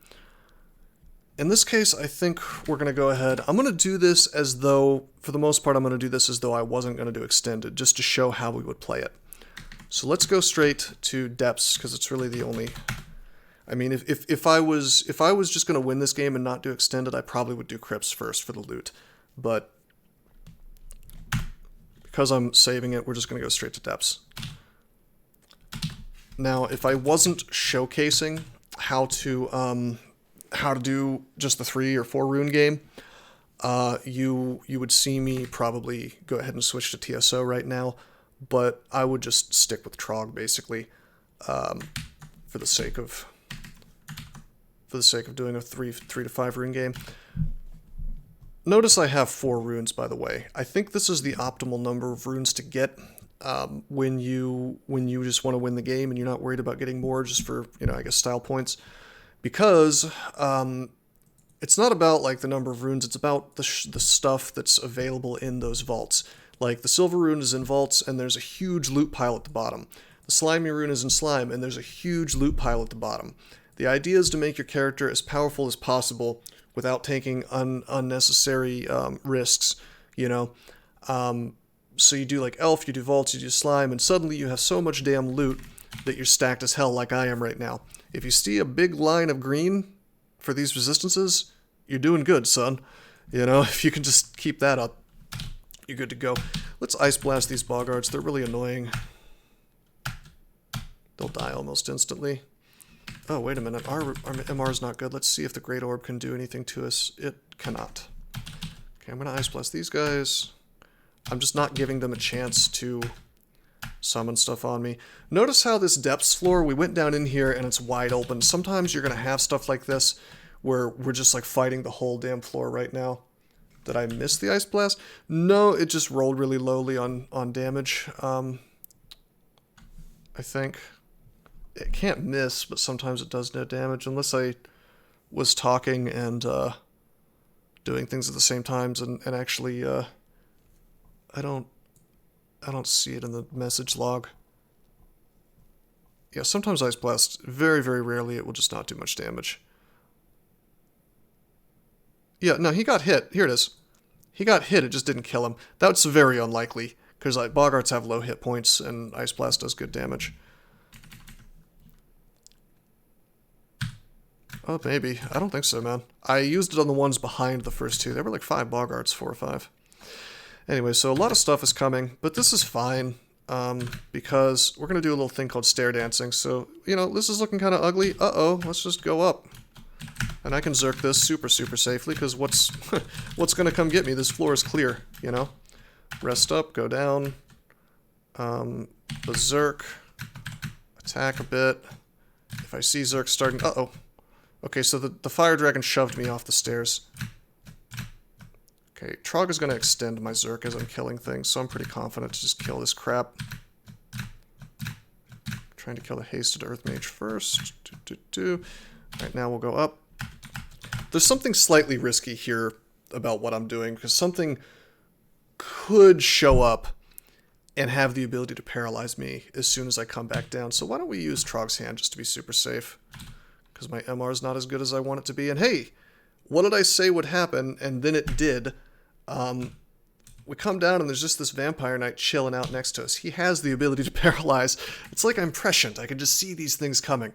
In this case, I think we're going to go ahead. I'm going to do this as though, for the most part, I'm going to do this as though I wasn't going to do Extended, just to show how we would play it. So let's go straight to Depths, because it's really the only... I mean, if I was just going to win this game and not do Extended, I probably would do Crypts first for the loot. But because I'm saving it, we're just going to go straight to Depths. Now, if I wasn't showcasing how to do just the 3 or 4 rune game, you would see me probably go ahead and switch to TSO right now. But I would just stick with Trog, basically, for the sake of doing a 3 to 5 rune game. Notice I have 4 runes, by the way. I think this is the optimal number of runes to get when you just want to win the game and you're not worried about getting more just for, I guess, style points. Because it's not about like the number of runes, it's about the stuff that's available in those vaults. Like, the Silver Rune is in vaults, and there's a huge loot pile at the bottom. The Slimy Rune is in slime, and there's a huge loot pile at the bottom. The idea is to make your character as powerful as possible without taking unnecessary risks, So you do like Elf, you do Vaults, you do Slime, and suddenly you have so much damn loot that you're stacked as hell like I am right now. If you see a big line of green for these resistances, you're doing good, son. If you can just keep that up, you're good to go. Let's Ice Blast these Boggards. They're really annoying. They'll die almost instantly. Oh, wait a minute. Our MR is not good. Let's see if the Great Orb can do anything to us. It cannot. Okay, I'm going to Ice Blast these guys. I'm just not giving them a chance to summon stuff on me. Notice how this Depths floor, we went down in here and it's wide open. Sometimes you're going to have stuff like this where we're just like fighting the whole damn floor right now. Did I miss the Ice Blast? No, it just rolled really lowly on damage. I think. It can't miss, but sometimes it does no damage, unless I was talking and doing things at the same times, and actually, I don't see it in the message log. Yeah, sometimes Ice Blast, very, very rarely, it will just not do much damage. Yeah, no, he got hit. Here it is. He got hit, it just didn't kill him. That's very unlikely, because like Boggarts have low hit points, and Ice Blast does good damage. Oh, maybe. I don't think so, man. I used it on the ones behind the first 2. There were like 5 Boggarts, 4 or 5. Anyway, so a lot of stuff is coming, but this is fine, because we're going to do a little thing called stair dancing. So, this is looking kind of ugly. Uh-oh, let's just go up. And I can Zerk this super, super safely, because what's going to come get me? This floor is clear, Rest up, go down, Berserk, attack a bit. If I see Zerk starting... Uh-oh. Okay, so the Fire Dragon shoved me off the stairs. Okay, Trog is going to extend my Zerk as I'm killing things, so I'm pretty confident to just kill this crap. Trying to kill the Hasted Earth Mage first. Alright, now we'll go up. There's something slightly risky here about what I'm doing, because something could show up and have the ability to paralyze me as soon as I come back down. So why don't we use Trog's Hand just to be super safe? Because my MR is not as good as I want it to be. And hey, what did I say would happen? And then it did. We come down and there's just this Vampire Knight chilling out next to us. He has the ability to paralyze. It's like I'm prescient. I can just see these things coming.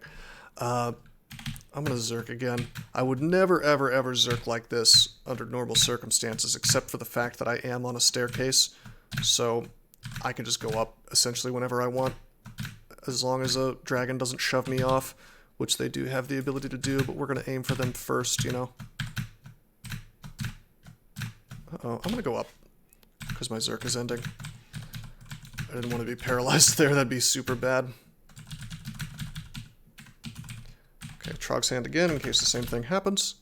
I'm going to Zerk again. I would never, ever, ever Zerk like this under normal circumstances, except for the fact that I am on a staircase. So I can just go up essentially whenever I want, as long as a dragon doesn't shove me off, which they do have the ability to do, but we're going to aim for them first, you know. Uh-oh, I'm going to go up, because my Zerk is ending. I didn't want to be paralyzed there, that'd be super bad. Okay, Trog's Hand again, in case the same thing happens.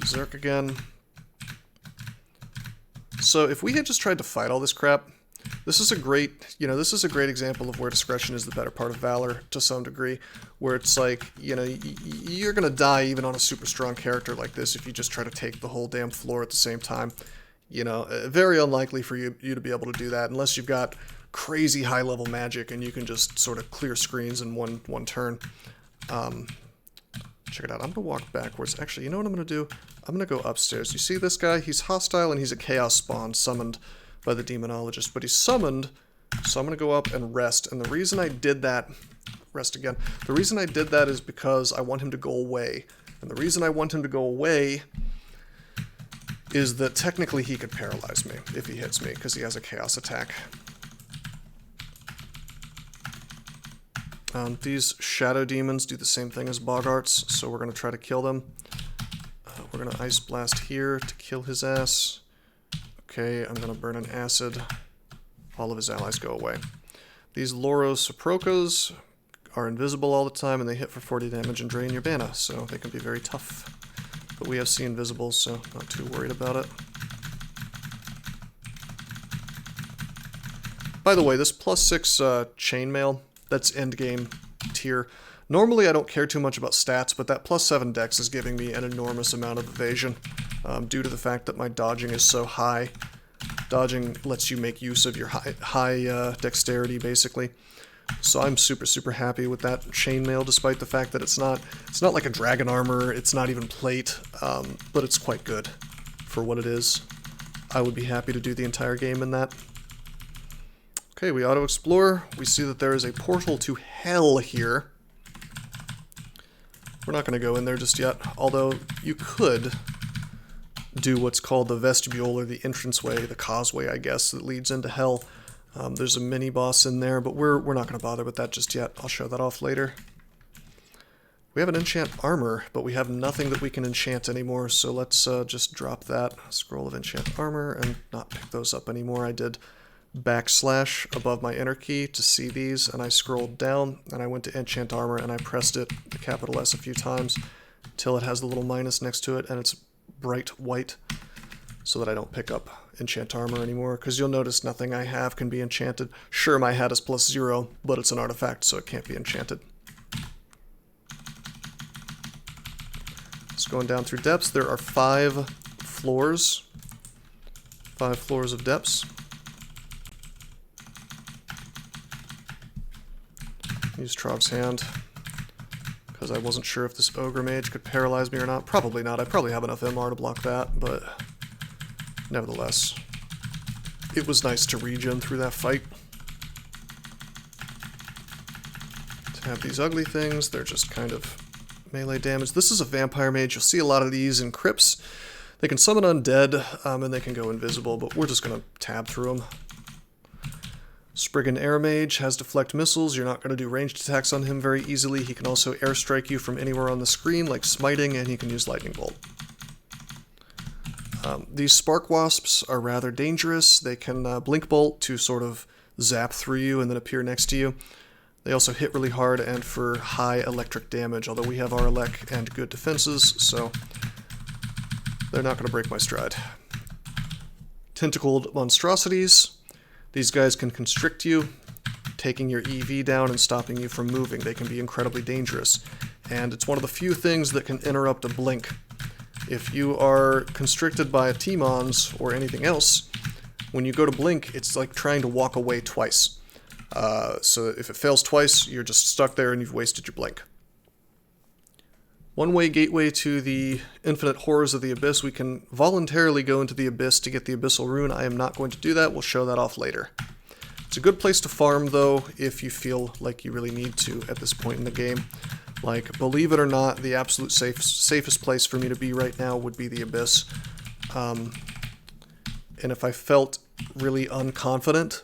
Zerk again. So if we had just tried to fight all this crap, this is a great, this is a great example of where discretion is the better part of valor to some degree, where it's like, you're going to die even on a super strong character like this if you just try to take the whole damn floor at the same time. Very unlikely for you to be able to do that unless you've got crazy high-level magic and you can just sort of clear screens in one turn. Check it out. I'm going to walk backwards. Actually, you know what I'm going to do? I'm going to go upstairs. You see this guy? He's hostile and he's a chaos spawn summoned by the demonologist, but he's summoned, so I'm going to go up and rest. And the reason I did that, rest again, the reason I did that is because I want him to go away. And the reason I want him to go away is that technically he could paralyze me if he hits me, because he has a chaos attack. These shadow demons do the same thing as Boggarts, so we're going to try to kill them. We're going to Ice Blast here to kill his ass. Okay, I'm going to burn an acid. All of his allies go away. These Loros Soprocos are invisible all the time, and they hit for 40 damage and drain your mana, so they can be very tough. But we have C invisibles, so not too worried about it. By the way, this +6 chainmail, that's endgame tier. Normally I don't care too much about stats, but that +7 dex is giving me an enormous amount of evasion due to the fact that my dodging is so high. Dodging lets you make use of your high dexterity, basically. So I'm super, super happy with that chainmail, despite the fact that it's not like a dragon armor, it's not even plate, but it's quite good for what it is. I would be happy to do the entire game in that. Okay, we auto-explore. We see that there is a portal to hell here. We're not going to go in there just yet, although you could do what's called the vestibule, or the entranceway, the causeway, I guess, that leads into hell. There's a mini-boss in there, but we're not going to bother with that just yet. I'll show that off later. We have an enchant armor, but we have nothing that we can enchant anymore, so let's just drop that scroll of enchant armor and not pick those up anymore. I did / above my enter key to see these, and I scrolled down, and I went to enchant armor, and I pressed it, the capital S, a few times, until it has the little minus next to it, and it's bright white, so that I don't pick up enchant armor anymore, because you'll notice nothing I have can be enchanted. Sure, my hat is +0, but it's an artifact, so it can't be enchanted. Just going down through depths, there are 5 floors. 5 floors of depths. Use Trog's Hand, because I wasn't sure if this Ogre Mage could paralyze me or not. Probably not. I probably have enough MR to block that, but nevertheless, it was nice to regen through that fight. To have these ugly things, they're just kind of melee damage. This is a Vampire Mage. You'll see a lot of these in crypts. They can summon undead, and they can go invisible, but we're just going to tab through them. Spriggan Air Mage has deflect missiles. You're not going to do ranged attacks on him very easily. He can also airstrike you from anywhere on the screen, like smiting, and he can use Lightning Bolt. These Spark Wasps are rather dangerous. They can Blink Bolt to sort of zap through you and then appear next to you. They also hit really hard and for high electric damage, although we have our elec and good defenses, so they're not going to break my stride. Tentacled Monstrosities. These guys can constrict you, taking your EV down and stopping you from moving. They can be incredibly dangerous, and it's one of the few things that can interrupt a blink. If you are constricted by a T-Mons or anything else, when you go to blink, it's like trying to walk away twice. So if it fails twice, you're just stuck there and you've wasted your blink. One-way gateway to the infinite horrors of the Abyss. We can voluntarily go into the Abyss to get the Abyssal Rune. I am not going to do that. We'll show that off later. It's a good place to farm, though, if you feel like you really need to at this point in the game. Like, believe it or not, the absolute safest place for me to be right now would be the Abyss. And if I felt really unconfident,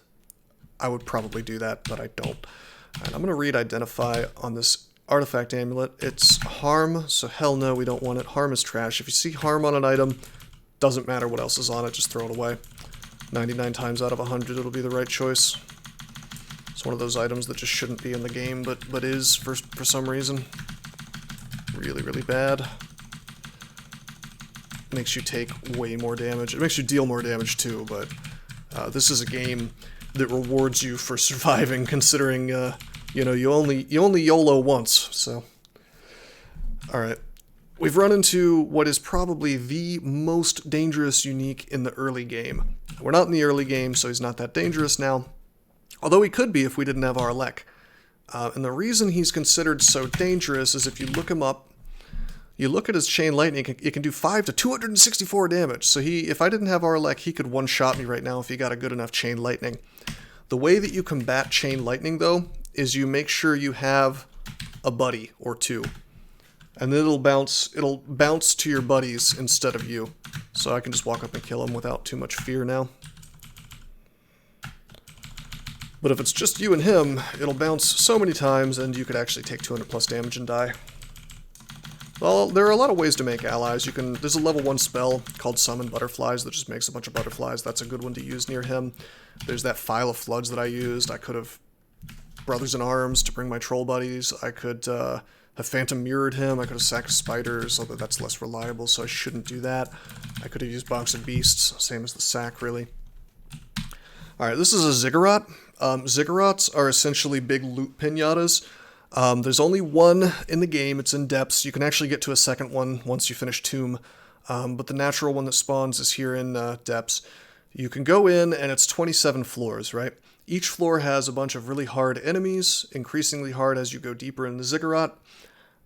I would probably do that, but I don't. And I'm going to read Identify on this artifact amulet. It's harm, so hell no, we don't want it. Harm is trash. If you see harm on an item, doesn't matter what else is on it, just throw it away. 99 times out of 100 it'll be the right choice. It's one of those items that just shouldn't be in the game, but is for some reason. Really, really bad. Makes you take way more damage. It makes you deal more damage too, but this is a game that rewards you for surviving, considering you know, you only YOLO once. So, all right, we've run into what is probably the most dangerous unique in the early game. We're not in the early game, so he's not that dangerous now. Although he could be if we didn't have Arlek. And the reason he's considered so dangerous is if you look him up, you look at his chain lightning, it can do 5 to 264 damage. So if I didn't have Arlek, he could one-shot me right now if he got a good enough chain lightning. The way that you combat chain lightning, though, is you make sure you have a buddy or two. And then it'll bounce to your buddies instead of you. So I can just walk up and kill him without too much fear now. But if it's just you and him, it'll bounce so many times and you could actually take 200 plus damage and die. Well, there are a lot of ways to make allies. There's a level 1 spell called Summon Butterflies that just makes a bunch of butterflies. That's a good one to use near him. There's that File of Floods that I used. I could have Brothers in Arms to bring my troll buddies. I could have Phantom Mirrored him. I could have Sack of Spiders, although that's less reliable, so I shouldn't do that. I could have used Box of Beasts, same as the Sack, really. Alright, this is a Ziggurat. Ziggurats are essentially big loot pinatas. There's only one in the game. It's in Depths. You can actually get to a second one once you finish Tomb. But the natural one that spawns is here in Depths. You can go in, and it's 27 floors, right? Each floor has a bunch of really hard enemies, increasingly hard as you go deeper in the Ziggurat.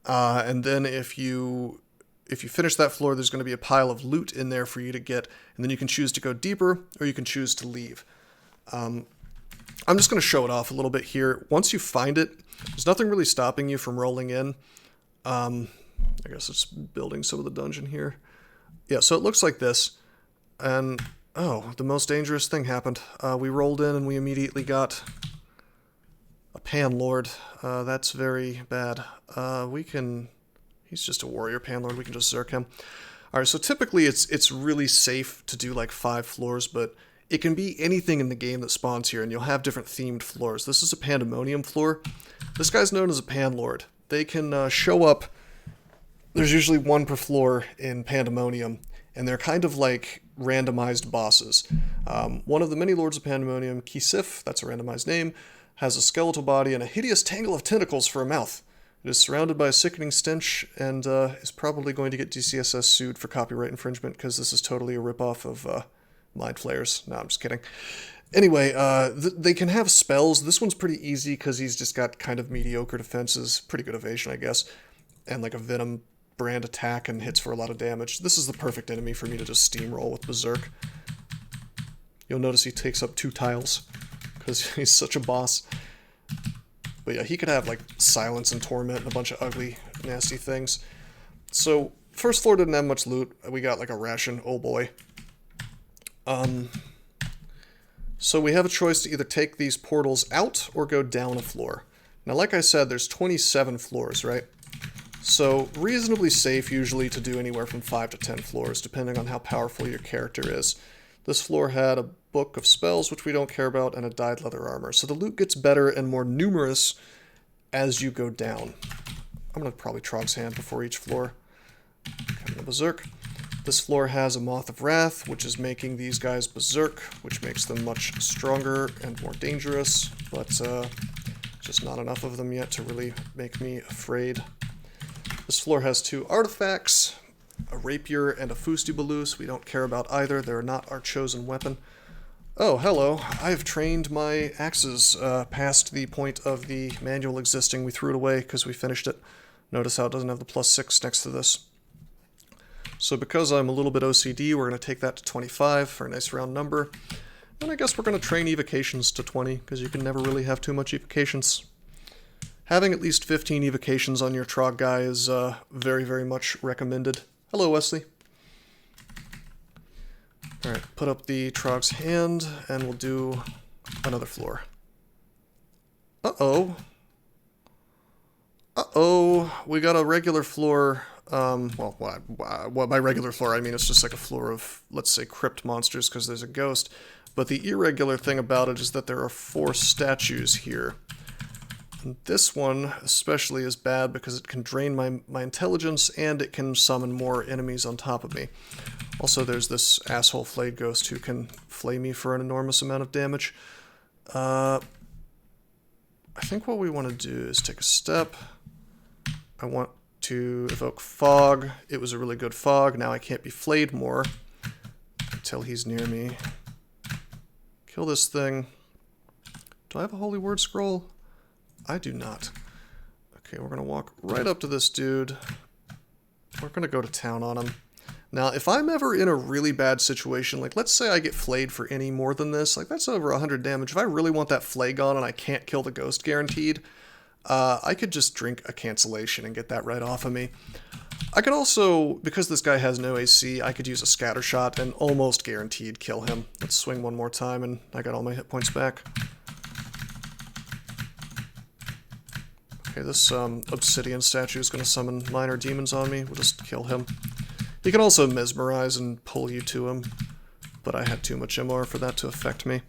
And then if you finish that floor, there's going to be a pile of loot in there for you to get, and then you can choose to go deeper, or you can choose to leave. I'm just going to show it off a little bit here. Once you find it, there's nothing really stopping you from rolling in. I guess it's building some of the dungeon here. Yeah, so it looks like this. And, oh, the most dangerous thing happened. We rolled in and we immediately got a Panlord. That's very bad. He's just a warrior Panlord. We can just Zerk him. Alright, so typically it's really safe to do like 5 floors, but it can be anything in the game that spawns here, and you'll have different themed floors. This is a Pandemonium floor. This guy's known as a Panlord. They can show up. There's usually 1 per floor in Pandemonium, and they're kind of like randomized bosses. One of the many Lords of Pandemonium, Kisif, that's a randomized name, has a skeletal body and a hideous tangle of tentacles for a mouth. It is surrounded by a sickening stench, and is probably going to get DCSS sued for copyright infringement, because this is totally a ripoff of Mind Flayers. No, I'm just kidding. Anyway, they can have spells. This one's pretty easy because he's just got kind of mediocre defenses, pretty good evasion, I guess, and like a Venom brand attack and hits for a lot of damage. This is the perfect enemy for me to just steamroll with Berserk. You'll notice he takes up 2 tiles because he's such a boss. But yeah, he could have like Silence and Torment and a bunch of ugly, nasty things. So, first floor didn't have much loot. We got like a ration. Oh boy. So we have a choice to either take these portals out or go down a floor. Now, like I said, there's 27 floors, right? So reasonably safe usually to do anywhere from 5 to 10 floors, depending on how powerful your character is. This floor had a book of spells, which we don't care about, and a dyed leather armor. So the loot gets better and more numerous as you go down. I'm going to probably Trog's Hand before each floor. Kind of Berserk. This floor has a Moth of Wrath, which is making these guys Berserk, which makes them much stronger and more dangerous, but just not enough of them yet to really make me afraid. This floor has 2 artifacts, a Rapier and a Fustibalus. We don't care about either. They're not our chosen weapon. Oh, hello. I've trained my axes past the point of the manual existing. We threw it away because we finished it. Notice how it doesn't have the +6 next to this. So because I'm a little bit OCD, we're going to take that to 25 for a nice round number. And I guess we're going to train evocations to 20, because you can never really have too much evocations. having at least 15 evocations on your Trog guy is very, very much recommended. Hello, Wesley. Alright, put up the Trog's hand, and we'll do another floor. Uh-oh. Uh-oh. We got a regular floor. Well, by regular floor, I mean it's just like a floor of, let's say, crypt monsters because there's a ghost. But the irregular thing about it is that there are 4 statues here. And this one especially is bad because it can drain my intelligence and it can summon more enemies on top of me. Also, there's this asshole flayed ghost who can flay me for an enormous amount of damage. I think what we want to do is take a step. I want to evoke fog. It was a really good fog. Now I can't be flayed more until he's near me. Kill this thing. Do I have a holy word scroll? I do not. Okay, we're going to walk right up to this dude. We're going to go to town on him. Now, if I'm ever in a really bad situation, like let's say I get flayed for any more than this, like that's over 100 damage. If I really want that flay gone and I can't kill the ghost guaranteed, I could just drink a cancellation and get that right off of me. I could also, because this guy has no AC, I could use a scatter shot and almost guaranteed kill him. Let's swing one more time and I got all my hit points back. Okay, this obsidian statue is going to summon minor demons on me. We'll just kill him. He can also mesmerize and pull you to him, but I had too much MR for that to affect me.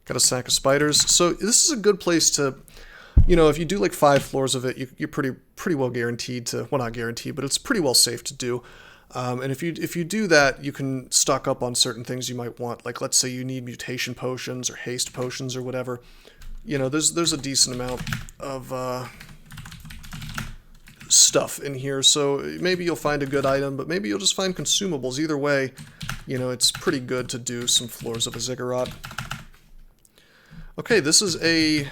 Got a sack of spiders. So this is a good place to, you know, if you do like 5 floors of it, you're pretty well guaranteed to, well not guaranteed, but it's pretty well safe to do. And if you do that, you can stock up on certain things you might want. Like let's say you need mutation potions or haste potions or whatever. You know, there's a decent amount of stuff in here, so maybe you'll find a good item, but maybe you'll just find consumables. Either way, you know, it's pretty good to do some floors of a Ziggurat. Okay, this is a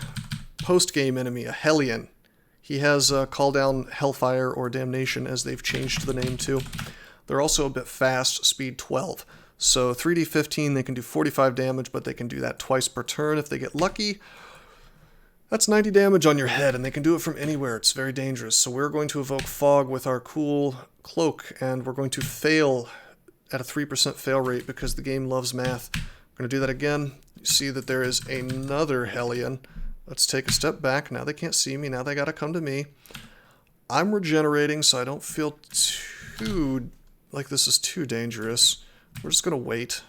post-game enemy, a Hellion. He has call down Hellfire or Damnation, as they've changed the name to. They're also a bit fast, speed 12. So 3d 15, they can do 45 damage, but they can do that twice per turn if they get lucky. That's 90 damage on your head, and they can do it from anywhere. It's very dangerous. So we're going to evoke Fog with our cool cloak, and we're going to fail at a 3% fail rate because the game loves math. We're going to do that again. You see that there is another Hellion. Let's take a step back. Now they can't see me. Now they got to come to me. I'm regenerating, so I don't feel too like this is too dangerous. We're just going to wait.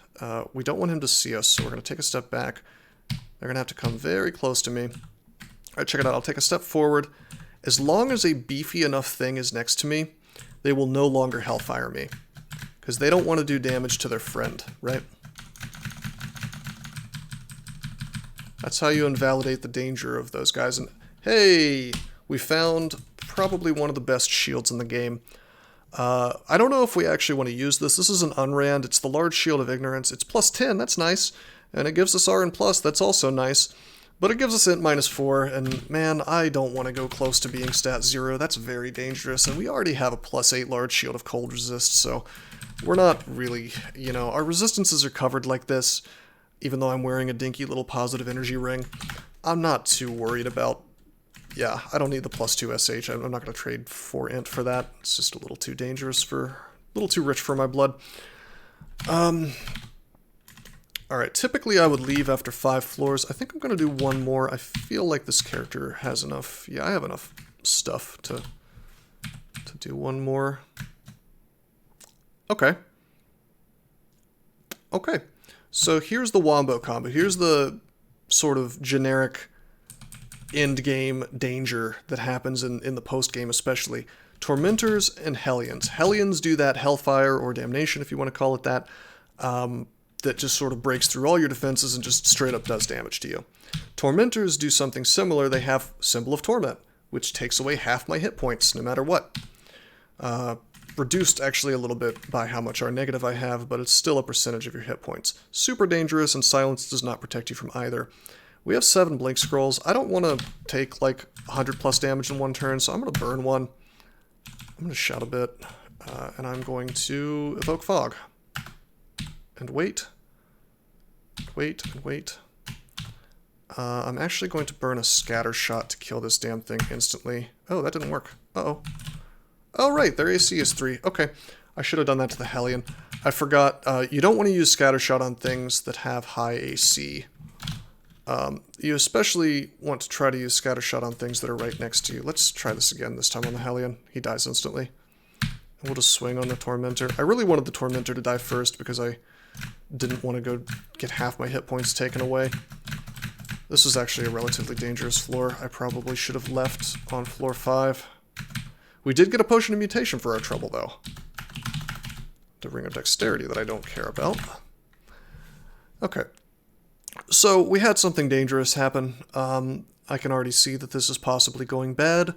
We don't want him to see us, so we're going to take a step back. They're going to have to come very close to me. Alright, check it out. I'll take a step forward. As long as a beefy enough thing is next to me, they will no longer Hellfire me. Because they don't want to do damage to their friend, right? That's how you invalidate the danger of those guys. And hey, we found probably one of the best shields in the game. I don't know if we actually want to use this. This is an unrand. It's the large shield of ignorance. It's plus 10. That's nice. And it gives us RN+. That's also nice. But it gives us int -4, and man, I don't want to go close to being stat 0. That's very dangerous, and we already have a plus 8 large shield of cold resist, so we're not really, you know, our resistances are covered like this, even though I'm wearing a dinky little positive energy ring. I'm not too worried about, yeah, I don't need the plus 2 SH. I'm not going to trade 4 int for that. It's just a little too dangerous for, a little too rich for my blood. Alright, typically I would leave after 5 floors. I think I'm going to do one more. I feel like this character has enough. Yeah, I have enough stuff to do one more. Okay. Okay. So here's the Wombo combo. Here's the sort of generic end-game danger that happens in the post-game especially. Tormentors and Hellions. Hellions do that Hellfire or Damnation, if you want to call it that. That just sort of breaks through all your defenses and just straight up does damage to you. Tormentors do something similar. They have Symbol of Torment, which takes away half my hit points no matter what. Reduced actually a little bit by how much R negative I have, but it's still a percentage of your hit points. Super dangerous, and silence does not protect you from either. We have 7 blink scrolls. I don't want to take like 100 plus damage in one turn, so I'm going to burn one. I'm going to shout a bit, and I'm going to evoke Fog. And wait, and wait. I'm actually going to burn a scatter shot to kill this damn thing instantly. Oh, that didn't work. Uh-oh. Oh, right, their AC is 3. Okay, I should have done that to the Hellion. I forgot, you don't want to use scatter shot on things that have high AC. You especially want to try to use scatter shot on things that are right next to you. Let's try this again, this time on the Hellion. He dies instantly. We'll just swing on the Tormentor. I really wanted the Tormentor to die first because I didn't want to go get half my hit points taken away. This is actually a relatively dangerous floor. I probably should have left on floor 5. We did get a potion of mutation for our trouble, though. The Ring of Dexterity that I don't care about. Okay. So, we had something dangerous happen. I can already see that this is possibly going bad.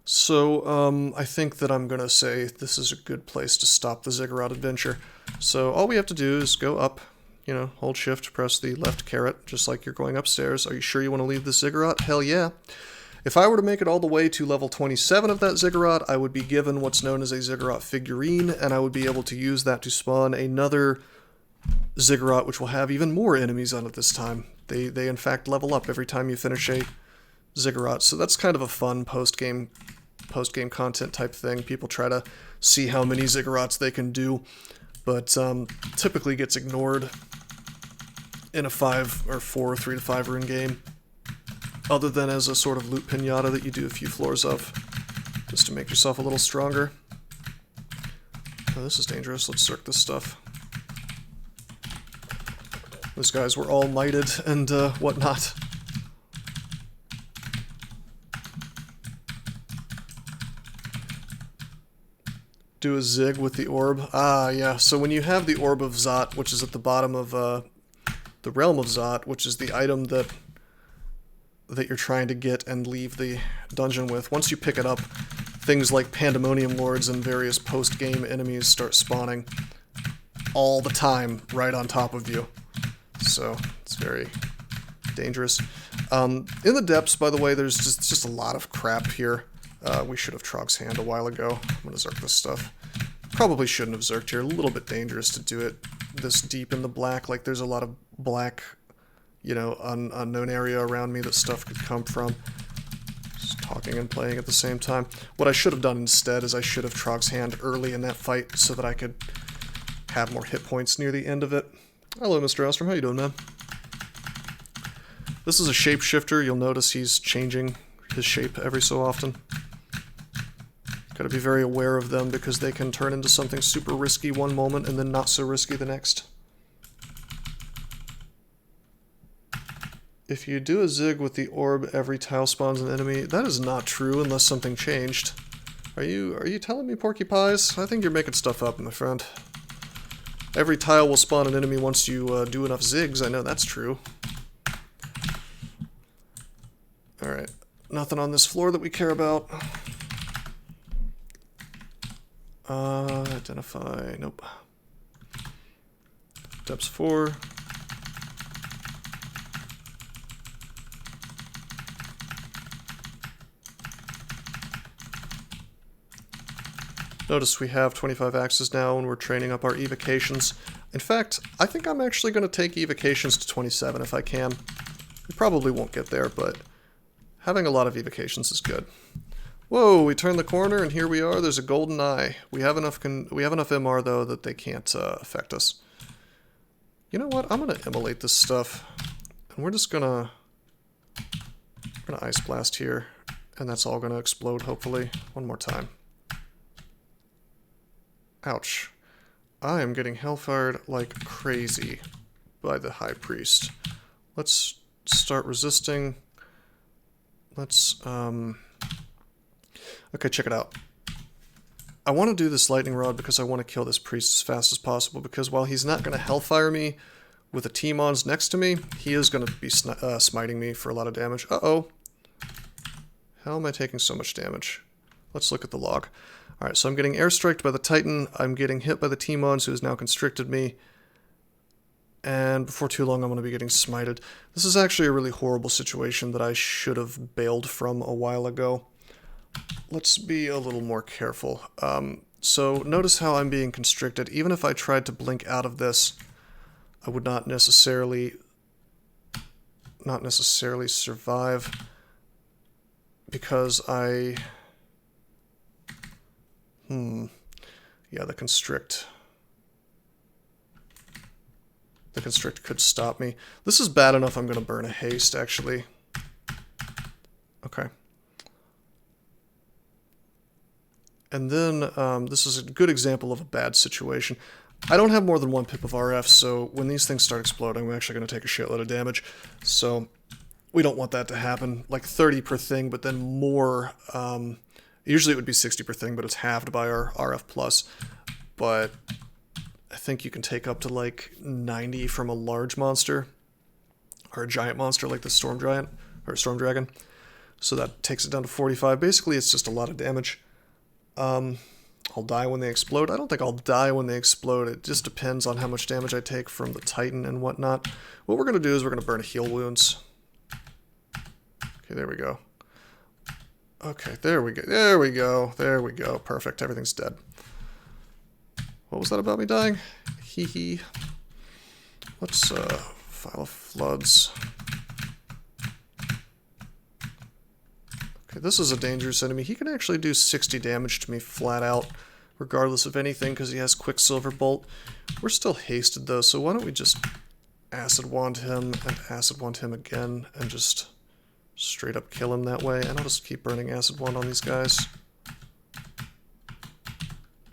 So, I think that I'm going to say this is a good place to stop the Ziggurat adventure. So, all we have to do is go up, you know, hold shift, press the left caret, just like you're going upstairs. Are you sure you want to leave the Ziggurat? Hell yeah. If I were to make it all the way to level 27 of that Ziggurat, I would be given what's known as a Ziggurat figurine, and I would be able to use that to spawn another Ziggurat, which will have even more enemies on it this time. They in fact level up every time you finish a Ziggurat, so that's kind of a fun post-game content type thing. People try to see how many Ziggurats they can do, but typically gets ignored in a 5 or 4 or 3 to 5 rune game, other than as a sort of loot pinata that you do a few floors of, just to make yourself a little stronger. Oh, this is dangerous. Let's circ this stuff. Those guys were all mighted and whatnot. Do a zig with the orb. Ah, yeah. So when you have the Orb of Zot, which is at the bottom of the Realm of Zot, which is the item that you're trying to get and leave the dungeon with, once you pick it up, things like Pandemonium Lords and various post-game enemies start spawning all the time right on top of you. So it's very dangerous. In the depths, by the way, there's just a lot of crap here. We should have Trog's Hand a while ago. I'm going to zerk this stuff. Probably shouldn't have zerked here. A little bit dangerous to do it this deep in the black. Like, there's a lot of black, you know, unknown area around me that stuff could come from. Just talking and playing at the same time. What I should have done instead is I should have Trog's Hand early in that fight so that I could have more hit points near the end of it. Hello, Mr. Ostrom. How you doing, man? This is a shapeshifter. You'll notice he's changing his shape every so often. Gotta be very aware of them because they can turn into something super risky one moment and then not so risky the next. If you do a zig with the orb, every tile spawns an enemy. That is not true unless something changed. Are you telling me, Porky Pies? I think you're making stuff up, my friend. Every tile will spawn an enemy once you do enough zigs. I know that's true. Alright. Nothing on this floor that we care about. Identify. Nope. Depths 4. Notice we have 25 axes now and we're training up our evocations. In fact, I think I'm actually going to take evocations to 27 if I can. We probably won't get there, but having a lot of evocations is good. Whoa, we turned the corner and here we are. There's a golden eye. We have enough MR though that they can't affect us. You know what? I'm going to immolate this stuff. And we're just going to ice blast here. And that's all going to explode, hopefully. One more time. Ouch. I am getting hellfired like crazy by the High Priest. Let's start resisting. Let's, okay, check it out. I want to do this lightning rod because I want to kill this priest as fast as possible, because while he's not going to hellfire me with the T-Mons next to me, he is going to be smiting me for a lot of damage. Uh-oh. How am I taking so much damage? Let's look at the log. Alright, so I'm getting airstriked by the Titan, I'm getting hit by the T-Mons, who has now constricted me, and before too long I'm going to be getting smited. This is actually a really horrible situation that I should have bailed from a while ago. Let's be a little more careful. So notice how I'm being constricted. Even if I tried to blink out of this, I would not necessarily not necessarily survive because I... Yeah, the constrict. The constrict could stop me. This is bad enough I'm going to burn a haste, actually. Okay. And then this is a good example of a bad situation. I don't have more than 1 pip of RF, so when these things start exploding, we're actually going to take a shitload of damage. So we don't want that to happen. Like 30 per thing, but then more. Usually it would be 60 per thing, but it's halved by our RF plus. But I think you can take up to like 90 from a large monster, or a giant monster like the Storm Giant, or Storm Dragon. So that takes it down to 45. Basically, it's just a lot of damage. I'll die when they explode. I don't think I'll die when they explode. It just depends on how much damage I take from the Titan and whatnot. What we're going to do is we're going to burn a heal wounds. Okay, there we go. Okay, there we go. There we go. There we go. Perfect. Everything's dead. What was that about me dying? Hee hee. Let's file of floods. Okay, this is a dangerous enemy. He can actually do 60 damage to me flat out, regardless of anything, because he has Quicksilver Bolt. We're still hasted though, so why don't we just Acid Wand him and Acid Wand him again and just straight up kill him that way, and I'll just keep burning Acid Wand on these guys.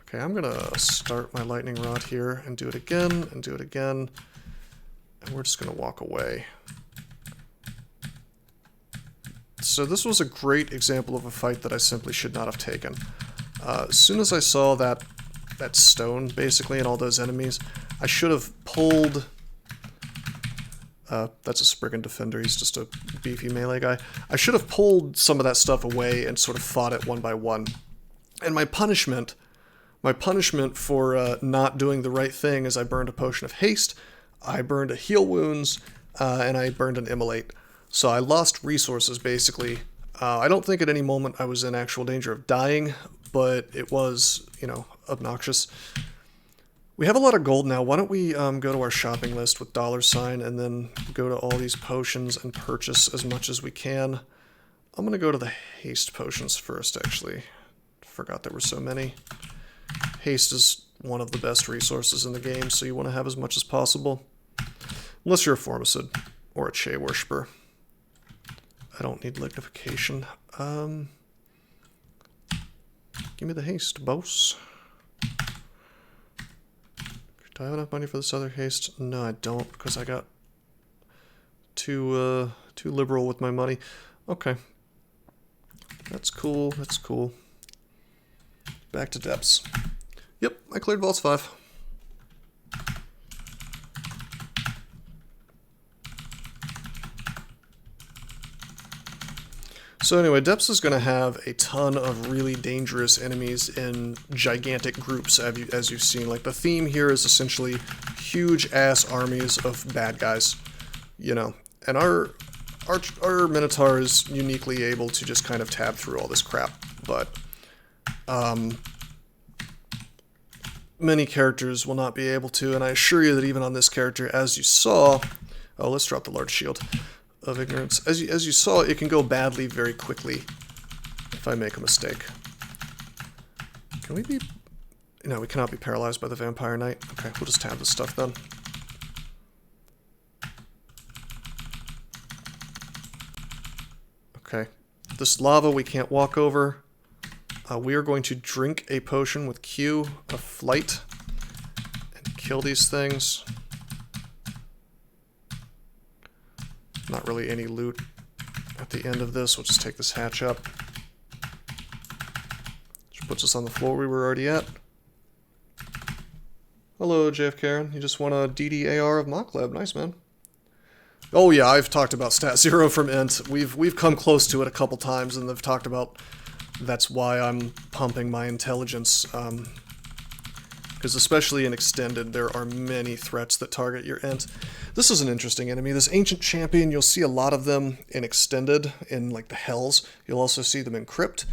Okay, I'm gonna start my Lightning Rod here and do it again, and do it again, and we're just gonna walk away. So this was a great example of a fight that I simply should not have taken. As soon as I saw that stone, basically, and all those enemies, I should have pulled... that's a Spriggan Defender, he's just a beefy melee guy. I should have pulled some of that stuff away and sort of fought it one by one. And my punishment for not doing the right thing is I burned a Potion of Haste, I burned a Heal Wounds, and I burned an Immolate. So I lost resources, basically. I don't think at any moment I was in actual danger of dying, but it was, you know, obnoxious. We have a lot of gold now. Why don't we go to our shopping list with $, and then go to all these potions and purchase as much as we can. I'm going to go to the haste potions first, actually. Forgot there were so many. Haste is one of the best resources in the game, so you want to have as much as possible. Unless you're a Formicid or a Che Worshipper. I don't need lignification. Give me the haste, boss. Do I have enough money for this other haste? No, I don't, because I got too liberal with my money. Okay. That's cool, that's cool. Back to depths. Yep, I cleared Vaults 5. So anyway, Depths is going to have a ton of really dangerous enemies in gigantic groups, as you've seen. Like, the theme here is essentially huge-ass armies of bad guys, you know. And our Minotaur is uniquely able to just kind of tab through all this crap, but many characters will not be able to, and I assure you that even on this character, as you saw... Oh, let's drop the large shield of ignorance. As you saw, it can go badly very quickly if I make a mistake. Can we be... No, we cannot be paralyzed by the Vampire Knight. Okay, we'll just tab this stuff then. Okay, this lava we can't walk over. We are going to drink a potion with Q of Flight and kill these things. Not really any loot at the end of this. We'll just take this hatch up. Which puts us on the floor we were already at. Hello, JF Karen. You just won a DDAR of Mockleb. Nice, man. Oh yeah, I've talked about Stat Zero from Int. We've come close to it a couple times, and they've talked about that's why I'm pumping my intelligence. Because especially in Extended, there are many threats that target your Int. This is an interesting enemy. This Ancient Champion, you'll see a lot of them in Extended, in like the Hells. You'll also see them in Crypt.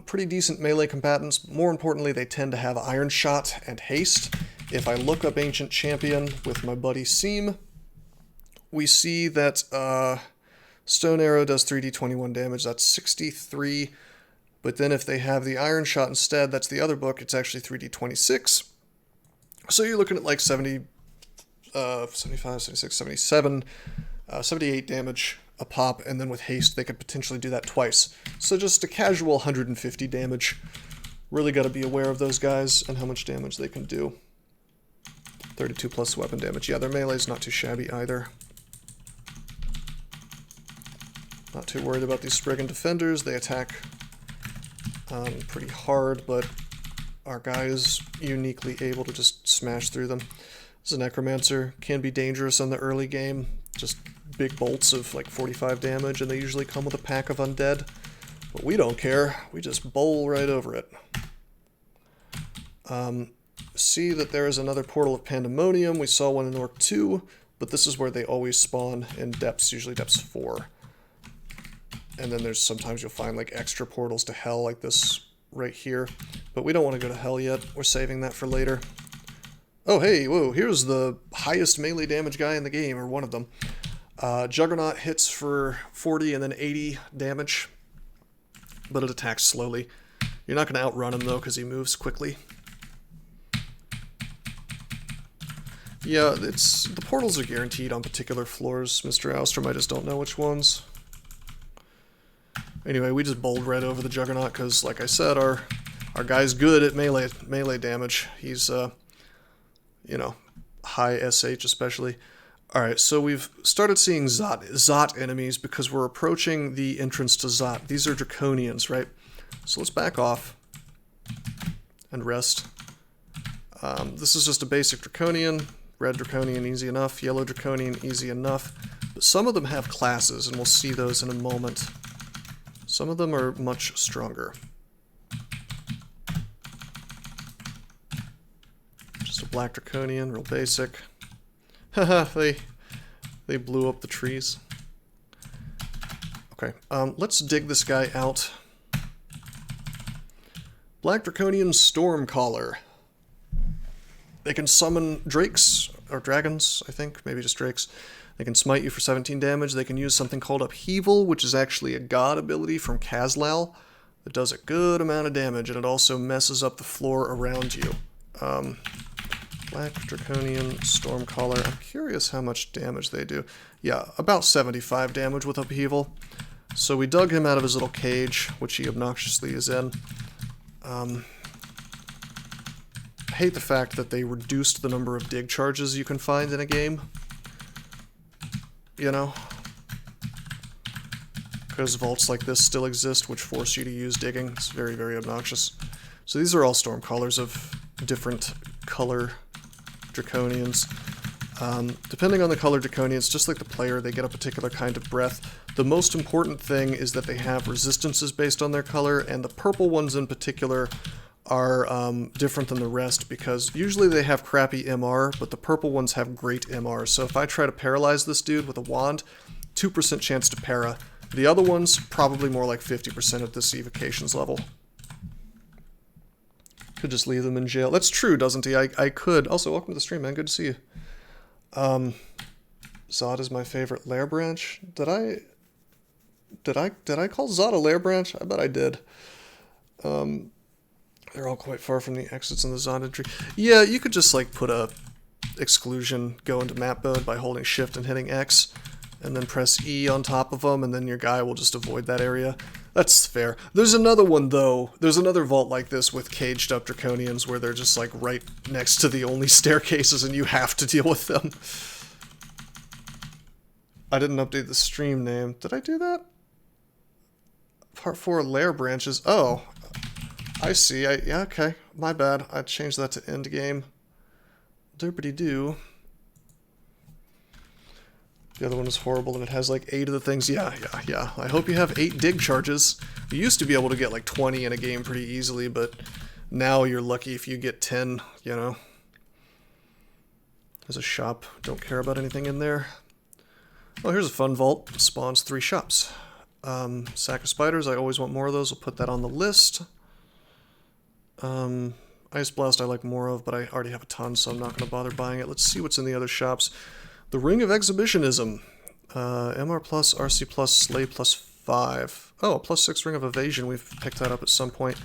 Pretty decent melee combatants. More importantly, they tend to have Iron Shot and Haste. If I look up Ancient Champion with my buddy Seam, we see that Stone Arrow does 3d21 damage. That's 63. But then if they have the Iron Shot instead, that's the other book, it's actually 3d26. So you're looking at like 70, 75, 76, 77, 78 damage a pop, and then with haste they could potentially do that twice. So just a casual 150 damage. Really got to be aware of those guys and how much damage they can do. 32 plus weapon damage. Yeah, their melee's not too shabby either. Not too worried about these Spriggan defenders. They attack pretty hard, but our guy is uniquely able to just smash through them. This is a Necromancer. Can be dangerous on the early game. Just big bolts of like 45 damage, and they usually come with a pack of undead. But we don't care. We just bowl right over it. See that there is another Portal of Pandemonium. We saw one in Orc 2, but this is where they always spawn in depths, usually depths 4. And then there's sometimes you'll find like extra portals to hell like this right here. But we don't want to go to hell yet. We're saving that for later. Oh, hey, whoa, here's the highest melee damage guy in the game, or one of them. Juggernaut hits for 40 and then 80 damage, but it attacks slowly. You're not going to outrun him, though, because he moves quickly. Yeah, the portals are guaranteed on particular floors, Mr. Alstrom. I just don't know which ones. Anyway, we just bowled right over the Juggernaut because, like I said, our guy's good at melee damage. He's, you know, high SH especially. Alright, so we've started seeing Zot enemies because we're approaching the entrance to Zot. These are Draconians, right? So let's back off and rest. This is just a basic Draconian. Red Draconian, easy enough. Yellow Draconian, easy enough. But some of them have classes, and we'll see those in a moment. Some of them are much stronger. Just a black Draconian, real basic. Haha, they blew up the trees. Okay, let's dig this guy out. Black Draconian Stormcaller. They can summon drakes, or dragons, I think, maybe just drakes. They can smite you for 17 damage. They can use something called Upheaval, which is actually a god ability from Kazlal that does a good amount of damage, and it also messes up the floor around you. Black Draconian Stormcaller. I'm curious how much damage they do. Yeah, about 75 damage with Upheaval. So we dug him out of his little cage, which he obnoxiously is in. I hate the fact that they reduced the number of dig charges you can find in a game. You know? Because vaults like this still exist, which force you to use digging. It's very, very obnoxious. So these are all Stormcallers of different color Draconians. Depending on the color Draconians, just like the player, they get a particular kind of breath. The most important thing is that they have resistances based on their color, and the purple ones in particular are different than the rest because usually they have crappy MR, but the purple ones have great MR. So if I try to paralyze this dude with a wand, 2% chance to para. The other ones, probably more like 50% at this evocations level. Could just leave them in jail. That's true, doesn't he? I could. Also, welcome to the stream, man. Good to see you. Zod is my favorite lair branch. Did I call Zod a lair branch? I bet I did. They're all quite far from the exits in the Zod tree. Yeah, you could just like put a exclusion, go into map mode by holding shift and hitting X, and then press E on top of them, and then your guy will just avoid that area. That's fair. There's another one though. There's another vault like this with caged up Draconians where they're just like right next to the only staircases and you have to deal with them. I didn't update the stream name. Did I do that? Part 4 lair branches. Oh, I see. Yeah, okay. My bad. I changed that to end game. Derpity-doo. The other one is horrible, and it has like 8 of the things. Yeah. I hope you have 8 dig charges. You used to be able to get like 20 in a game pretty easily, but now you're lucky if you get 10, you know. There's a shop. Don't care about anything in there. Oh, here's a fun vault. Spawns 3 shops. Sack of spiders. I always want more of those. We'll put that on the list. Ice Blast I like more of, but I already have a ton, so I'm not going to bother buying it. Let's see what's in the other shops. The Ring of Exhibitionism. MR plus, RC plus, Slay plus 5. Oh, plus 6 Ring of Evasion. We've picked that up at some point.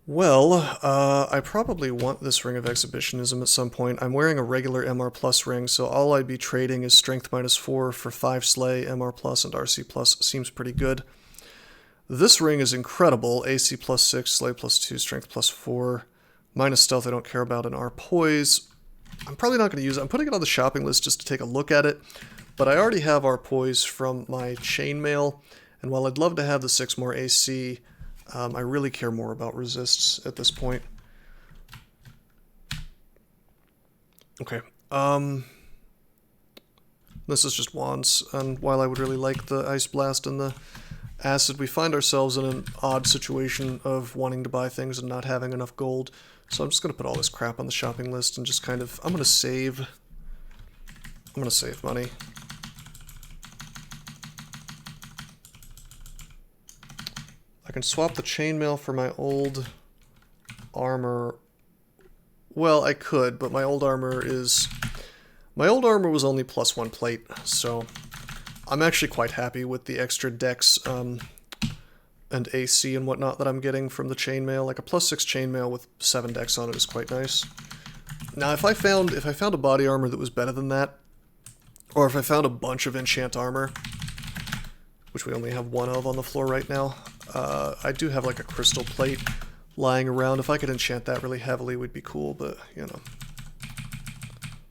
Well, I probably want this Ring of Exhibitionism at some point. I'm wearing a regular MR plus ring, so all I'd be trading is Strength minus 4 for 5 Slay, MR plus, and RC plus. Seems pretty good. This ring is incredible. AC plus 6, Slay plus 2, Strength plus 4. Minus Stealth I don't care about, and R Poise. I'm probably not going to use it. I'm putting it on the shopping list just to take a look at it. But I already have R Poise from my chainmail, and while I'd love to have the 6 more AC, I really care more about resists at this point. Okay. This is just wands, and while I would really like the Ice Blast and the Acid, we find ourselves in an odd situation of wanting to buy things and not having enough gold. So I'm just going to put all this crap on the shopping list and just kind of... I'm going to save money. I can swap the chainmail for my old armor. Well, I could, but my old armor is... My old armor was only +1 plate, so I'm actually quite happy with the extra dex and AC and whatnot that I'm getting from the chainmail. Like a +6 chainmail with 7 dex on it is quite nice. Now, if I found a body armor that was better than that, or if I found a bunch of enchant armor, which we only have 1 of on the floor right now, I do have like a crystal plate lying around. If I could enchant that really heavily, it would be cool, but, you know.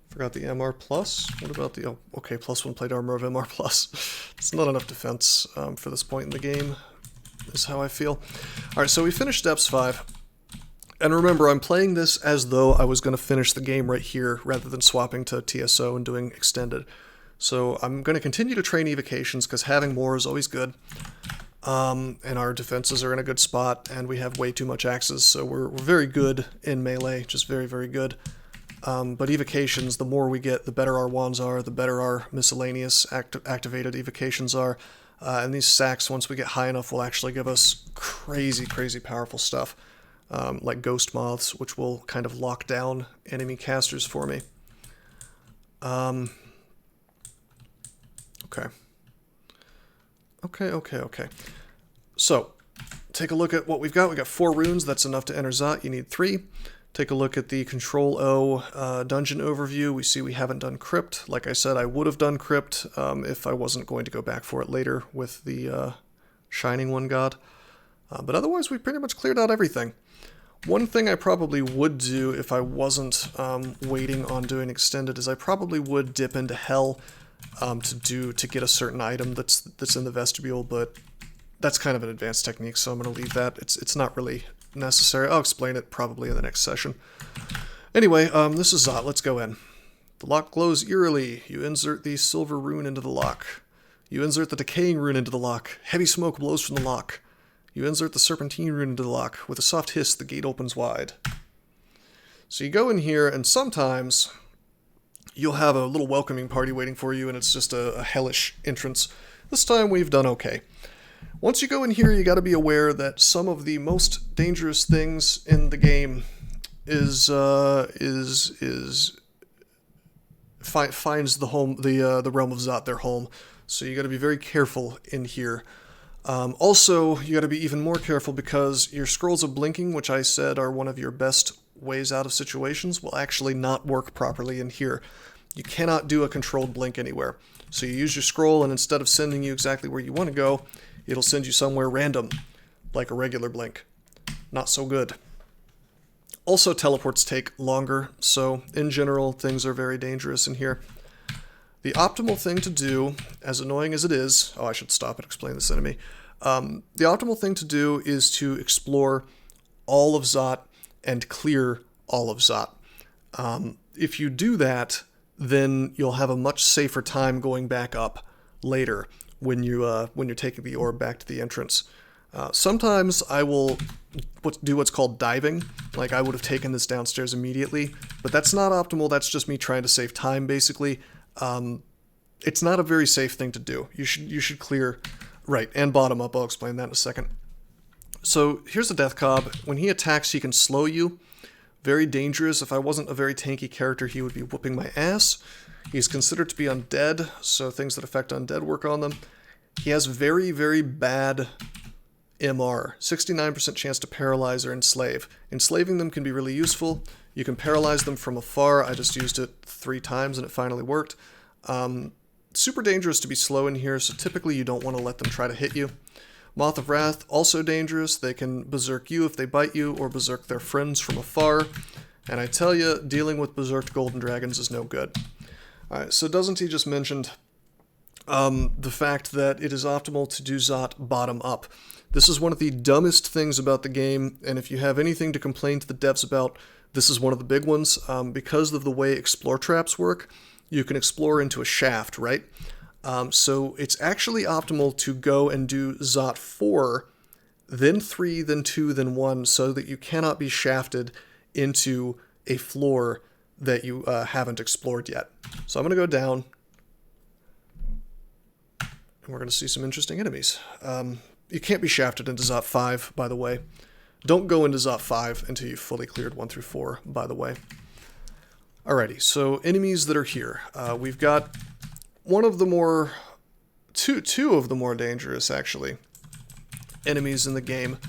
Forgot the MR plus. What about the... Oh, okay, +1 plate armor of MR plus. It's not enough defense for this point in the game, is how I feel. Alright, so we finished Depths 5. And remember, I'm playing this as though I was going to finish the game right here, rather than swapping to TSO and doing Extended. So I'm going to continue to train evocations, because having more is always good. And our defenses are in a good spot, and we have way too much axes, so we're very good in melee, just very, very good. But evocations, the more we get, the better our wands are, the better our miscellaneous activated evocations are. And these sacks, once we get high enough, will actually give us crazy, crazy powerful stuff. Like ghost moths, which will kind of lock down enemy casters for me. Okay. Okay. So, take a look at what we've got. We've got 4 runes. That's enough to enter Zot. You need 3. Take a look at the Control-O dungeon overview. We see we haven't done Crypt. Like I said, I would have done Crypt if I wasn't going to go back for it later with the Shining One God. But otherwise, we pretty much cleared out everything. One thing I probably would do if I wasn't waiting on doing Extended is I probably would dip into Hell to get a certain item that's in the vestibule, but that's kind of an advanced technique, so I'm going to leave that. It's not really necessary. I'll explain it probably in the next session. Anyway, this is Zot. Let's go in. The lock glows eerily. You insert the silver rune into the lock. You insert the decaying rune into the lock. Heavy smoke blows from the lock. You insert the serpentine rune into the lock. With a soft hiss, the gate opens wide. So you go in here, and sometimes you'll have a little welcoming party waiting for you, and it's just a hellish entrance. This time we've done okay. Once you go in here, you got to be aware that some of the most dangerous things in the game finds the home, the realm of Zot their home. So you got to be very careful in here. Also, you got to be even more careful because your scrolls of blinking, which I said are one of your best ways out of situations, will actually not work properly in here. You cannot do a controlled blink anywhere. So you use your scroll, and instead of sending you exactly where you want to go, it'll send you somewhere random, like a regular blink. Not so good. Also, teleports take longer, so in general, things are very dangerous in here. The optimal thing to do, as annoying as it is... Oh, I should stop and explain this enemy. The optimal thing to do is to explore all of Zot and clear all of Zot. If you do that, then you'll have a much safer time going back up later when you're taking the orb back to the entrance. Sometimes I will do what's called diving, like I would have taken this downstairs immediately, but that's not optimal. That's just me trying to save time, basically. It's not a very safe thing to do. You should clear right and bottom up. I'll explain that in a second. So here's the Death Cob. When he attacks, he can slow you. Very dangerous. If I wasn't a very tanky character, he would be whooping my ass. He's considered to be undead, so things that affect undead work on them. He has very, very bad MR, 69% chance to paralyze or enslave. Enslaving them can be really useful. You can paralyze them from afar. I just used it 3 times and it finally worked. Super dangerous to be slow in here, so typically you don't want to let them try to hit you. Moth of Wrath, also dangerous. They can berserk you if they bite you, or berserk their friends from afar. And I tell you, dealing with berserked golden dragons is no good. Alright, so doesn't he just mentioned the fact that it is optimal to do Zot bottom up. This is one of the dumbest things about the game, and if you have anything to complain to the devs about, this is one of the big ones. Because of the way explore traps work, you can explore into a shaft, right? So it's actually optimal to go and do Zot 4, then 3, then 2, then 1, so that you cannot be shafted into a floor that you haven't explored yet. So I'm going to go down, and we're going to see some interesting enemies. You can't be shafted into Zot 5, by the way. Don't go into Zot 5 until you've fully cleared 1 through 4, by the way. Alrighty, so enemies that are here. We've got one of the more... Two of the more dangerous, actually, enemies in the game.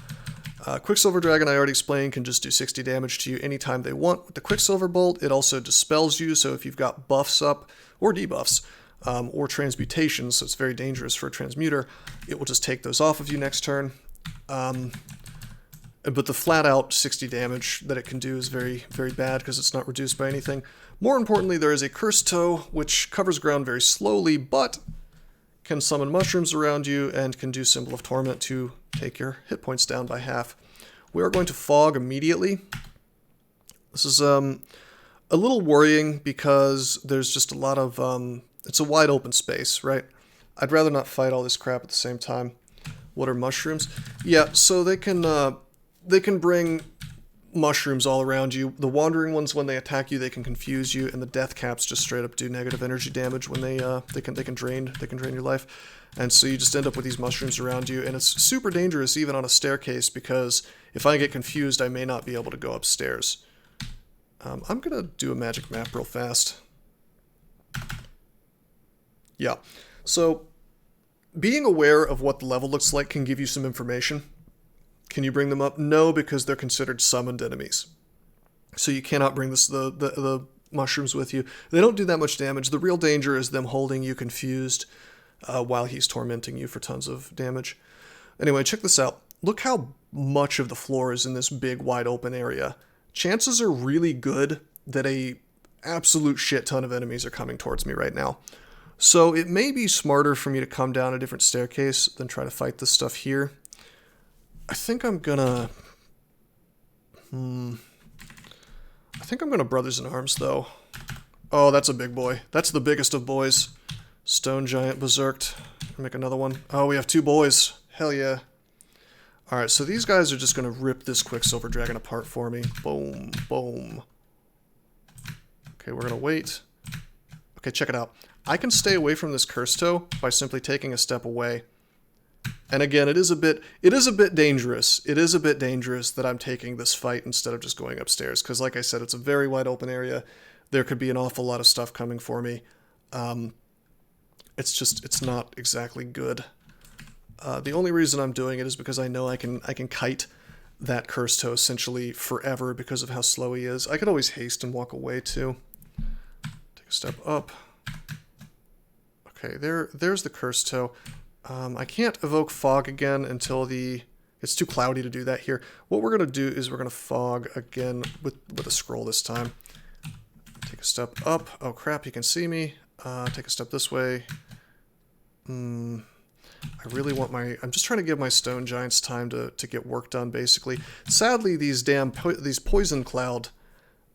Quicksilver Dragon, I already explained, can just do 60 damage to you anytime they want. With the Quicksilver Bolt, it also dispels you, so if you've got buffs up, or debuffs, or transmutations, so it's very dangerous for a transmuter, it will just take those off of you next turn. But the flat-out 60 damage that it can do is very, very bad because it's not reduced by anything. More importantly, there is a Cursed Toe, which covers ground very slowly, but can summon mushrooms around you and can do Symbol of Torment to take your hit points down by half. We are going to Fog immediately. This is a little worrying because there's just a lot of... it's a wide open space, right? I'd rather not fight all this crap at the same time. What are mushrooms? Yeah, so they can bring mushrooms all around you. The wandering ones, when they attack you, they can confuse you, and the death caps just straight up do negative energy damage when they can drain your life. And so you just end up with these mushrooms around you, and it's super dangerous even on a staircase because if I get confused, I may not be able to go upstairs. I'm gonna do a magic map real fast. Yeah, so being aware of what the level looks like can give you some information. Can you bring them up? No, because they're considered summoned enemies. So you cannot bring the mushrooms with you. They don't do that much damage. The real danger is them holding you confused while he's tormenting you for tons of damage. Anyway, check this out. Look how much of the floor is in this big, wide open area. Chances are really good that a absolute shit ton of enemies are coming towards me right now. So it may be smarter for me to come down a different staircase than try to fight this stuff here. I think I'm gonna... I think I'm gonna Brothers in Arms, though. Oh, that's a big boy. That's the biggest of boys. Stone Giant Berserked. Make another one. Oh, we have 2 boys. Hell yeah. Alright, so these guys are just gonna rip this Quicksilver Dragon apart for me. Boom, boom. Okay, we're gonna wait. Okay, check it out. I can stay away from this Cursed Toe by simply taking a step away. And again, it is a bit dangerous. It is a bit dangerous that I'm taking this fight instead of just going upstairs. Because like I said, it's a very wide open area. There could be an awful lot of stuff coming for me. It's not exactly good. The only reason I'm doing it is because I know I can kite that Cursed Toe essentially forever because of how slow he is. I could always haste and walk away too. Take a step up. Okay, there's the Cursed Toe. I can't evoke Fog again until it's too cloudy to do that here. What we're going to do is we're going to Fog again with a scroll this time. Take a step up. Oh crap, he can see me. Take a step this way. I really want I'm just trying to give my Stone Giants time to get work done, basically. Sadly, these these poison cloud,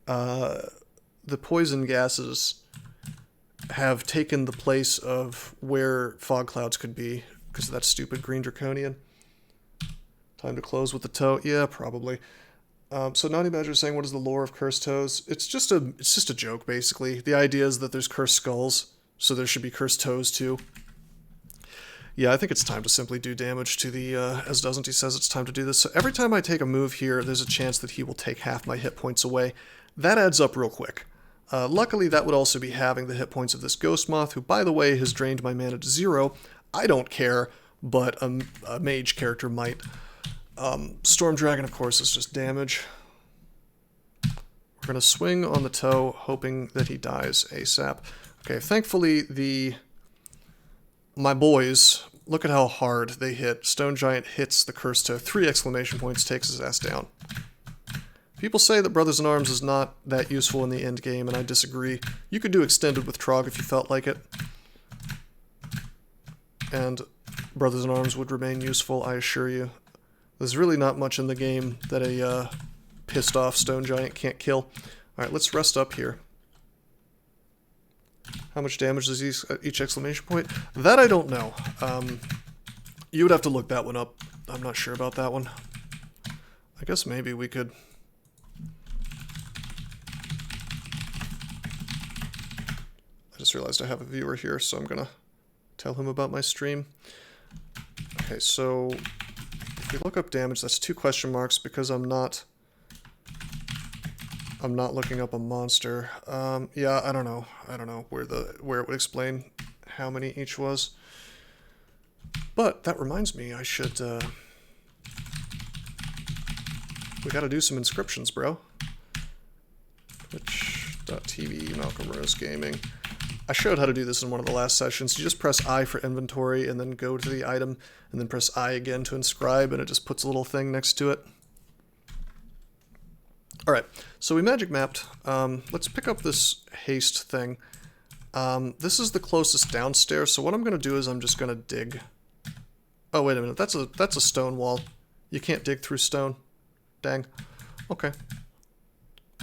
the poison gases have taken the place of where fog clouds could be because of that stupid green draconian. Time to close with the toe. Yeah, probably. So Naughty Badger is saying, what is the lore of Cursed Toes? It's just a joke, basically. The idea is that there's cursed skulls, so there should be cursed toes too. Yeah, I think it's time to simply do damage to the, as Doesn't He says it's time to do this. So every time I take a move here, there's a chance that he will take half my hit points away. That adds up real quick. Luckily, that would also be having the hit points of this Ghost Moth, who, by the way, has drained my mana to 0. I don't care, but a mage character might. Storm Dragon, of course, is just damage. We're going to swing on the toe, hoping that he dies ASAP. Okay, thankfully, my boys, look at how hard they hit. Stone Giant hits the Cursed Toe. 3 exclamation points, takes his ass down. People say that Brothers in Arms is not that useful in the end game, and I disagree. You could do Extended with Trog if you felt like it. And Brothers in Arms would remain useful, I assure you. There's really not much in the game that a pissed off Stone Giant can't kill. Alright, let's rest up here. How much damage does each exclamation point? That I don't know. You would have to look that one up. I'm not sure about that one. I guess maybe we could... I just realized I have a viewer here, so I'm gonna tell him about my stream. Okay, so if we look up damage, that's 2 question marks because I'm not looking up a monster. Yeah, I don't know. I don't know where it would explain how many each was. But that reminds me, I should we gotta do some inscriptions, bro. Twitch.tv Malcolm Rose Gaming. I showed how to do this in one of the last sessions. You just press I for inventory and then go to the item and then press I again to inscribe, and it just puts a little thing next to it. Alright, so we magic mapped. Let's pick up this haste thing. This is the closest downstairs, so what I'm going to do is I'm just going to dig. Oh, wait a minute, that's a stone wall. You can't dig through stone. Dang. Okay.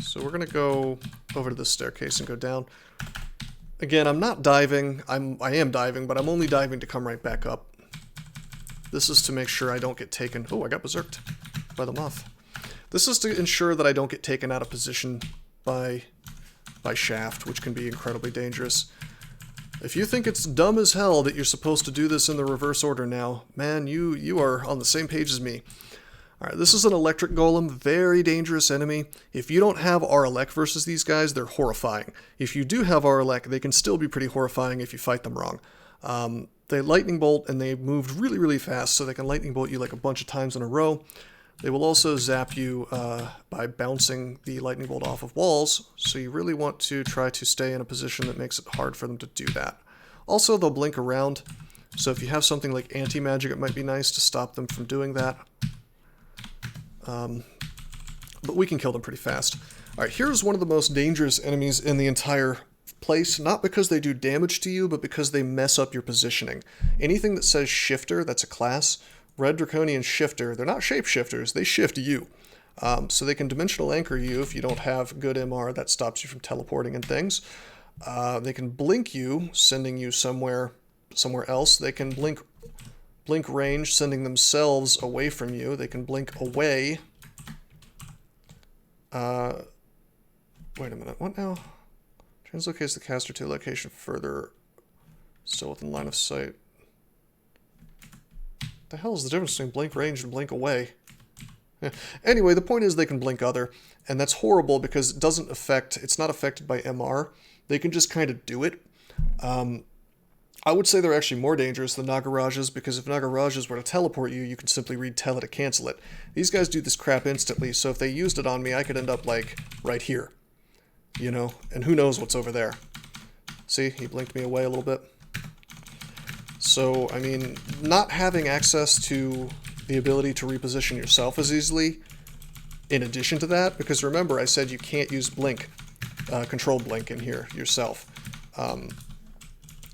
So we're going to go over to this staircase and go down. Again, I'm not diving. I am diving, but I'm only diving to come right back up. This is to make sure I don't get taken... Oh, I got berserked by the moth. This is to ensure that I don't get taken out of position by shaft, which can be incredibly dangerous. If you think it's dumb as hell that you're supposed to do this in the reverse order now, man, you are on the same page as me. Alright, this is an electric golem, very dangerous enemy. If you don't have Aralek versus these guys, they're horrifying. If you do have Aralek, they can still be pretty horrifying if you fight them wrong. They lightning bolt, and they moved really, really fast, so they can lightning bolt you like a bunch of times in a row. They will also zap you by bouncing the lightning bolt off of walls, so you really want to try to stay in a position that makes it hard for them to do that. Also, they'll blink around, so if you have something like anti-magic, it might be nice to stop them from doing that. But we can kill them pretty fast. Alright, here's one of the most dangerous enemies in the entire place, not because they do damage to you, but because they mess up your positioning. Anything that says shifter, that's a class. Red Draconian Shifter, they're not shapeshifters, they shift you. So they can dimensional anchor you if you don't have good MR that stops you from teleporting and things. They can blink you, sending you somewhere else. They can blink range, sending themselves away from you. They can blink away. Wait a minute, what now? Translocates the caster to a location further, still within line of sight. The hell is the difference between blink range and blink away? Anyway, the point is they can blink other, and that's horrible because it's not affected by MR. They can just kind of do it. I would say they're actually more dangerous than Nagarajas, because if Nagarajas were to teleport you, you can simply read Tele to cancel it. These guys do this crap instantly, so if they used it on me, I could end up, like, right here. You know? And who knows what's over there. See? He blinked me away a little bit. So, I mean, not having access to the ability to reposition yourself as easily, in addition to that, because remember I said you can't use blink, control blink in here yourself.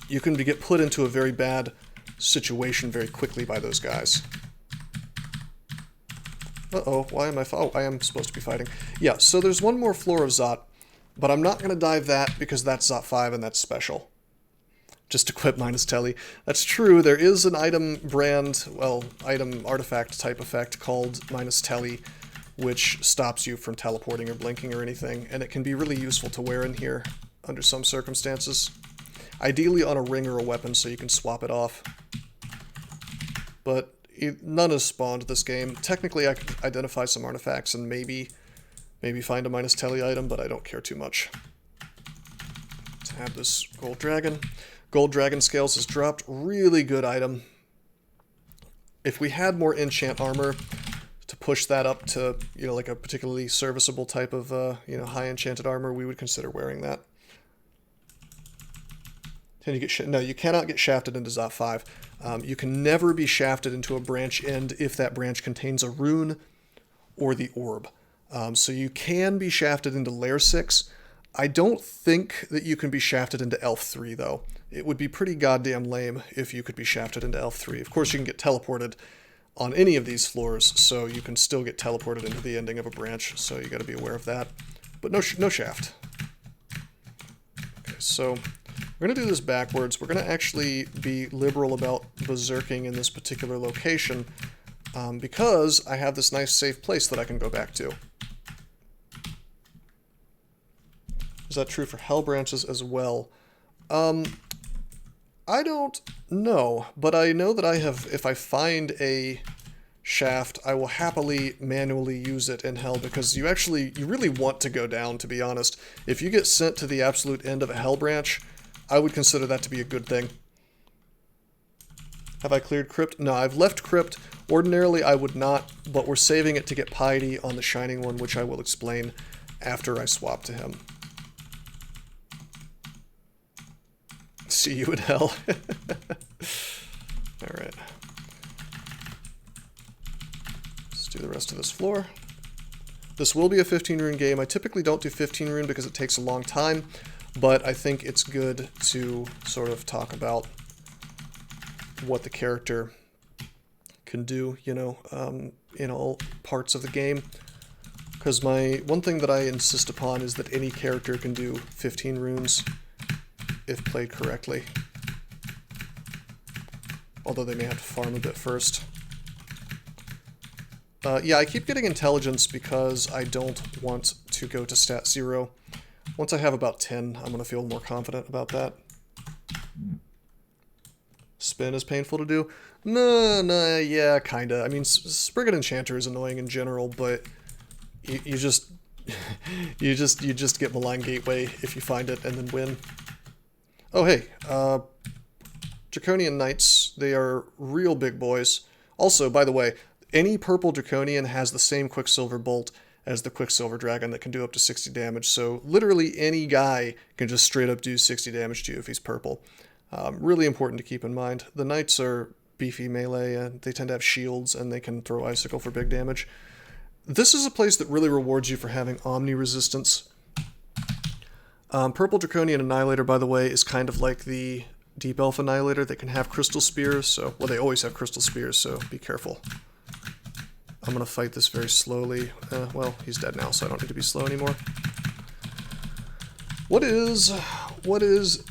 You can get put into a very bad situation very quickly by those guys. Uh-oh, why am I... Oh, I am supposed to be fighting. Yeah, so there's one more floor of Zot, but I'm not going to dive that because that's Zot 5 and that's special. Just equip minus Telly. That's true, there is an item brand, well, item artifact type effect called minus Telly, which stops you from teleporting or blinking or anything, and it can be really useful to wear in here under some circumstances. Ideally on a ring or a weapon so you can swap it off. But none has spawned this game. Technically I could identify some artifacts and maybe find a minus Telly item, but I don't care too much. Add this gold dragon. Gold dragon scales has dropped. Really good item. If we had more enchant armor to push that up to, you know, like a particularly serviceable type of, you know, high enchanted armor, we would consider wearing that. Can you get no, you cannot get shafted into Zot 5. You can never be shafted into a branch end if that branch contains a rune or the orb. So you can be shafted into Lair 6. I don't think that you can be shafted into Elf 3, though. It would be pretty goddamn lame if you could be shafted into Elf 3. Of course, you can get teleported on any of these floors, so you can still get teleported into the ending of a branch, so you got to be aware of that. But no shaft. Okay, so we're going to do this backwards. We're going to actually be liberal about berserking in this particular location, because I have this nice safe place that I can go back to. Is that true for hell branches as well? I don't know, but I know that I have, if I find a shaft, I will happily manually use it in hell, because you really want to go down, to be honest. If you get sent to the absolute end of a hell branch, I would consider that to be a good thing. Have I cleared crypt? No, I've left crypt. Ordinarily I would not, but we're saving it to get piety on the shining one, which I will explain after I swap to him. See you in hell. Alright. Let's do the rest of this floor. This will be a 15 rune game. I typically don't do 15 rune because it takes a long time, but I think it's good to sort of talk about what the character can do, you know, in all parts of the game. Because one thing that I insist upon is that any character can do 15 runes if played correctly. Although they may have to farm a bit first. Yeah, I keep getting intelligence because I don't want to go to stat 0. Once I have about 10, I'm going to feel more confident about that. Spin is painful to do? No, yeah, kinda. I mean, Spriggan Enchanter is annoying in general, but you just you just get Malign Gateway if you find it and then win. Oh, hey, Draconian Knights, they are real big boys. Also, by the way, any purple Draconian has the same Quicksilver Bolt as the Quicksilver Dragon that can do up to 60 damage, so literally any guy can just straight up do 60 damage to you if he's purple. Really important to keep in mind. The Knights are beefy melee, and they tend to have shields, and they can throw Icicle for big damage. This is a place that really rewards you for having Omni Resistance. Purple Draconian Annihilator, by the way, is kind of like the Deep Elf Annihilator that can have Crystal Spears, so, well, they always have Crystal Spears, so be careful. I'm going to fight this very slowly. Well, he's dead now, so I don't need to be slow anymore. What is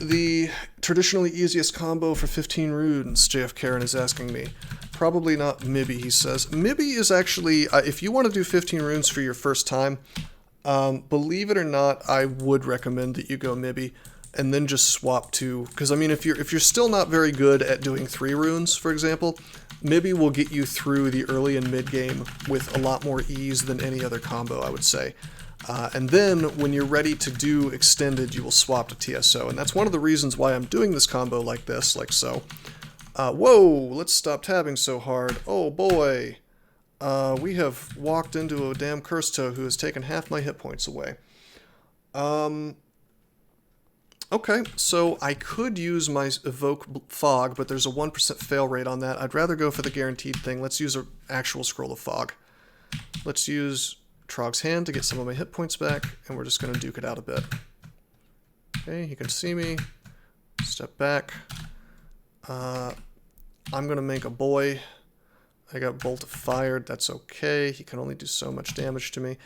the traditionally easiest combo for 15 runes, JF Karen is asking me. Probably not Mibby, he says. Mibby is actually, if you want to do 15 runes for your first time, believe it or not, I would recommend that you go Mibby and then just swap to, because I mean, if you're still not very good at doing 3 runes, for example, Mibby will get you through the early and mid game with a lot more ease than any other combo, I would say. And then when you're ready to do extended, you will swap to TSO, and that's one of the reasons why I'm doing this combo like this, like so. Whoa, let's stop tabbing so hard. Oh boy. We have walked into a damn Cursed Toe who has taken half my hit points away. Okay, so I could use my Evoke Fog, but there's a 1% fail rate on that. I'd rather go for the guaranteed thing. Let's use an actual Scroll of Fog. Let's use Trog's Hand to get some of my hit points back, and we're just going to duke it out a bit. Okay, he can see me. Step back. I'm going to make a boy. I got Bolt of Fire. That's okay. He can only do so much damage to me.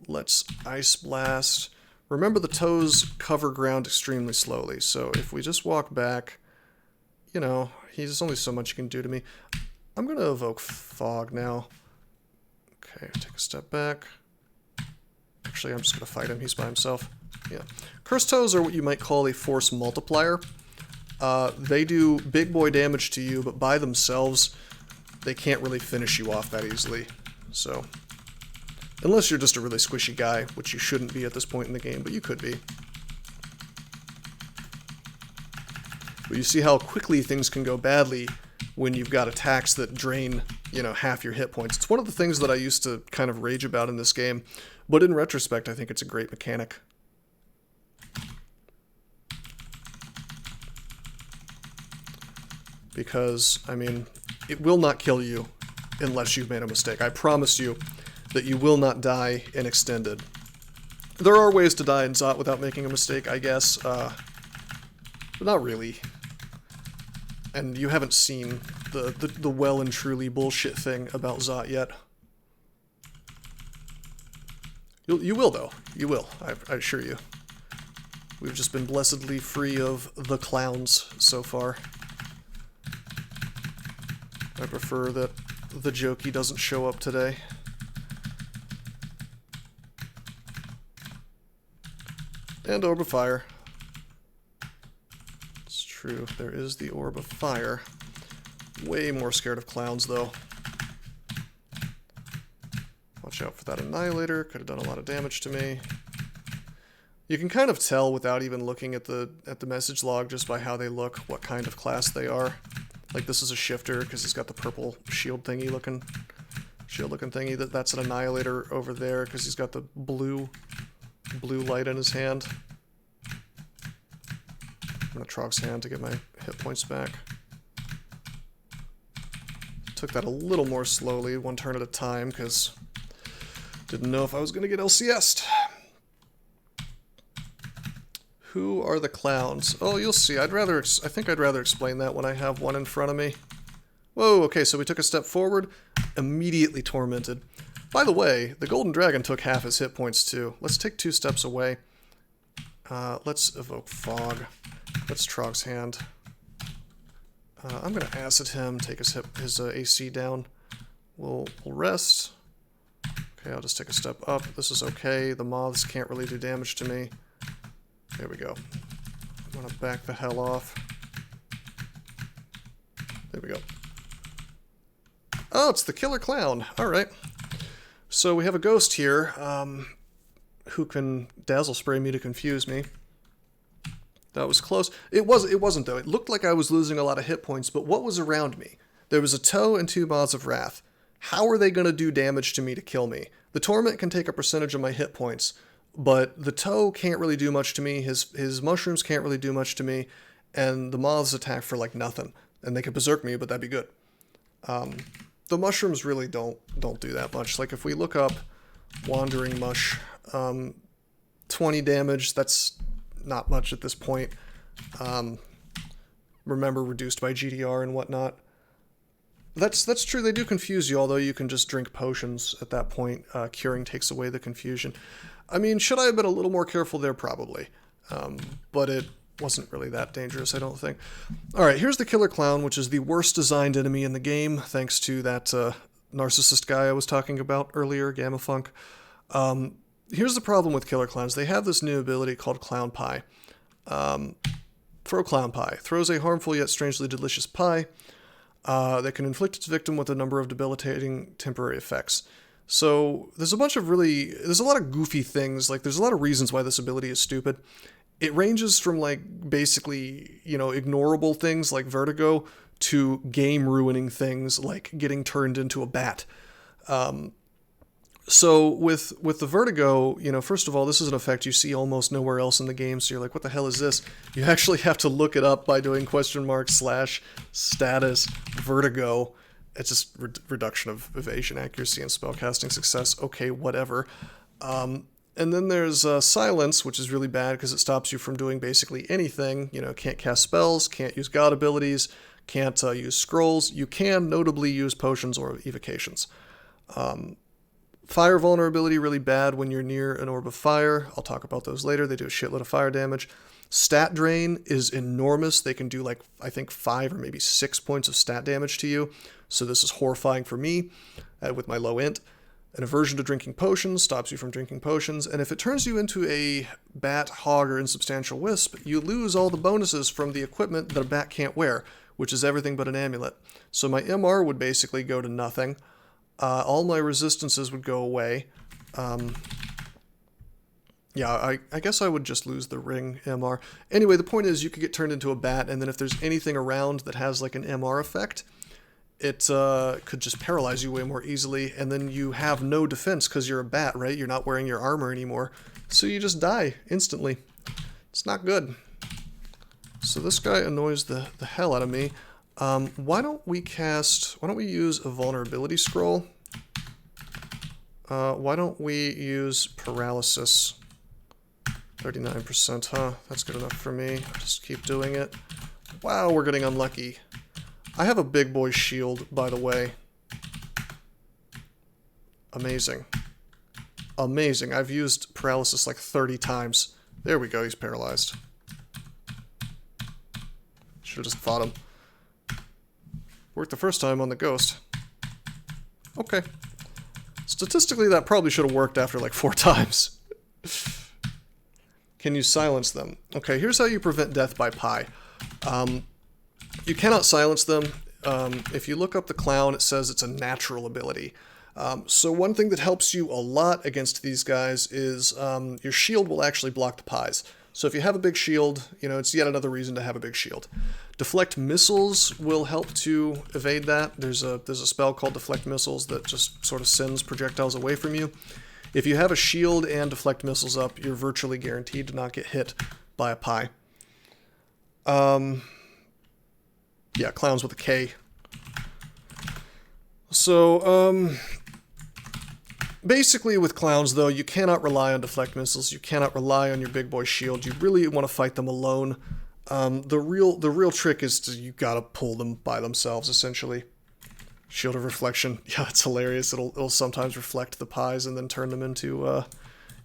Let's Ice Blast. Remember, the toes cover ground extremely slowly, so if we just walk back, you know, there's only so much he can do to me. I'm going to evoke Fog now. Okay, take a step back. Actually, I'm just going to fight him. He's by himself. Yeah. Cursed Toes are what you might call a force multiplier. They do big boy damage to you, but by themselves, they can't really finish you off that easily. So, unless you're just a really squishy guy, which you shouldn't be at this point in the game, but you could be. But you see how quickly things can go badly when you've got attacks that drain, you know, half your hit points. It's one of the things that I used to kind of rage about in this game, but in retrospect, I think it's a great mechanic. Because, I mean, it will not kill you unless you've made a mistake. I promise you that you will not die in Extended. There are ways to die in Zot without making a mistake, I guess, but not really. And you haven't seen the well and truly bullshit thing about Zot yet. You will, though. You will, I assure you. We've just been blessedly free of the clowns so far. I prefer that the jokey doesn't show up today. And Orb of Fire. It's true, there is the Orb of Fire. Way more scared of clowns, though. Watch out for that Annihilator, could have done a lot of damage to me. You can kind of tell without even looking at the message log just by how they look, what kind of class they are. Like, this is a shifter, because he's got the purple shield looking thingy. That's an Annihilator over there, because he's got the blue light in his hand. I'm gonna Trog's Hand to get my hit points back. Took that a little more slowly, one turn at a time, because didn't know if I was gonna get LCS'd. Who are the clowns? Oh, you'll see. I think I'd rather explain that when I have one in front of me. Whoa, okay, so we took a step forward, immediately tormented. By the way, the Golden Dragon took half his hit points too. Let's take 2 steps away. Let's evoke Fog. Let's Trog's Hand. I'm gonna Acid him, take his AC down. We'll rest. Okay, I'll just take a step up. This is okay. The moths can't really do damage to me. There we go. I'm gonna back the hell off. There we go. Oh, it's the Killer Clown. Alright. So we have a ghost here, who can Dazzle Spray me to confuse me. That was close. It wasn't, though. It looked like I was losing a lot of hit points, but what was around me? There was a Toe and 2 Moths of Wrath. How are they going to do damage to me to kill me? The Torment can take a percentage of my hit points, but the Toe can't really do much to me, his mushrooms can't really do much to me, and the moths attack for like nothing. And they could berserk me, but that'd be good. The mushrooms really don't do that much. Like if we look up Wandering Mush, 20 damage, that's not much at this point. Remember, reduced by GDR and whatnot. That's true, they do confuse you, although you can just drink potions at that point. Curing takes away the confusion. I mean, should I have been a little more careful there? Probably. But it wasn't really that dangerous, I don't think. Alright, here's the Killer Clown, which is the worst designed enemy in the game, thanks to that narcissist guy I was talking about earlier, Gamma Funk. Here's the problem with Killer Clowns. They have this new ability called Clown Pie. Throw Clown Pie. Throws a harmful yet strangely delicious pie that can inflict its victim with a number of debilitating temporary effects. So there's a lot of goofy things, like there's a lot of reasons why this ability is stupid. It ranges from like basically, you know, ignorable things like vertigo to game ruining things like getting turned into a bat. So with the vertigo, you know, first of all, this is an effect you see almost nowhere else in the game, so you're like, what the hell is this? You actually have to look it up by doing !/status vertigo. It's just reduction of evasion, accuracy, and spellcasting success. Okay, whatever. And then there's silence, which is really bad because it stops you from doing basically anything. You know, can't cast spells, can't use god abilities, can't use scrolls. You can notably use potions or evocations. Fire vulnerability, really bad when you're near an orb of fire. I'll talk about those later. They do a shitload of fire damage. Stat drain is enormous. They can do like, I think 5 or maybe 6 points of stat damage to you. So this is horrifying for me with my low int. An aversion to drinking potions stops you from drinking potions. And if it turns you into a bat, hog, or insubstantial wisp, you lose all the bonuses from the equipment that a bat can't wear, which is everything but an amulet. So my MR would basically go to nothing. All my resistances would go away. Yeah, I guess I would just lose the ring MR. Anyway, the point is you could get turned into a bat, and then if there's anything around that has like an MR effect, it could just paralyze you way more easily, and then you have no defense because you're a bat, right? You're not wearing your armor anymore, so you just die instantly. It's not good. So this guy annoys the hell out of me. Why don't we use a vulnerability scroll? Why don't we use paralysis? 39%, huh? That's good enough for me. I'll just keep doing it. Wow, we're getting unlucky. I have a big boy shield, by the way. Amazing. Amazing. I've used paralysis like 30 times. There we go, he's paralyzed. Should have just fought him. Worked the first time on the ghost. Okay. Statistically, that probably should have worked after like 4 times. Can you silence them? Okay, here's how you prevent death by pie. You cannot silence them. If you look up the clown, it says it's a natural ability. So one thing that helps you a lot against these guys is your shield will actually block the pies. So if you have a big shield, you know, it's yet another reason to have a big shield. Deflect missiles will help to evade that. There's a spell called Deflect Missiles that just sort of sends projectiles away from you. If you have a shield and deflect missiles up, you're virtually guaranteed to not get hit by a pie. Yeah, clowns with a K. So, basically with clowns, though, you cannot rely on deflect missiles. You cannot rely on your big boy shield. You really want to fight them alone. The real trick is you gotta pull them by themselves, essentially. Shield of Reflection. Yeah, that's hilarious. It'll sometimes reflect the pies and then turn them into,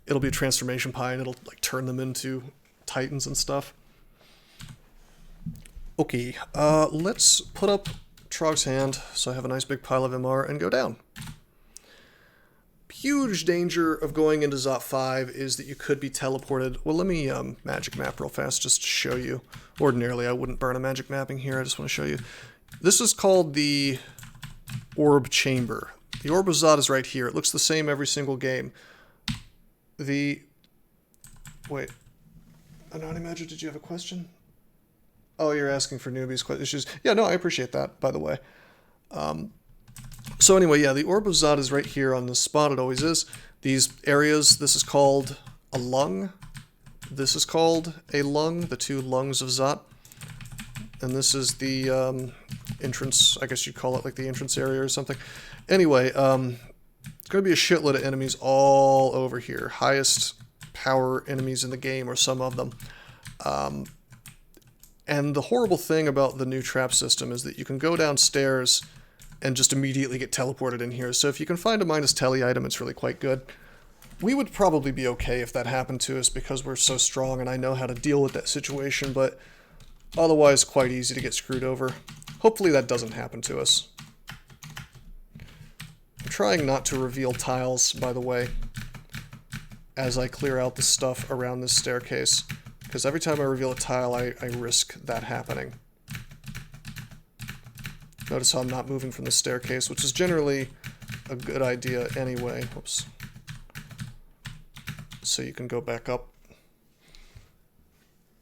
it'll be a transformation pie and it'll like turn them into titans and stuff. Okay, let's put up Trog's Hand so I have a nice big pile of MR and go down. Huge danger of going into Zot 5 is that you could be teleported. Well, let me magic map real fast just to show you. Ordinarily, I wouldn't burn a magic mapping here. I just want to show you. This is called the Orb Chamber. The Orb of Zot is right here. It looks the same every single game. Wait. Anonymous Magic, did you have a question? Oh, you're asking for newbies issues. Yeah, no, I appreciate that, by the way. So anyway, yeah, the Orb of Zot is right here on the spot it always is. These areas, this is called a lung. This is called a lung, the 2 lungs of Zot. And this is the entrance, I guess you'd call it like the entrance area or something. Anyway, it's going to be a shitload of enemies all over here. Highest power enemies in the game, or some of them. And the horrible thing about the new trap system is that you can go downstairs and just immediately get teleported in here. So if you can find a minus telly item, it's really quite good. We would probably be okay if that happened to us because we're so strong and I know how to deal with that situation, but otherwise quite easy to get screwed over. Hopefully that doesn't happen to us. I'm trying not to reveal tiles, by the way, as I clear out the stuff around this staircase, because every time I reveal a tile, I risk that happening. Notice how I'm not moving from the staircase, which is generally a good idea anyway. Whoops. So you can go back up.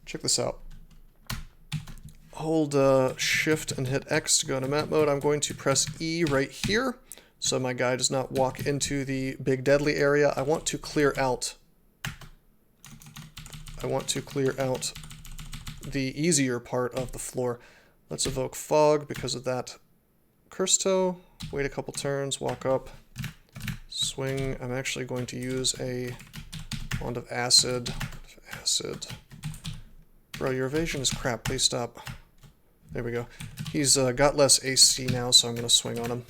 Check this out. Hold Shift and hit X to go into map mode. I'm going to press E right here, so my guy does not walk into the big deadly area. I want to clear out the easier part of the floor. Let's evoke Fog because of that Curse Toe. Wait a couple turns, walk up, swing. I'm actually going to use a Wand of Acid. Bro, your evasion is crap. Please stop. There we go. He's got less AC now, so I'm going to swing on him.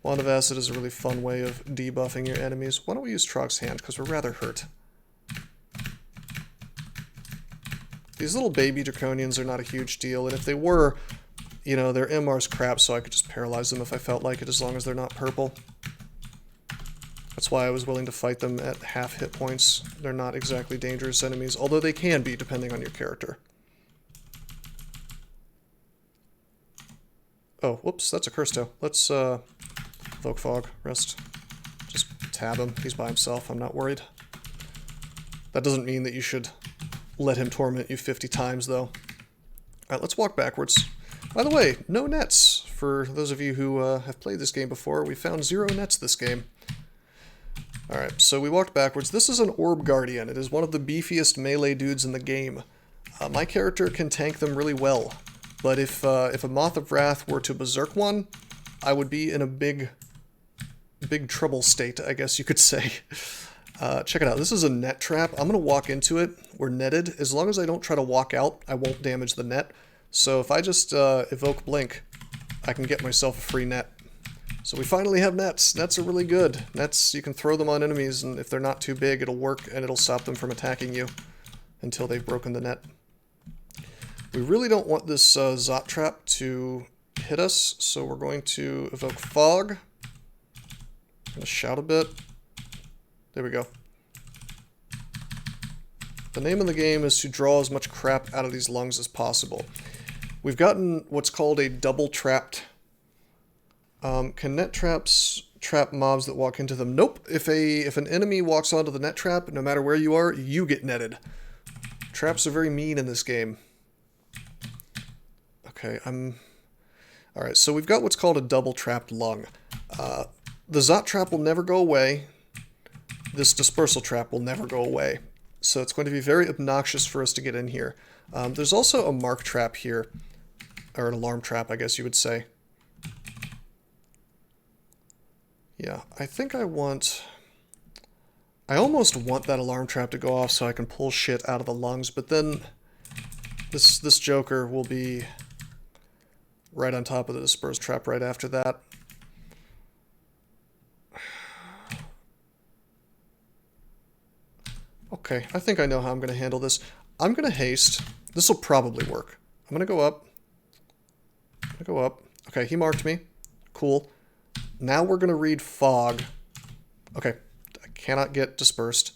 Wand of Acid is a really fun way of debuffing your enemies. Why don't we use Trog's Hand, because we're rather hurt. These little baby draconians are not a huge deal, and if they were, you know, their MR's crap, so I could just paralyze them if I felt like it, as long as they're not purple. That's why I was willing to fight them at half hit points. They're not exactly dangerous enemies, although they can be, depending on your character. Oh, whoops, that's a Curse Toe. Let's, evoke Fog, rest. Just tab him, he's by himself, I'm not worried. That doesn't mean that you should let him torment you 50 times, though. Alright, let's walk backwards. By the way, no nets. For those of you who have played this game before, we found 0 nets this game. Alright, so we walked backwards. This is an Orb Guardian. It is one of the beefiest melee dudes in the game. My character can tank them really well, but if a Moth of Wrath were to berserk one, I would be in a big trouble state, I guess you could say. Check it out. This is a net trap. I'm going to walk into it. We're netted. As long as I don't try to walk out, I won't damage the net. So if I just evoke Blink, I can get myself a free net. So we finally have nets. Nets are really good. Nets, you can throw them on enemies, and if they're not too big, it'll work, and it'll stop them from attacking you until they've broken the net. We really don't want this Zot trap to hit us, so we're going to evoke Fog. I'm going to shout a bit. There we go. The name of the game is to draw as much crap out of these lungs as possible. We've gotten what's called a double trapped. Can net traps trap mobs that walk into them? Nope. If an enemy walks onto the net trap, no matter where you are, you get netted. Traps are very mean in this game. Okay, Alright, so we've got what's called a double trapped lung. The Zot trap will never go away. This dispersal trap will never go away. So it's going to be very obnoxious for us to get in here. There's also a mark trap here. Or an alarm trap, I guess you would say. Yeah, I think I almost want that alarm trap to go off so I can pull shit out of the lungs, but then this Joker will be right on top of the disperse trap right after that. Okay, I think I know how I'm going to handle this. I'm going to haste. This will probably work. I'm going to go up. Okay, he marked me. Cool. Now we're going to read Fog. Okay, I cannot get dispersed.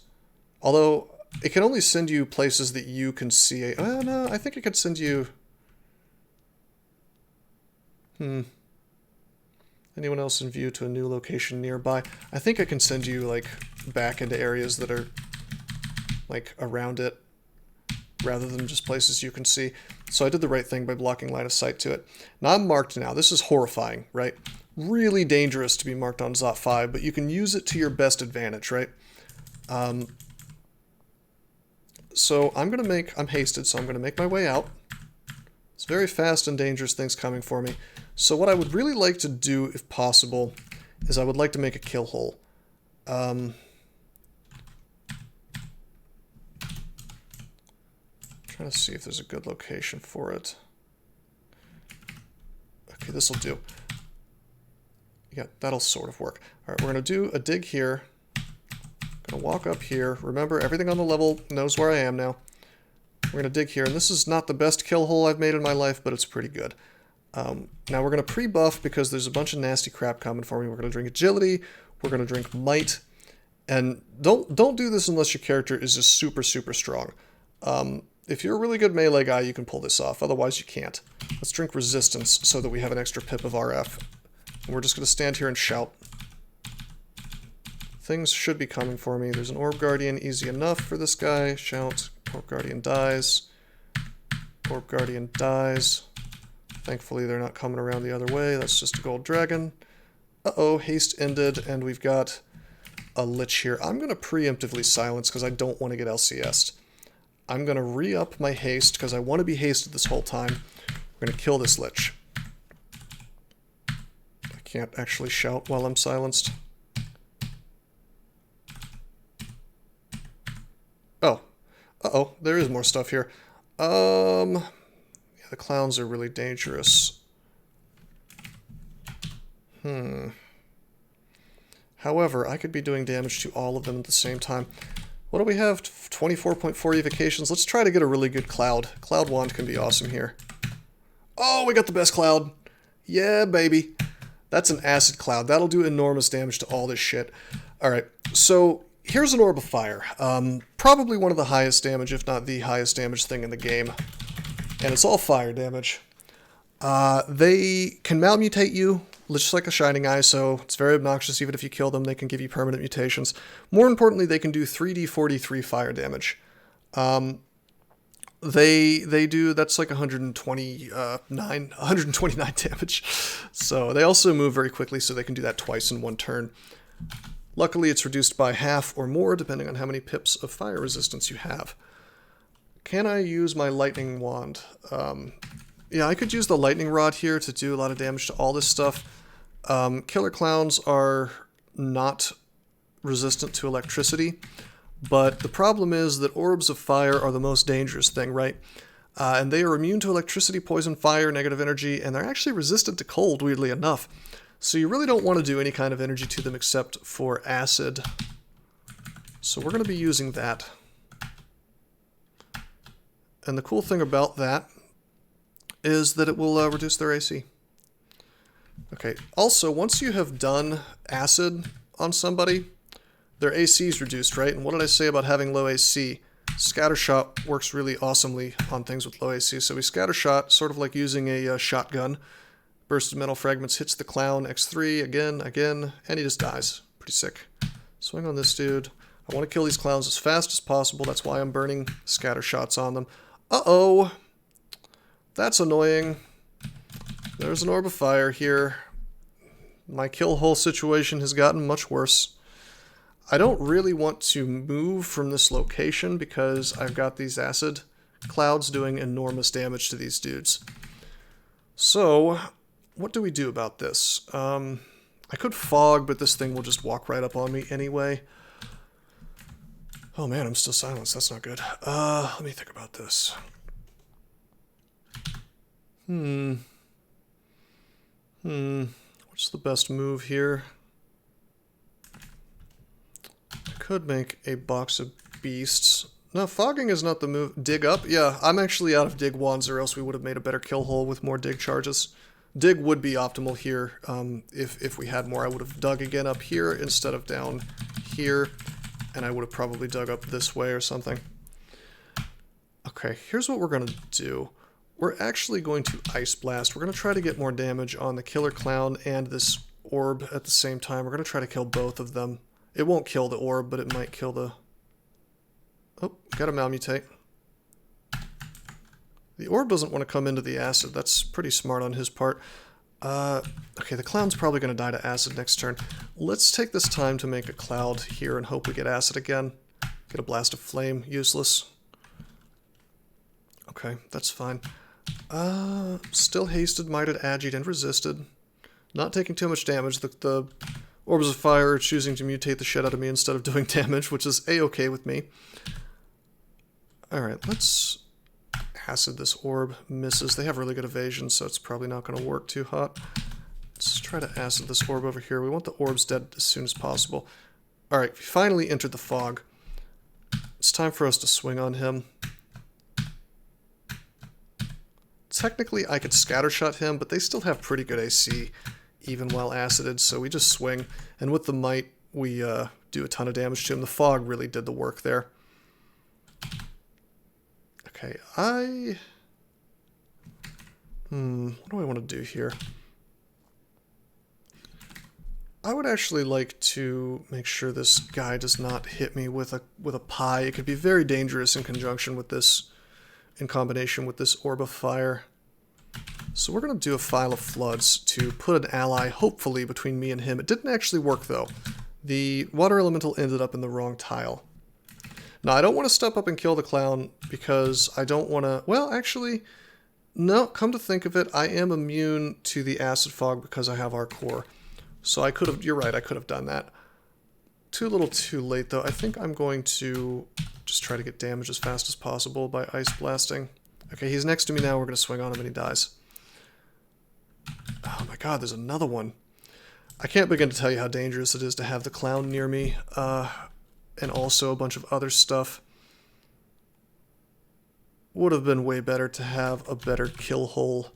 Although, it can only send you places that you can see. No, I think it could send you... Anyone else in view to a new location nearby? I think I can send you, like, back into areas that are, like, around it, rather than just places you can see. So I did the right thing by blocking line of sight to it. Now I'm marked now. This is horrifying, right? Really dangerous to be marked on Zot 5, but you can use it to your best advantage, right? So I'm hasted, so I'm going to make my way out. It's very fast and dangerous things coming for me. So what I would really like to do, if possible, is I would like to make a kill hole. Trying to see if there's a good location for it. Okay, this will do. Yeah, that'll sort of work. Alright, we're going to do a dig here. Going to walk up here. Remember, everything on the level knows where I am now. We're going to dig here, and this is not the best kill hole I've made in my life, but it's pretty good. Now we're going to pre-buff because there's a bunch of nasty crap coming for me. We're going to drink Agility. We're going to drink Might. And don't do this unless your character is just super, super strong. If you're a really good melee guy, you can pull this off. Otherwise, you can't. Let's drink Resistance so that we have an extra pip of RF. And we're just going to stand here and shout. Things should be coming for me. There's an Orb Guardian, easy enough for this guy. Shout. Orb Guardian dies. Orb Guardian dies. Thankfully, they're not coming around the other way. That's just a gold dragon. Uh-oh, haste ended, and we've got a Lich here. I'm going to preemptively silence because I don't want to get LCS'd. I'm going to re-up my haste because I want to be hasted this whole time. We're going to kill this Lich. I can't actually shout while I'm silenced. Oh. Uh-oh, there is more stuff here. Yeah, the clowns are really dangerous. However, I could be doing damage to all of them at the same time. What do we have? 24.4 evocations. Let's try to get a really good cloud. Cloud wand can be awesome here. Oh, we got the best cloud. Yeah, baby. That's an acid cloud. That'll do enormous damage to all this shit. Alright, so here's an Orb of Fire. Probably one of the highest damage, if not the highest damage thing in the game. And it's all fire damage. They can malmutate you just like a Shining ISO. It's very obnoxious. Even if you kill them, they can give you permanent mutations. More importantly, they can do 3d43 fire damage. They do, that's like 129 damage. So they also move very quickly, so they can do that twice in one turn. Luckily, it's reduced by half or more, depending on how many pips of fire resistance you have. Can I use my lightning wand? Yeah, I could use the lightning rod here to do a lot of damage to all this stuff. Killer clowns are not resistant to electricity, but the problem is that orbs of fire are the most dangerous thing, right? And they are immune to electricity, poison, fire, negative energy, and they're actually resistant to cold, weirdly enough. So you really don't want to do any kind of energy to them except for acid. So we're going to be using that. And the cool thing about that is that it will reduce their AC. Okay, also, once you have done acid on somebody, their AC is reduced, right? And what did I say about having low AC? Scattershot works really awesomely on things with low AC. So we scattershot, sort of like using a shotgun. Burst of metal fragments hits the clown, X3, again, and he just dies. Pretty sick. Swing on this dude. I want to kill these clowns as fast as possible. That's why I'm burning scatter shots on them. Uh-oh! That's annoying. There's an orb of fire here. My kill hole situation has gotten much worse. I don't really want to move from this location because I've got these acid clouds doing enormous damage to these dudes. So, what do we do about this? I could fog, but this thing will just walk right up on me anyway. Oh man, I'm still silenced. That's not good. Let me think about this. What's the best move here? I could make a box of beasts. No, fogging is not the move. Dig up? Yeah, I'm actually out of dig wands, or else we would have made a better kill hole with more dig charges. Dig would be optimal here. If we had more, I would have dug again up here instead of down here, and I would have probably dug up this way or something. Okay, here's what we're going to do. We're actually going to Ice Blast. We're going to try to get more damage on the Killer Clown and this orb at the same time. We're going to try to kill both of them. It won't kill the orb, but it might kill the... Oh, gotta malmutate. The orb doesn't want to come into the acid. That's pretty smart on his part. Okay, the clown's probably going to die to acid next turn. Let's take this time to make a cloud here and hope we get acid again. Get a blast of flame. Useless. Okay, that's fine. Still hasted, mited, agied, and resisted. Not taking too much damage. The orbs of fire are choosing to mutate the shit out of me instead of doing damage, which is a-okay with me. Alright, let's acid this orb. Misses. They have really good evasion, so it's probably not going to work too hot. Let's try to acid this orb over here. We want the orbs dead as soon as possible. Alright, we finally entered the fog. It's time for us to swing on him. Technically, I could scattershot him, but they still have pretty good AC, even while acided, so we just swing. And with the might, we do a ton of damage to him. The fog really did the work there. Okay, what do I want to do here? I would actually like to make sure this guy does not hit me with a pie. It could be very dangerous in conjunction with this, in combination with this orb of fire. So we're going to do a File of Floods to put an ally, hopefully, between me and him. It didn't actually work, though. The water elemental ended up in the wrong tile. Now, I don't want to step up and kill the clown because I don't want to... Well, actually, no, come to think of it, I am immune to the acid fog because I have our core. So I could have... You're right, I could have done that. Too little too late, though. I think I'm going to just try to get damage as fast as possible by Ice Blasting. Okay, he's next to me now. We're going to swing on him and he dies. Oh my god, there's another one. I can't begin to tell you how dangerous it is to have the clown near me. And also a bunch of other stuff. Would have been way better to have a better kill hole.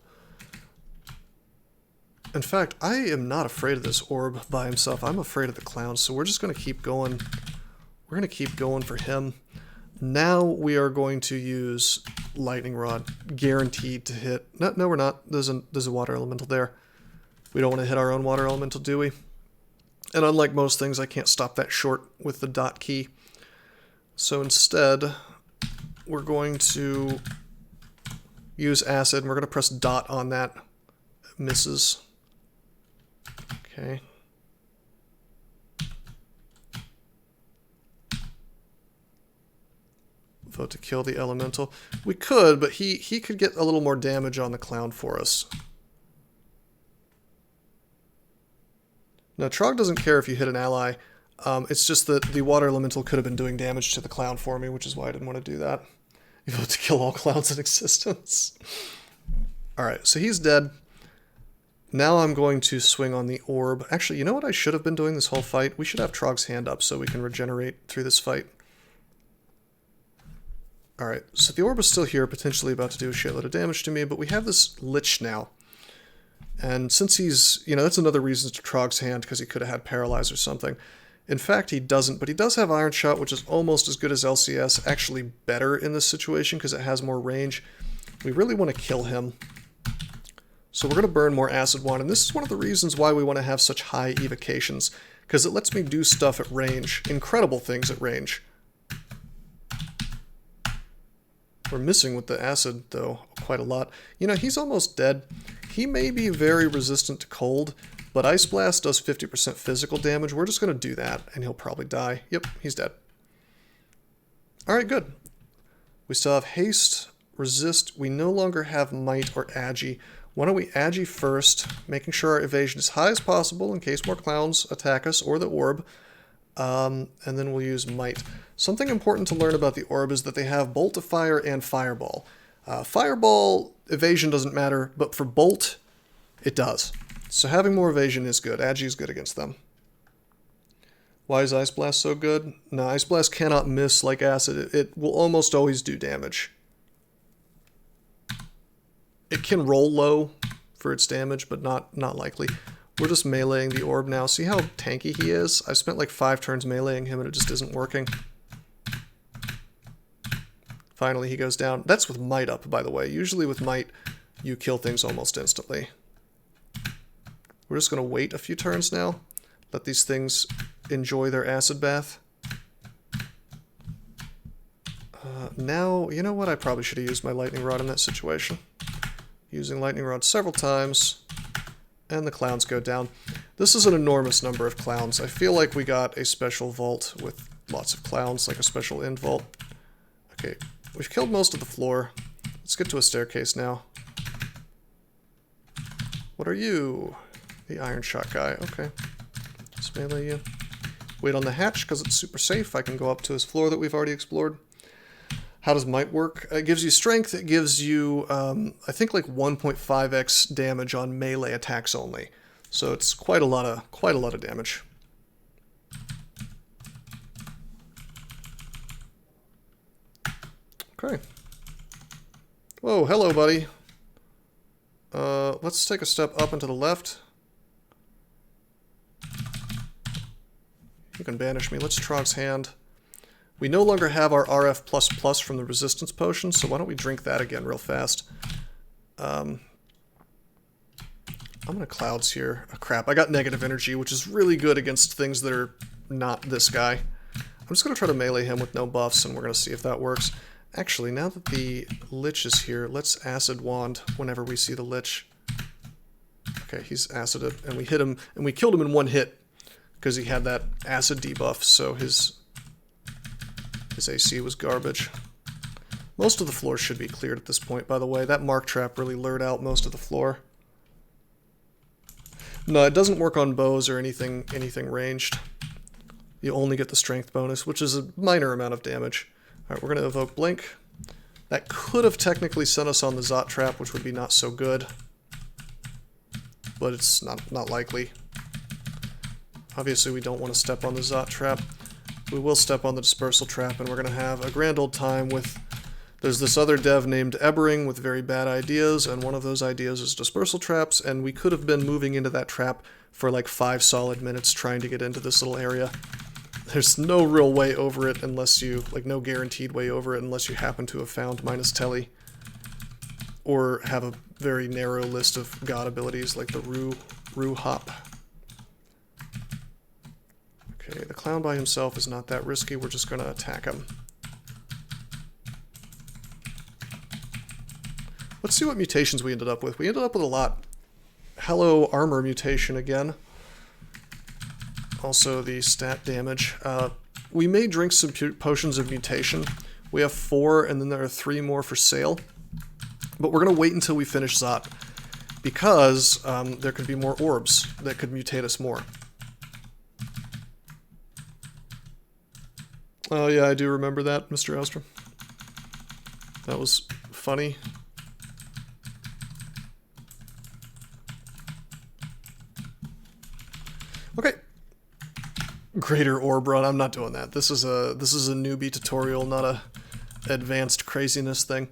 In fact, I am not afraid of this orb by himself. I'm afraid of the clown, so we're just going to keep going. We're going to keep going for him. Now we are going to use Lightning Rod. Guaranteed to hit. No, we're not. There's a water elemental there. We don't want to hit our own water elemental, do we? And unlike most things, I can't stop that short with the dot key. So instead, we're going to use acid, and we're going to press dot on that. Misses. Okay. Vote to kill the elemental. We could, but he could get a little more damage on the clown for us. Now, Trog doesn't care if you hit an ally. It's just that the water elemental could have been doing damage to the clown for me, which is why I didn't want to do that. You vote to kill all clowns in existence. Alright, so he's dead. Now I'm going to swing on the orb. Actually, you know what I should have been doing this whole fight? We should have Trog's hand up so we can regenerate through this fight. Alright, so the orb is still here, potentially about to do a shitload of damage to me, but we have this Lich now. And since he's, you know, that's another reason to Trog's hand, because he could have had Paralyze or something. In fact, he doesn't, but he does have Iron Shot, which is almost as good as LCS, actually better in this situation because it has more range. We really want to kill him. So we're going to burn more Acid Wand, and this is one of the reasons why we want to have such high evocations, because it lets me do stuff at range, incredible things at range. We're missing with the acid, though, quite a lot. You know, he's almost dead. He may be very resistant to cold, but Ice Blast does 50% physical damage. We're just going to do that, and he'll probably die. Yep, he's dead. Alright, good. We still have Haste, Resist. We no longer have Might or Agi. Why don't we Agi first, making sure our evasion is high as possible in case more clowns attack us, or the orb. And then we'll use Might. Something important to learn about the orb is that they have Bolt of Fire and Fireball. Fireball evasion doesn't matter, but for Bolt, it does. So having more evasion is good. Agi is good against them. Why is Ice Blast so good? No, Ice Blast cannot miss like Acid. It will almost always do damage. It can roll low for its damage, but not likely. We're just meleeing the orb now. See how tanky he is? I spent like 5 turns meleeing him and it just isn't working. Finally, he goes down. That's with Might up, by the way. Usually with Might, you kill things almost instantly. We're just going to wait a few turns now. Let these things enjoy their acid bath. Now, you know what? I probably should have used my Lightning Rod in that situation. Using Lightning Rod several times. And the clowns go down. This is an enormous number of clowns. I feel like we got a special vault with lots of clowns, like a special end vault. Okay, we've killed most of the floor. Let's get to a staircase now. What are you? The Iron Shot guy. Okay. Let's melee you. Wait on the hatch because it's super safe. I can go up to his floor that we've already explored. How does Might work? It gives you strength. It gives you, I think, like 1.5x damage on melee attacks only. So it's quite a lot of damage. Okay. Whoa, hello, buddy. Let's take a step up and to the left. You can banish me. Let's Trog's hand. We no longer have our RF++ from the resistance potion, so why don't we drink that again real fast. I'm going to clouds here. Oh, crap, I got negative energy, which is really good against things that are not this guy. I'm just going to try to melee him with no buffs, and we're going to see if that works. Actually, now that the Lich is here, let's Acid Wand whenever we see the Lich. Okay, he's acided, and we hit him, and we killed him in one hit, because he had that acid debuff, so his AC was garbage. Most of the floor should be cleared at this point, by the way. That Mark Trap really lured out most of the floor. No, it doesn't work on bows or anything ranged. You only get the strength bonus, which is a minor amount of damage. Alright, we're going to evoke Blink. That could have technically sent us on the Zot Trap, which would be not so good. But it's not likely. Obviously, we don't want to step on the Zot Trap. We will step on the Dispersal Trap, and we're going to have a grand old time with... There's this other dev named Ebering with very bad ideas, and one of those ideas is Dispersal Traps, and we could have been moving into that trap for like 5 solid minutes trying to get into this little area. There's no real way over it unless you... like, no guaranteed way over it unless you happen to have found Minus Telly. Or have a very narrow list of god abilities like the Rue Rue Hop. Okay, the clown by himself is not that risky. We're just going to attack him. Let's see what mutations we ended up with. We ended up with a lot. Hello, armor mutation again. Also the stat damage. We may drink some potions of mutation. We have 4, and then there are 3 more for sale. But we're going to wait until we finish Zot, because there could be more orbs that could mutate us more. Oh yeah, I do remember that, Mr. Ostrom. That was funny. Okay. Greater orb run. I'm not doing that. This is a newbie tutorial, not a advanced craziness thing.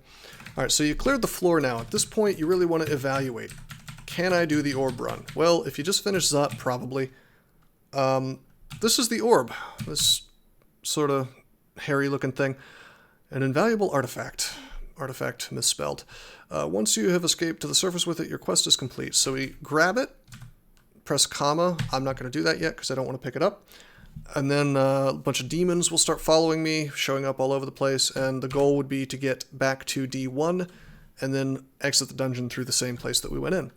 All right, so you cleared the floor now. At this point, you really want to evaluate. Can I do the orb run? Well, if you just finished Zot, probably. This is the orb. This sort of hairy-looking thing. An invaluable artifact. Artifact misspelled. Once you have escaped to the surface with it, your quest is complete. So we grab it, press comma. I'm not going to do that yet because I don't want to pick it up. And then a bunch of demons will start following me, showing up all over the place, and the goal would be to get back to D1 and then exit the dungeon through the same place that we went in.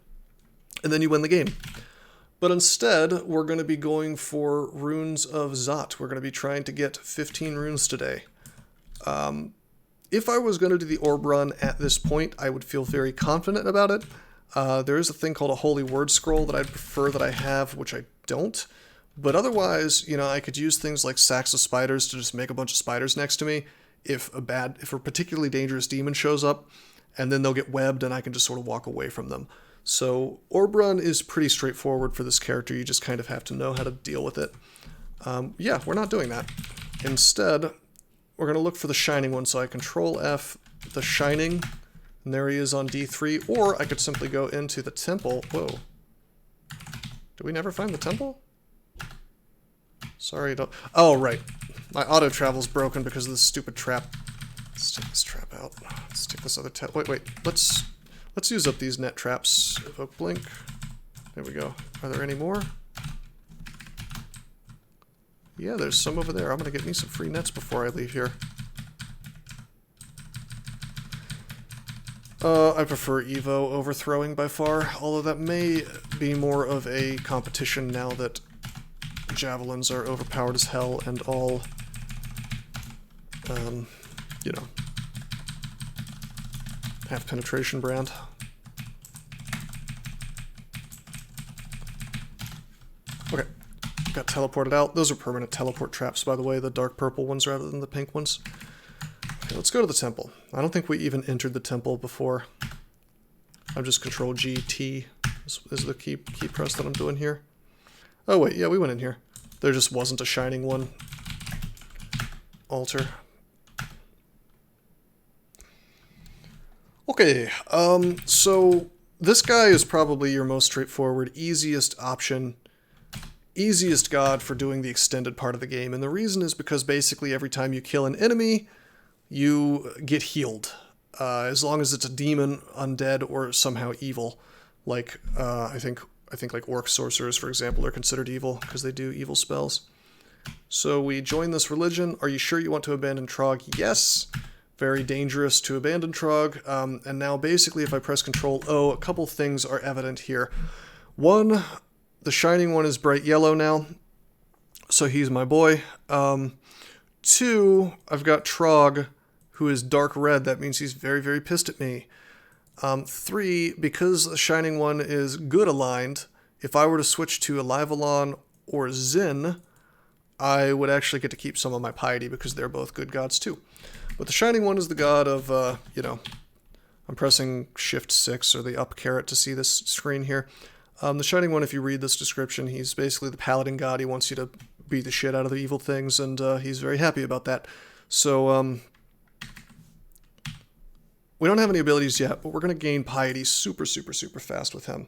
And then you win the game. But instead, we're going to be going for Runes of Zot. We're going to be trying to get 15 runes today. If I was going to do the orb run at this point, I would feel very confident about it. There is a thing called a Holy Word Scroll that I'd prefer that I have, which I don't. But otherwise, you know, I could use things like sacks of spiders to just make a bunch of spiders next to me if a particularly dangerous demon shows up, and then they'll get webbed and I can just sort of walk away from them. So orb run is pretty straightforward for this character. You just kind of have to know how to deal with it. Yeah, we're not doing that. Instead, we're going to look for the shining one. So I Control F the shining, and there he is on D3. Or I could simply go into the temple. Whoa. Did we never find the temple? Sorry, don't... Oh, right. My auto travel's broken because of this stupid trap. Let's take this trap out. Let's take this other trap. Wait. Let's use up these net traps. Evoke Blink. There we go. Are there any more? Yeah, there's some over there. I'm going to get me some free nets before I leave here. I prefer Evo overthrowing by far, although that may be more of a competition now that javelins are overpowered as hell and all, you know, half penetration brand. Okay, got teleported out. Those are permanent teleport traps, by the way, the dark purple ones rather than the pink ones. Okay, let's go to the temple. I don't think we even entered the temple before. I'm just Control G, T is the key press that I'm doing here. Oh wait, yeah, we went in here. There just wasn't a shining one. Altar. Okay, so this guy is probably your most straightforward, easiest option, easiest god for doing the extended part of the game. And the reason is because basically every time you kill an enemy, you get healed. As long as it's a demon, undead, or somehow evil. Like, I think like orc sorcerers, for example, are considered evil because they do evil spells. So we join this religion. Are you sure you want to abandon Trog? Yes. Very dangerous to abandon Trog. And now basically if I press Control O, a couple things are evident here. One, the shining one is bright yellow now, so he's my boy. Two, I've got Trog, who is dark red. That means he's very, very pissed at me. 3, because the shining one is good aligned, if I were to switch to Alivalon or Zin, I would actually get to keep some of my piety because they're both good gods too. But the shining one is the god of, you know, I'm pressing Shift 6 or the up caret to see this screen here. The shining one, if you read this description, he's basically the paladin god. He wants you to beat the shit out of the evil things, and he's very happy about that. So, we don't have any abilities yet, but we're going to gain piety super, super, super fast with him.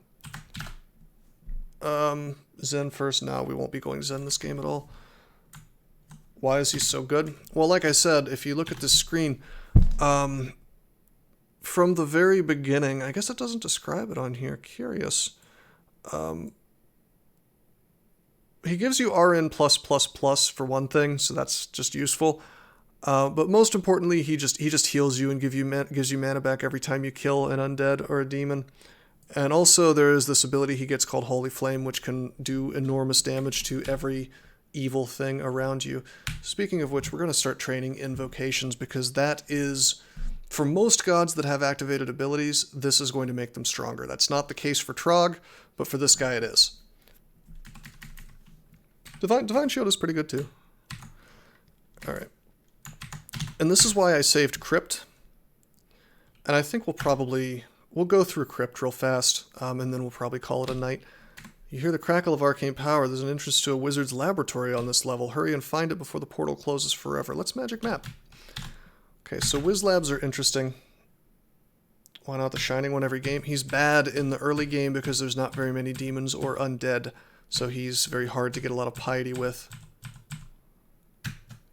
Zen first. No, we won't be going Zen this game at all. Why is he so good? Well, like I said, if you look at this screen, from the very beginning, I guess it doesn't describe it on here. Curious. he gives you RN+++ for one thing, so that's just useful. But most importantly, he just heals you and gives you mana back every time you kill an undead or a demon. And also there is this ability he gets called Holy Flame, which can do enormous damage to every evil thing around you. Speaking of which, we're going to start training invocations, because that is, for most gods that have activated abilities, this is going to make them stronger. That's not the case for Trog, but for this guy it is. Divine Shield is pretty good too. Alright. And this is why I saved Crypt. And I think we'll go through Crypt real fast, and then we'll probably call it a night. You hear the crackle of arcane power. There's an entrance to a wizard's laboratory on this level. Hurry and find it before the portal closes forever. Let's magic map. Okay, so Wiz Labs are interesting. Why not the Shining One every game? He's bad in the early game because there's not very many demons or undead, so he's very hard to get a lot of piety with.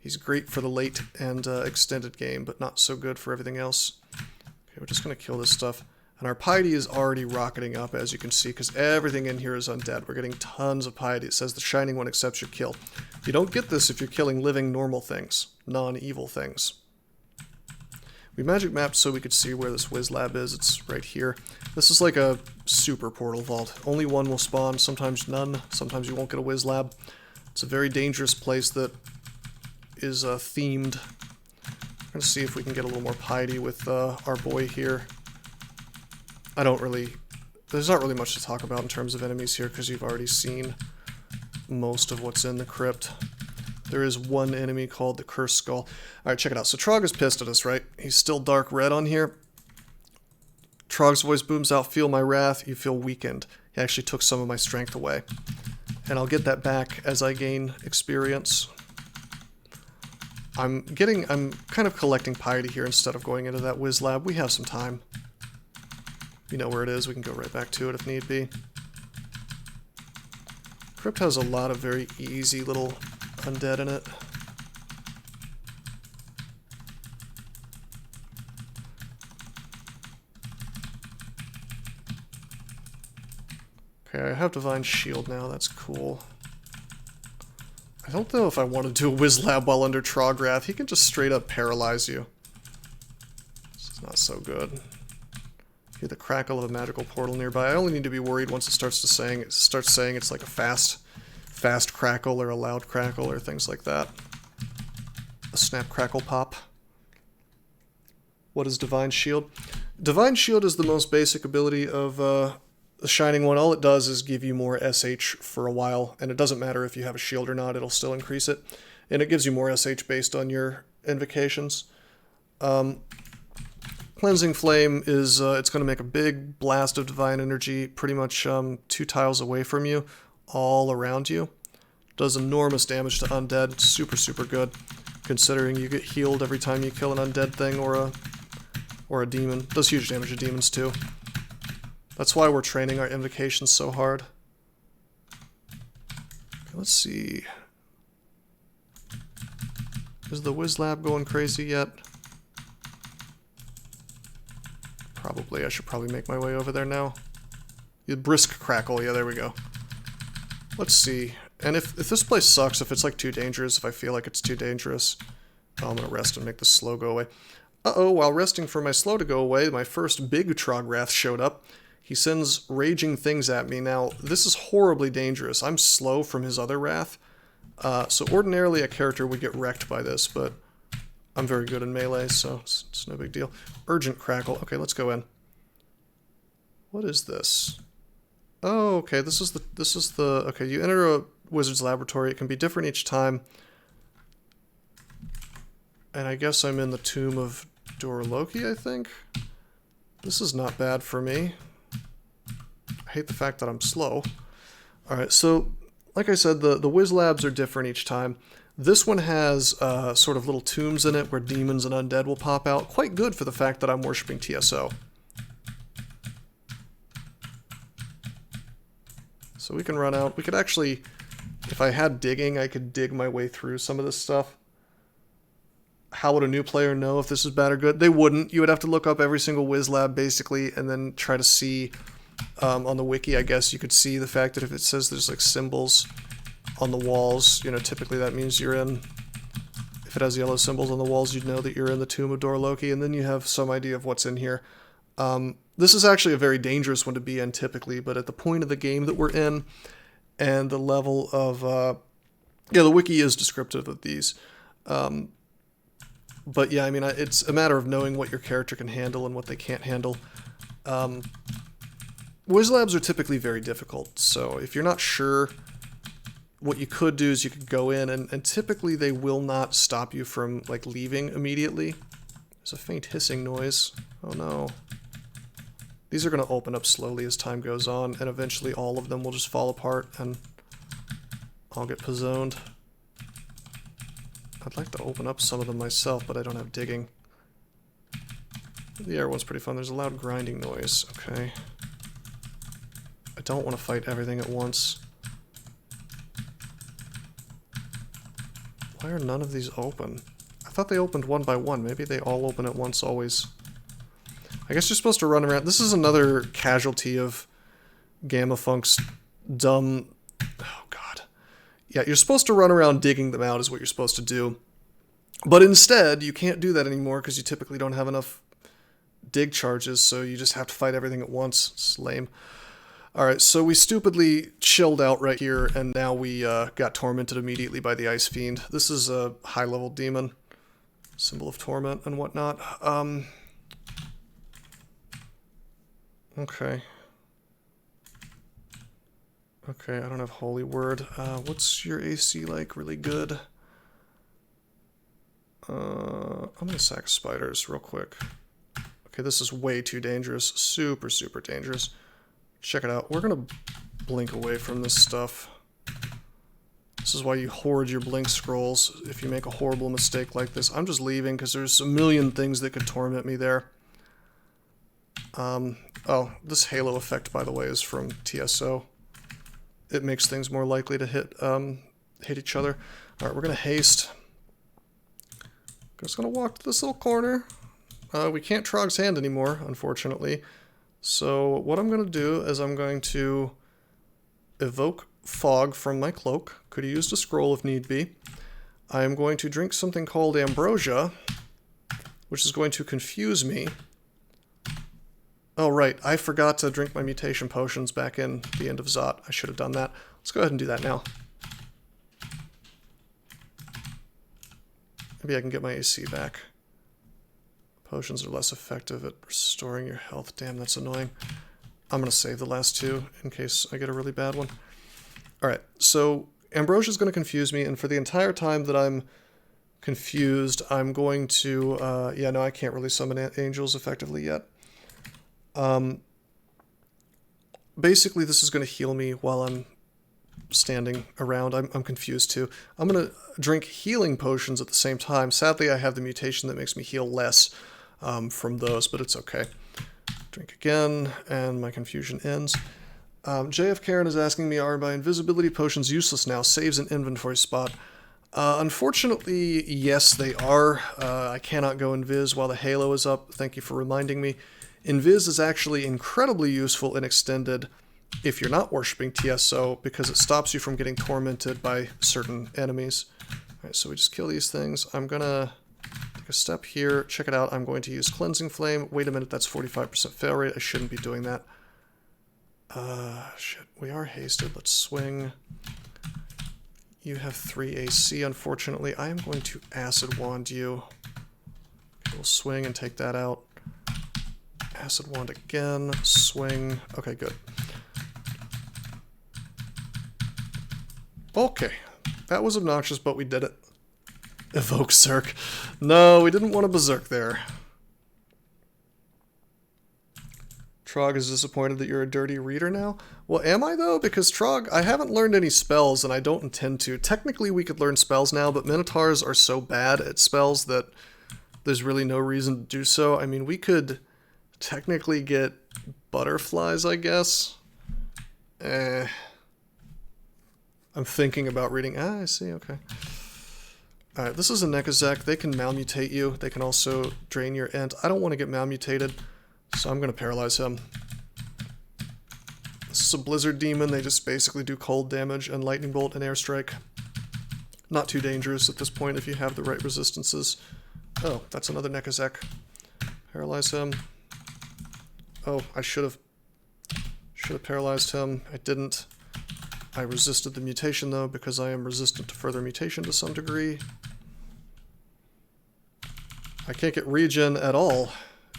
He's great for the late and extended game, but not so good for everything else. Okay, we're just going to kill this stuff. And our piety is already rocketing up, as you can see, because everything in here is undead. We're getting tons of piety. It says the Shining One accepts your kill. You don't get this if you're killing living, normal things, non-evil things. We magic mapped so we could see where this Wiz Lab is. It's right here. This is like a super portal vault. Only one will spawn, sometimes none. Sometimes you won't get a Wiz Lab. It's a very dangerous place that is themed. We're going to see if we can get a little more piety with our boy here. There's not really much to talk about in terms of enemies here, because you've already seen most of what's in the crypt. There is one enemy called the Cursed Skull. Alright, check it out. So Trog is pissed at us, right? He's still dark red on here. Trog's voice booms out, feel my wrath, you feel weakened. He actually took some of my strength away. And I'll get that back as I gain experience. I'm kind of collecting piety here instead of going into that Wiz Lab. We have some time. You know where it is, we can go right back to it if need be. Crypt has a lot of very easy little undead in it. Okay, I have Divine Shield now, that's cool. I don't know if I want to do a Wiz Lab while under Trogwrath. He can just straight up paralyze you. This is not so good. Hear the crackle of a magical portal nearby. I only need to be worried once it starts saying it's like a fast crackle or a loud crackle or things like that. A snap, crackle, pop. What is Divine Shield? Divine Shield is the most basic ability of the Shining One. All it does is give you more SH for a while, and it doesn't matter if you have a shield or not, it'll still increase it. And it gives you more SH based on your invocations. Cleansing Flame is, it's going to make a big blast of divine energy pretty much 2 tiles away from you, all around you. Does enormous damage to undead. Super, super good, considering you get healed every time you kill an undead thing or a demon. Does huge damage to demons too. That's why we're training our invocations so hard. Okay, let's see. Is the Wiz Lab going crazy yet? Probably. I should probably make my way over there now. The brisk crackle. Yeah, there we go. Let's see. And if this place sucks, if it's like too dangerous, if I feel like it's too dangerous, I'm going to rest and make the slow go away. Uh-oh, while resting for my slow to go away, my first big Trogwrath showed up. He sends raging things at me. Now, this is horribly dangerous. I'm slow from his other wrath. So ordinarily a character would get wrecked by this, but I'm very good in melee, so it's no big deal. Urgent crackle. Okay, let's go in. What is this? Oh, okay, this is the okay, you enter a wizard's laboratory. It can be different each time. And I guess I'm in the Tomb of Dorloki, I think. This is not bad for me. I hate the fact that I'm slow. Alright, so like I said, the Wiz Labs are different each time. This one has sort of little tombs in it where demons and undead will pop out. Quite good for the fact that I'm worshipping TSO. So we can run out. We could actually, if I had digging, I could dig my way through some of this stuff. How would a new player know if this is bad or good? They wouldn't. You would have to look up every single Wiz Lab, basically, and then try to see on the wiki, I guess, you could see the fact that if it says there's like symbols on the walls. You know, typically that means you're in... If it has yellow symbols on the walls, you'd know that you're in the Tomb of Dor Loki, and then you have some idea of what's in here. This is actually a very dangerous one to be in typically, but at the point of the game that we're in, and the level of... yeah, the wiki is descriptive of these. But yeah, I mean, it's a matter of knowing what your character can handle and what they can't handle. Whiz labs are typically very difficult, so if you're not sure, what you could do is you could go in, and typically they will not stop you from, like, leaving immediately. There's a faint hissing noise. Oh no. These are going to open up slowly as time goes on, and eventually all of them will just fall apart, and I'll get pizzoned. I'd like to open up some of them myself, but I don't have digging. The air one's pretty fun. There's a loud grinding noise. Okay. I don't want to fight everything at once. Why are none of these open? I thought they opened one by one. Maybe they all open at once always. I guess you're supposed to run around. This is another casualty of Gamma Funk's dumb... Oh, God. Yeah, you're supposed to run around digging them out is what you're supposed to do. But instead, you can't do that anymore because you typically don't have enough dig charges, so you just have to fight everything at once. It's lame. Alright, so we stupidly chilled out right here, and now we got tormented immediately by the Ice Fiend. This is a high-level demon. Symbol of torment and whatnot. Okay. Okay, I don't have Holy Word. What's your AC like? Really good? I'm gonna sack spiders real quick. Okay, this is way too dangerous. Super, super dangerous. Check it out. We're gonna blink away from this stuff. This is why you hoard your blink scrolls if you make a horrible mistake like this. I'm just leaving because there's a million things that could torment me there. Oh, this halo effect, by the way, is from TSO. It makes things more likely to hit each other. Alright, we're gonna haste. Just gonna walk to this little corner. We can't Trog's Hand anymore, unfortunately. So what I'm going to do is I'm going to evoke fog from my cloak. Could have used a scroll if need be. I am going to drink something called ambrosia, which is going to confuse me. Oh, right. I forgot to drink my mutation potions back in the end of Zot. I should have done that. Let's go ahead and do that now. Maybe I can get my AC back. Potions are less effective at restoring your health. Damn, that's annoying. I'm going to save the last two in case I get a really bad one. Alright, so ambrosia is going to confuse me, and for the entire time that I'm confused, I'm going to... yeah, no, I can't really summon angels effectively yet. Basically, this is going to heal me while I'm standing around. I'm confused too. I'm going to drink healing potions at the same time. Sadly, I have the mutation that makes me heal less from those, but it's okay. Drink again, and my confusion ends. JF Karen is asking me, are my invisibility potions useless now? Saves an inventory spot. Unfortunately, yes, they are. I cannot go invis while the halo is up. Thank you for reminding me. Invis is actually incredibly useful and extended if you're not worshipping TSO, because it stops you from getting tormented by certain enemies. Alright, so we just kill these things. I'm gonna take a step here. Check it out. I'm going to use Cleansing Flame. Wait a minute, that's 45% fail rate. I shouldn't be doing that. Shit. We are hasted. Let's swing. You have 3 AC, unfortunately. I am going to Acid Wand you. Okay, we'll swing and take that out. Acid Wand again. Swing. Okay, good. Okay. That was obnoxious, but we did it. Evoke Zerk. No, we didn't want a Berserk there. Trog is disappointed that you're a dirty reader now. Well, am I though? Because Trog, I haven't learned any spells and I don't intend to. Technically we could learn spells now, but Minotaurs are so bad at spells that there's really no reason to do so. I mean, we could technically get butterflies, I guess. I'm thinking about reading. Ah, I see, okay. Alright, this is a Nekazek. They can malmutate you. They can also drain your int. I don't want to get malmutated, so I'm going to paralyze him. This is a Blizzard Demon. They just basically do cold damage and Lightning Bolt and Airstrike. Not too dangerous at this point if you have the right resistances. Oh, that's another Nekazek. Paralyze him. Oh, I should have paralyzed him. I didn't. I resisted the mutation though, because I am resistant to further mutation to some degree. I can't get regen at all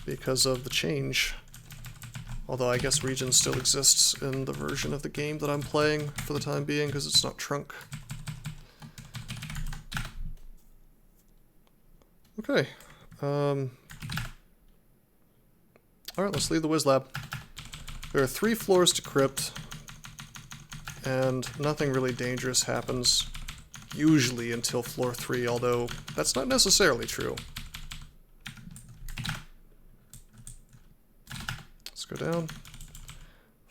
because of the change. Although I guess regen still exists in the version of the game that I'm playing for the time being, because it's not trunk. Okay. Alright, let's leave the Wiz Lab. There are 3 floors to crypt, and nothing really dangerous happens, usually until floor 3, although that's not necessarily true. Let's go down.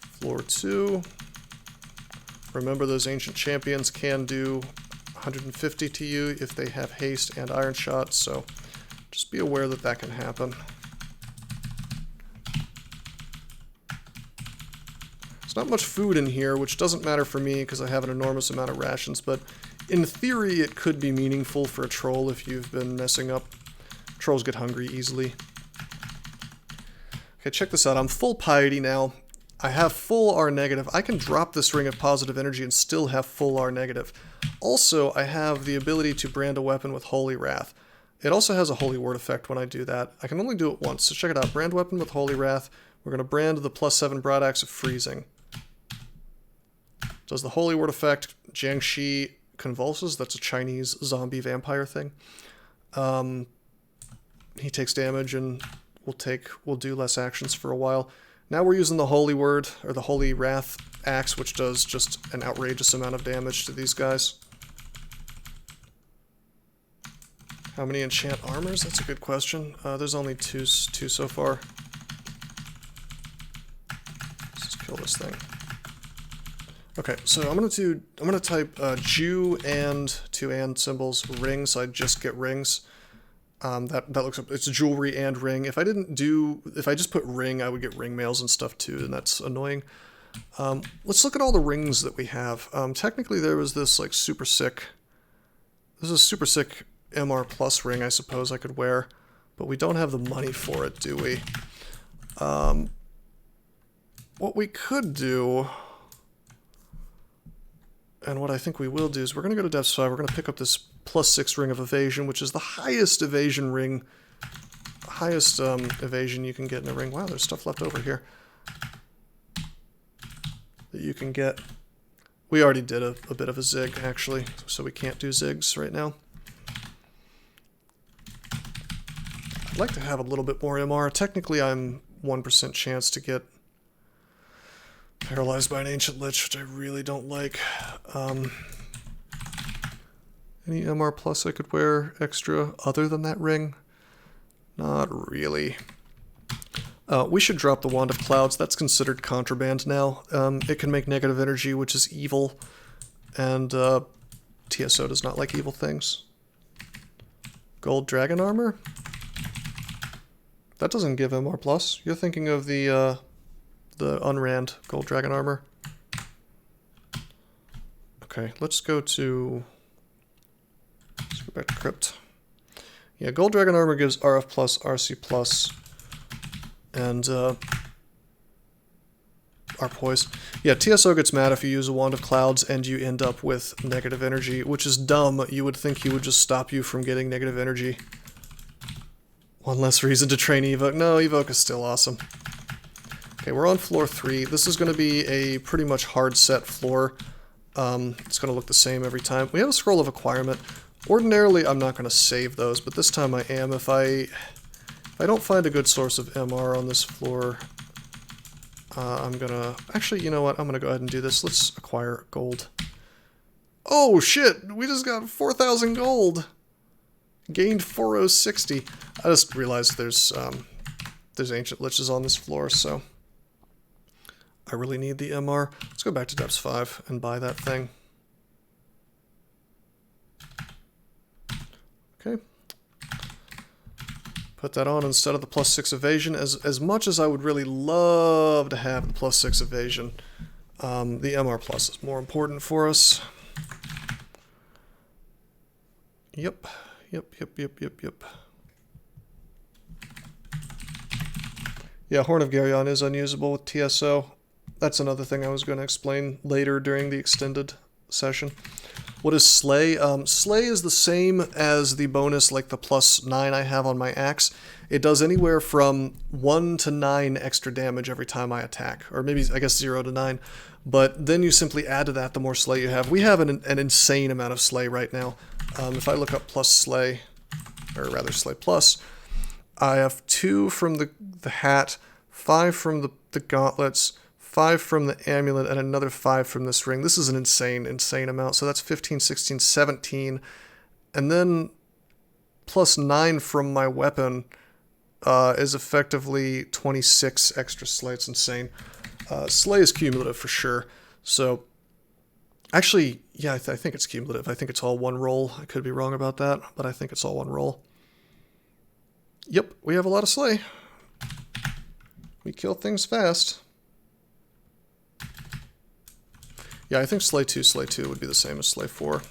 Floor 2. Remember, those ancient champions can do 150 to you if they have haste and iron shot, so just be aware that that can happen. There's not much food in here, which doesn't matter for me because I have an enormous amount of rations, but in theory it could be meaningful for a troll if you've been messing up. Trolls get hungry easily. Okay, check this out. I'm full piety now. I have full R negative. I can drop this ring of positive energy and still have full R negative. Also, I have the ability to brand a weapon with Holy Wrath. It also has a Holy Word effect when I do that. I can only do it once, so check it out. Brand weapon with Holy Wrath. We're going to brand the +7 Broadaxe of Freezing. Does the Holy Word effect. Jiangshi convulses. That's a Chinese zombie vampire thing. He takes damage and we'll do less actions for a while. Now we're using the Holy Word, or the Holy Wrath axe, which does just an outrageous amount of damage to these guys. How many enchant armors? That's a good question. There's only two so far. Let's just kill this thing. Okay, so I'm gonna type Jew and 2 and symbols ring, so I just get rings. That looks up. It's jewelry and ring. If I just put ring, I would get ring mails and stuff too, and that's annoying. Let's look at all the rings that we have. Technically, there was this like super sick. This is a super sick MR plus ring, I suppose I could wear, but we don't have the money for it, do we? What we could do, and what I think we will do, is we're going to go to Depths 5. We're going to pick up this +6 ring of evasion, which is the highest evasion ring, highest evasion you can get in a ring. Wow, there's stuff left over here that you can get. We already did a bit of a zig, actually, so we can't do zigs right now. I'd like to have a little bit more MR. Technically, I'm 1% chance to get paralyzed by an Ancient Lich, which I really don't like. Any MR plus I could wear extra other than that ring? Not really. We should drop the Wand of Clouds. That's considered contraband now. It can make negative energy, which is evil, and TSO does not like evil things. Gold Dragon Armor? That doesn't give MR plus. You're thinking of the Unrand Gold Dragon Armor. Okay, let's go back to Crypt. Yeah, Gold Dragon Armor gives RF plus, RC plus, and R poise. Yeah, TSO gets mad if you use a Wand of Clouds and you end up with negative energy, which is dumb. You would think he would just stop you from getting negative energy. One less reason to train Evoke. No, Evoke is still awesome. Okay, we're on floor 3. This is going to be a pretty much hard set floor. It's going to look the same every time. We have a Scroll of Acquirement. Ordinarily, I'm not going to save those, but this time I am. If I don't find a good source of MR on this floor, I'm going to... Actually, you know what? I'm going to go ahead and do this. Let's acquire gold. Oh, shit! We just got 4,000 gold! Gained 4060. I just realized there's Ancient Liches on this floor, so I really need the MR. Let's go back to Depths 5 and buy that thing. Okay. Put that on instead of the +6 evasion. As much as I would really love to have the +6 evasion, The MR Plus is more important for us. Yep. Yeah, Horn of Geryon is unusable with TSO. That's another thing I was going to explain later during the extended session. What is Slay? Slay is the same as the bonus, like the +9 I have on my axe. It does anywhere from 1 to 9 extra damage every time I attack, or maybe, I guess, 0 to 9. But then you simply add to that the more Slay you have. We have an insane amount of Slay right now. If I look up plus Slay, or rather Slay plus, I have 2 from the hat, 5 from the gauntlets, 5 from the amulet, and another 5 from this ring. This is an insane amount. So that's 15, 16, 17. And then plus 9 from my weapon is effectively 26 extra Slay. It's insane. Slay is cumulative for sure. So, actually, yeah, I think it's cumulative. I think it's all one roll. I could be wrong about that, but I think it's all one roll. Yep, we have a lot of Slay. We kill things fast. Yeah, I think Slay 2 would be the same as Slay 4.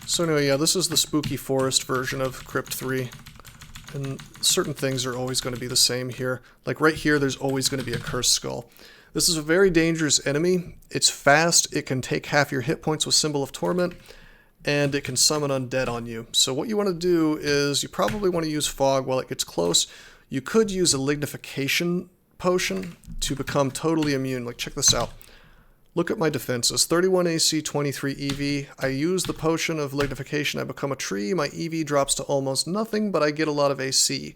So anyway, yeah, this is the spooky forest version of Crypt 3. And certain things are always going to be the same here. Like right here, there's always going to be a cursed skull. This is a very dangerous enemy. It's fast, it can take half your hit points with Symbol of Torment, and it can summon undead on you. So what you want to do is you probably want to use Fog while it gets close. You could use a Lignification potion to become totally immune. Like, check this out. Look at my defenses. 31 AC, 23 EV. I use the potion of Lignification. I become a tree. My EV drops to almost nothing, but I get a lot of AC.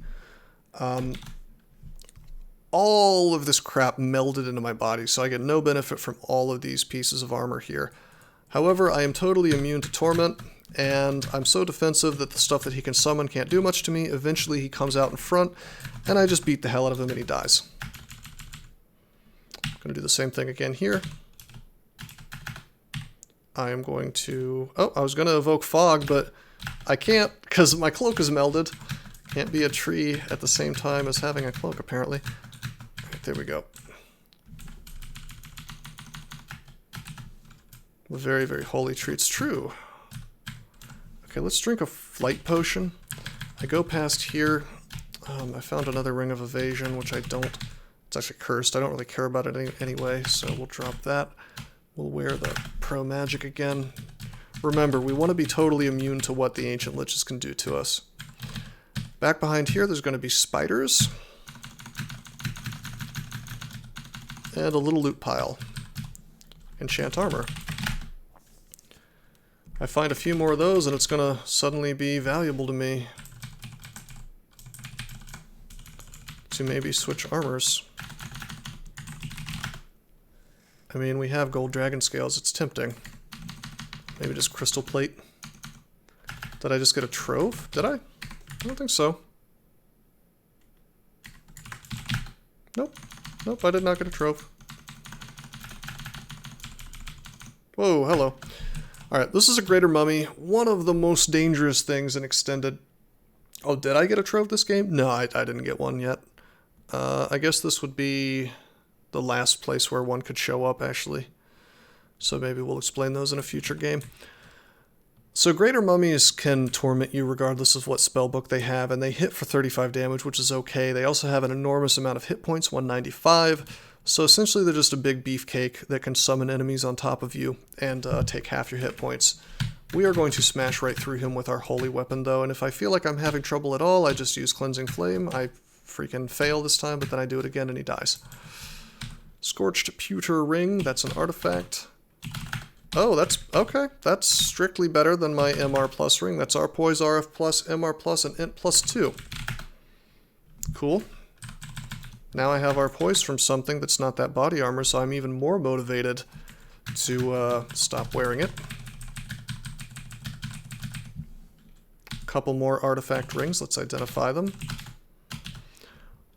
All of this crap melded into my body, so I get no benefit from all of these pieces of armor here. However, I am totally immune to Torment, and I'm so defensive that the stuff that he can summon can't do much to me. Eventually he comes out in front, and I just beat the hell out of him and he dies. I'm going to do the same thing again here. I am going to... Oh, I was going to evoke Fog, but I can't because my cloak is melded. Can't be a tree at the same time as having a cloak, apparently. Right, there we go. Very, very holy tree. It's true. Okay, let's drink a flight potion. I go past here. I found another ring of evasion, which I don't... It's actually cursed. I don't really care about it anyway, so we'll drop that. We'll wear the Pro Magic again. Remember, we want to be totally immune to what the Ancient Liches can do to us. Back behind here, there's going to be spiders. And a little loot pile. Enchant armor. I find a few more of those and it's going to suddenly be valuable to me to maybe switch armors. I mean, we have gold dragon scales, it's tempting. Maybe just crystal plate. Did I just get a trove? Did I? I don't think so. Nope. Nope, I did not get a trove. Whoa, hello. Alright, this is a Greater Mummy. One of the most dangerous things in Extended. Oh, did I get a trove this game? No, I didn't get one yet. I guess this would be the last place where one could show up, actually. So maybe we'll explain those in a future game. So Greater Mummies can torment you regardless of what spellbook they have, and they hit for 35 damage, which is okay. They also have an enormous amount of hit points, 195. So essentially they're just a big beefcake that can summon enemies on top of you and take half your hit points. We are going to smash right through him with our holy weapon, though, and if I feel like I'm having trouble at all, I just use Cleansing Flame. I freaking fail this time, but then I do it again and he dies. Scorched Pewter Ring, that's an artifact. Oh, that's okay. That's strictly better than my MR plus ring. That's our Poise RF plus, MR plus, and Int plus 2. Cool. Now I have our Poise from something that's not that body armor, so I'm even more motivated to stop wearing it. Couple more artifact rings. Let's identify them.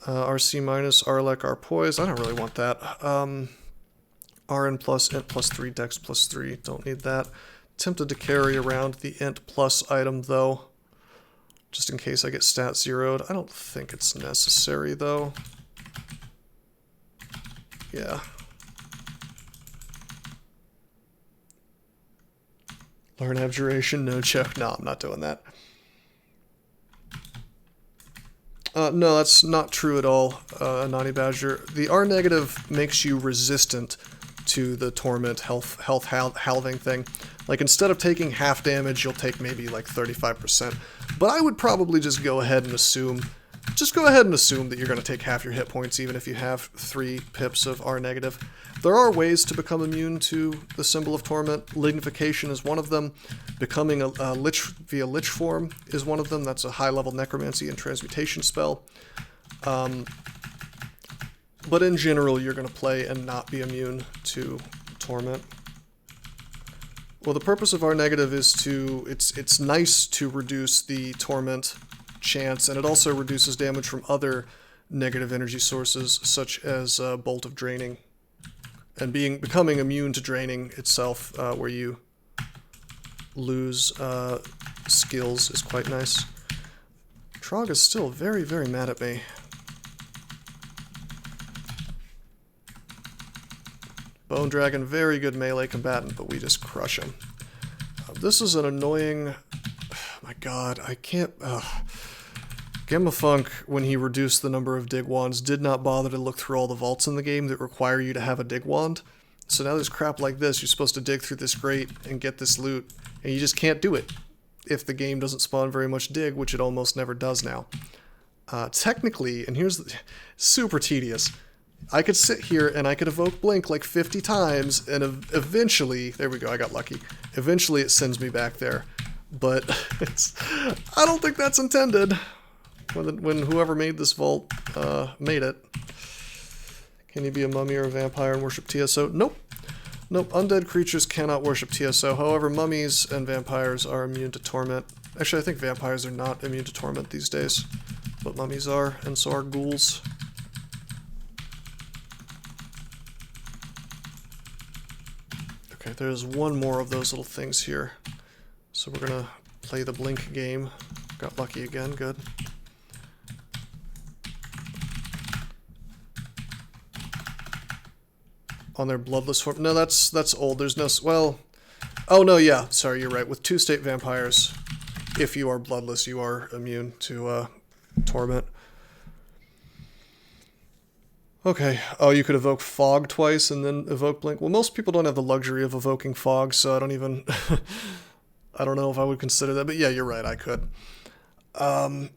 RC minus, Arlec, R Poise. I don't really want that. RN plus, Int plus 3, Dex plus 3. Don't need that. Tempted to carry around the Int plus item, though. Just in case I get stat zeroed. I don't think it's necessary, though. Yeah. Learn Abjuration, no joke. No, I'm not doing that. No, that's not true at all, Anani Badger. The R negative makes you resistant to the Torment health halving thing. Like, instead of taking half damage, you'll take maybe like 35%. But I would probably just go ahead and assume that you're going to take half your hit points even if you have 3 pips of R negative. There are ways to become immune to the Symbol of Torment. Lignification is one of them. Becoming a Lich via Lich form is one of them. That's a high-level necromancy and transmutation spell. But in general, you're going to play and not be immune to Torment. Well, the purpose of R negative is it's nice to reduce the Torment chance, and it also reduces damage from other negative energy sources, such as Bolt of Draining. And becoming immune to draining itself, where you lose skills, is quite nice. Trog is still very, very mad at me. Bone Dragon, very good melee combatant, but we just crush him. This is an annoying... Oh my god, I can't... Gamma Funk, when he reduced the number of dig wands, did not bother to look through all the vaults in the game that require you to have a dig wand. So now there's crap like this. You're supposed to dig through this grate and get this loot, and you just can't do it if the game doesn't spawn very much dig, which it almost never does now. Technically, and here's the... super tedious. I could sit here and I could evoke Blink like 50 times, and eventually... There we go, I got lucky. Eventually it sends me back there. But I don't think that's intended. When whoever made this vault made it. Can you be a mummy or a vampire and worship TSO? Nope. Nope, undead creatures cannot worship TSO. However, mummies and vampires are immune to torment. Actually, I think vampires are not immune to torment these days. But mummies are, and so are ghouls. Okay, there's one more of those little things here. So we're gonna play the Blink game. Got lucky again, good. On their bloodless form. No, that's old. There's no... Well... Oh, no, yeah. Sorry, you're right. With 2-state vampires, if you are bloodless, you are immune to torment. Okay. Oh, you could evoke Fog twice and then evoke Blink. Well, most people don't have the luxury of evoking Fog, so I don't even... I don't know if I would consider that, but yeah, you're right, I could. Alrighty,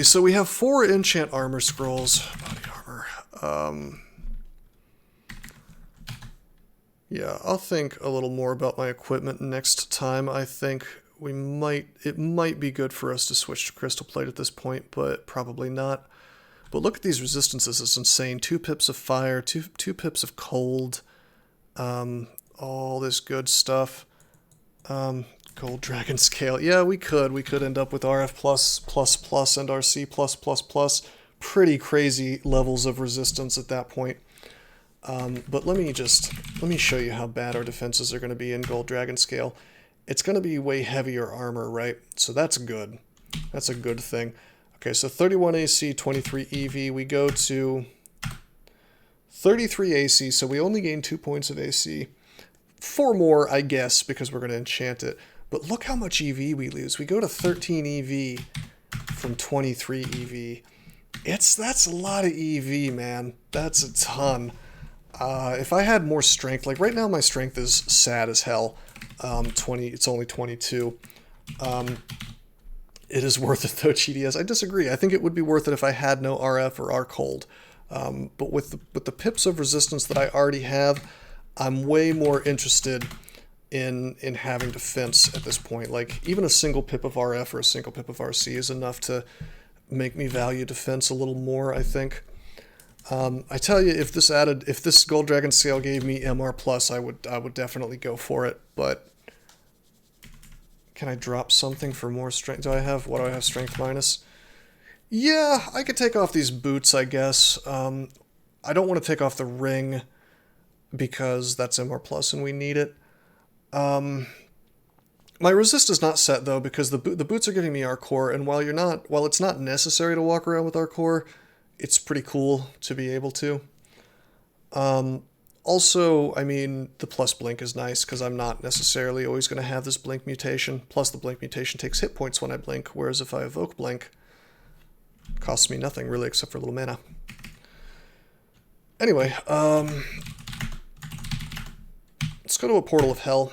so we have 4 enchant armor scrolls. Body armor. Yeah, I'll think a little more about my equipment next time. I think it might be good for us to switch to Crystal Plate at this point, but probably not. But look at these resistances, it's insane. 2 pips of fire, 2 pips of cold, all this good stuff. Gold Dragon Scale. Yeah, we could end up with RF+++ and RC+++. Pretty crazy levels of resistance at that point. But let me show you how bad our defenses are going to be in Gold Dragon Scale. It's going to be way heavier armor, right? So that's good. That's a good thing. Okay, so 31 AC, 23 EV. We go to 33 AC, so we only gain 2 points of AC. 4 more, I guess, because we're going to enchant it. But look how much EV we lose. We go to 13 EV from 23 EV. That's a lot of EV, man. That's a ton. If I had more strength, like right now my strength is sad as hell. It's only 22. It is worth it though, GDS. I disagree. I think it would be worth it if I had no RF or R cold. But with the pips of resistance that I already have, I'm way more interested in having defense at this point. Like even a single pip of RF or a single pip of RC is enough to make me value defense a little more, I think. I tell you, if this Gold Dragon Scale gave me MR+, I would definitely go for it, but can I drop something for more strength? What do I have, strength minus? Yeah, I could take off these boots, I guess. I don't want to take off the ring because that's MR+ and we need it. My resist is not set though because the boots are giving me R core, and while it's not necessary to walk around with R core, it's pretty cool to be able to. Also, I mean, the plus blink is nice because I'm not necessarily always going to have this blink mutation. Plus, the blink mutation takes hit points when I blink, whereas if I evoke blink, it costs me nothing really except for a little mana. Anyway, let's go to a Portal of Hell.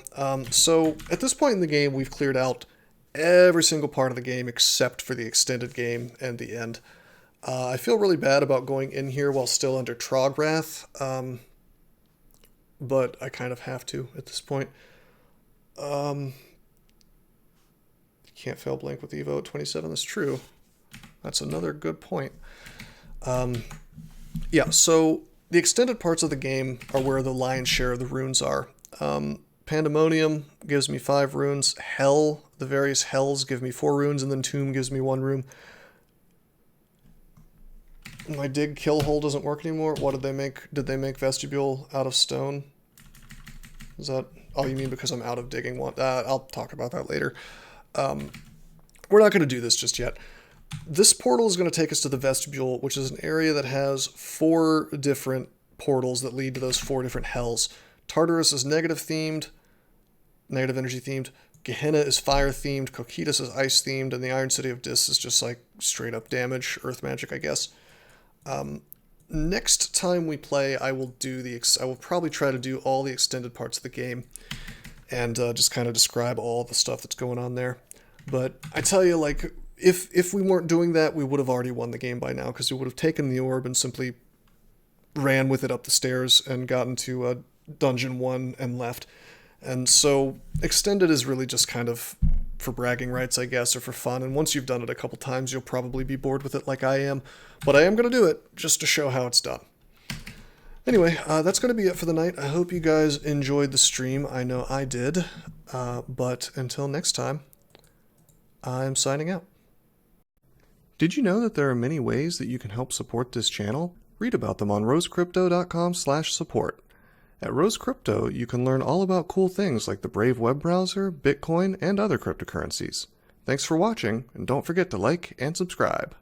So at this point in the game, we've cleared out every single part of the game except for the extended game and the end. I feel really bad about going in here while still under Trogwrath. But I kind of have to at this point. Can't fail blink with Evo at 27, that's true. That's another good point. Yeah, so the extended parts of the game are where the lion's share of the runes are. Pandemonium gives me 5 runes. Hell, the various hells give me 4 runes, and then Tomb gives me 1 rune. My dig kill hole doesn't work anymore. What did they make? Did they make Vestibule out of stone? Is that... Oh, you mean because I'm out of digging one? I'll talk about that later. We're not going to do this just yet. This portal is going to take us to the Vestibule, which is an area that has 4 different portals that lead to those 4 different hells. Tartarus is negative themed, negative energy themed. Gehenna is fire themed. Cocytus is ice themed, and the Iron City of Dis is just like straight up damage, earth magic, I guess. Next time we play, I will probably try to do all the extended parts of the game and just kind of describe all the stuff that's going on there. But I tell you, like, if we weren't doing that, we would have already won the game by now, because we would have taken the orb and simply ran with it up the stairs and gotten to Dungeon 1 and left. And so extended is really just kind of for bragging rights, I guess, or for fun. And once you've done it a couple times, you'll probably be bored with it like I am. But I am going to do it just to show how it's done. Anyway, that's going to be it for the night. I hope you guys enjoyed the stream. I know I did. But until next time, I'm signing out. Did you know that there are many ways that you can help support this channel? Read about them on rosecrypto.com/support. At Rose Crypto, you can learn all about cool things like the Brave web browser, Bitcoin, and other cryptocurrencies. Thanks for watching, and don't forget to like and subscribe.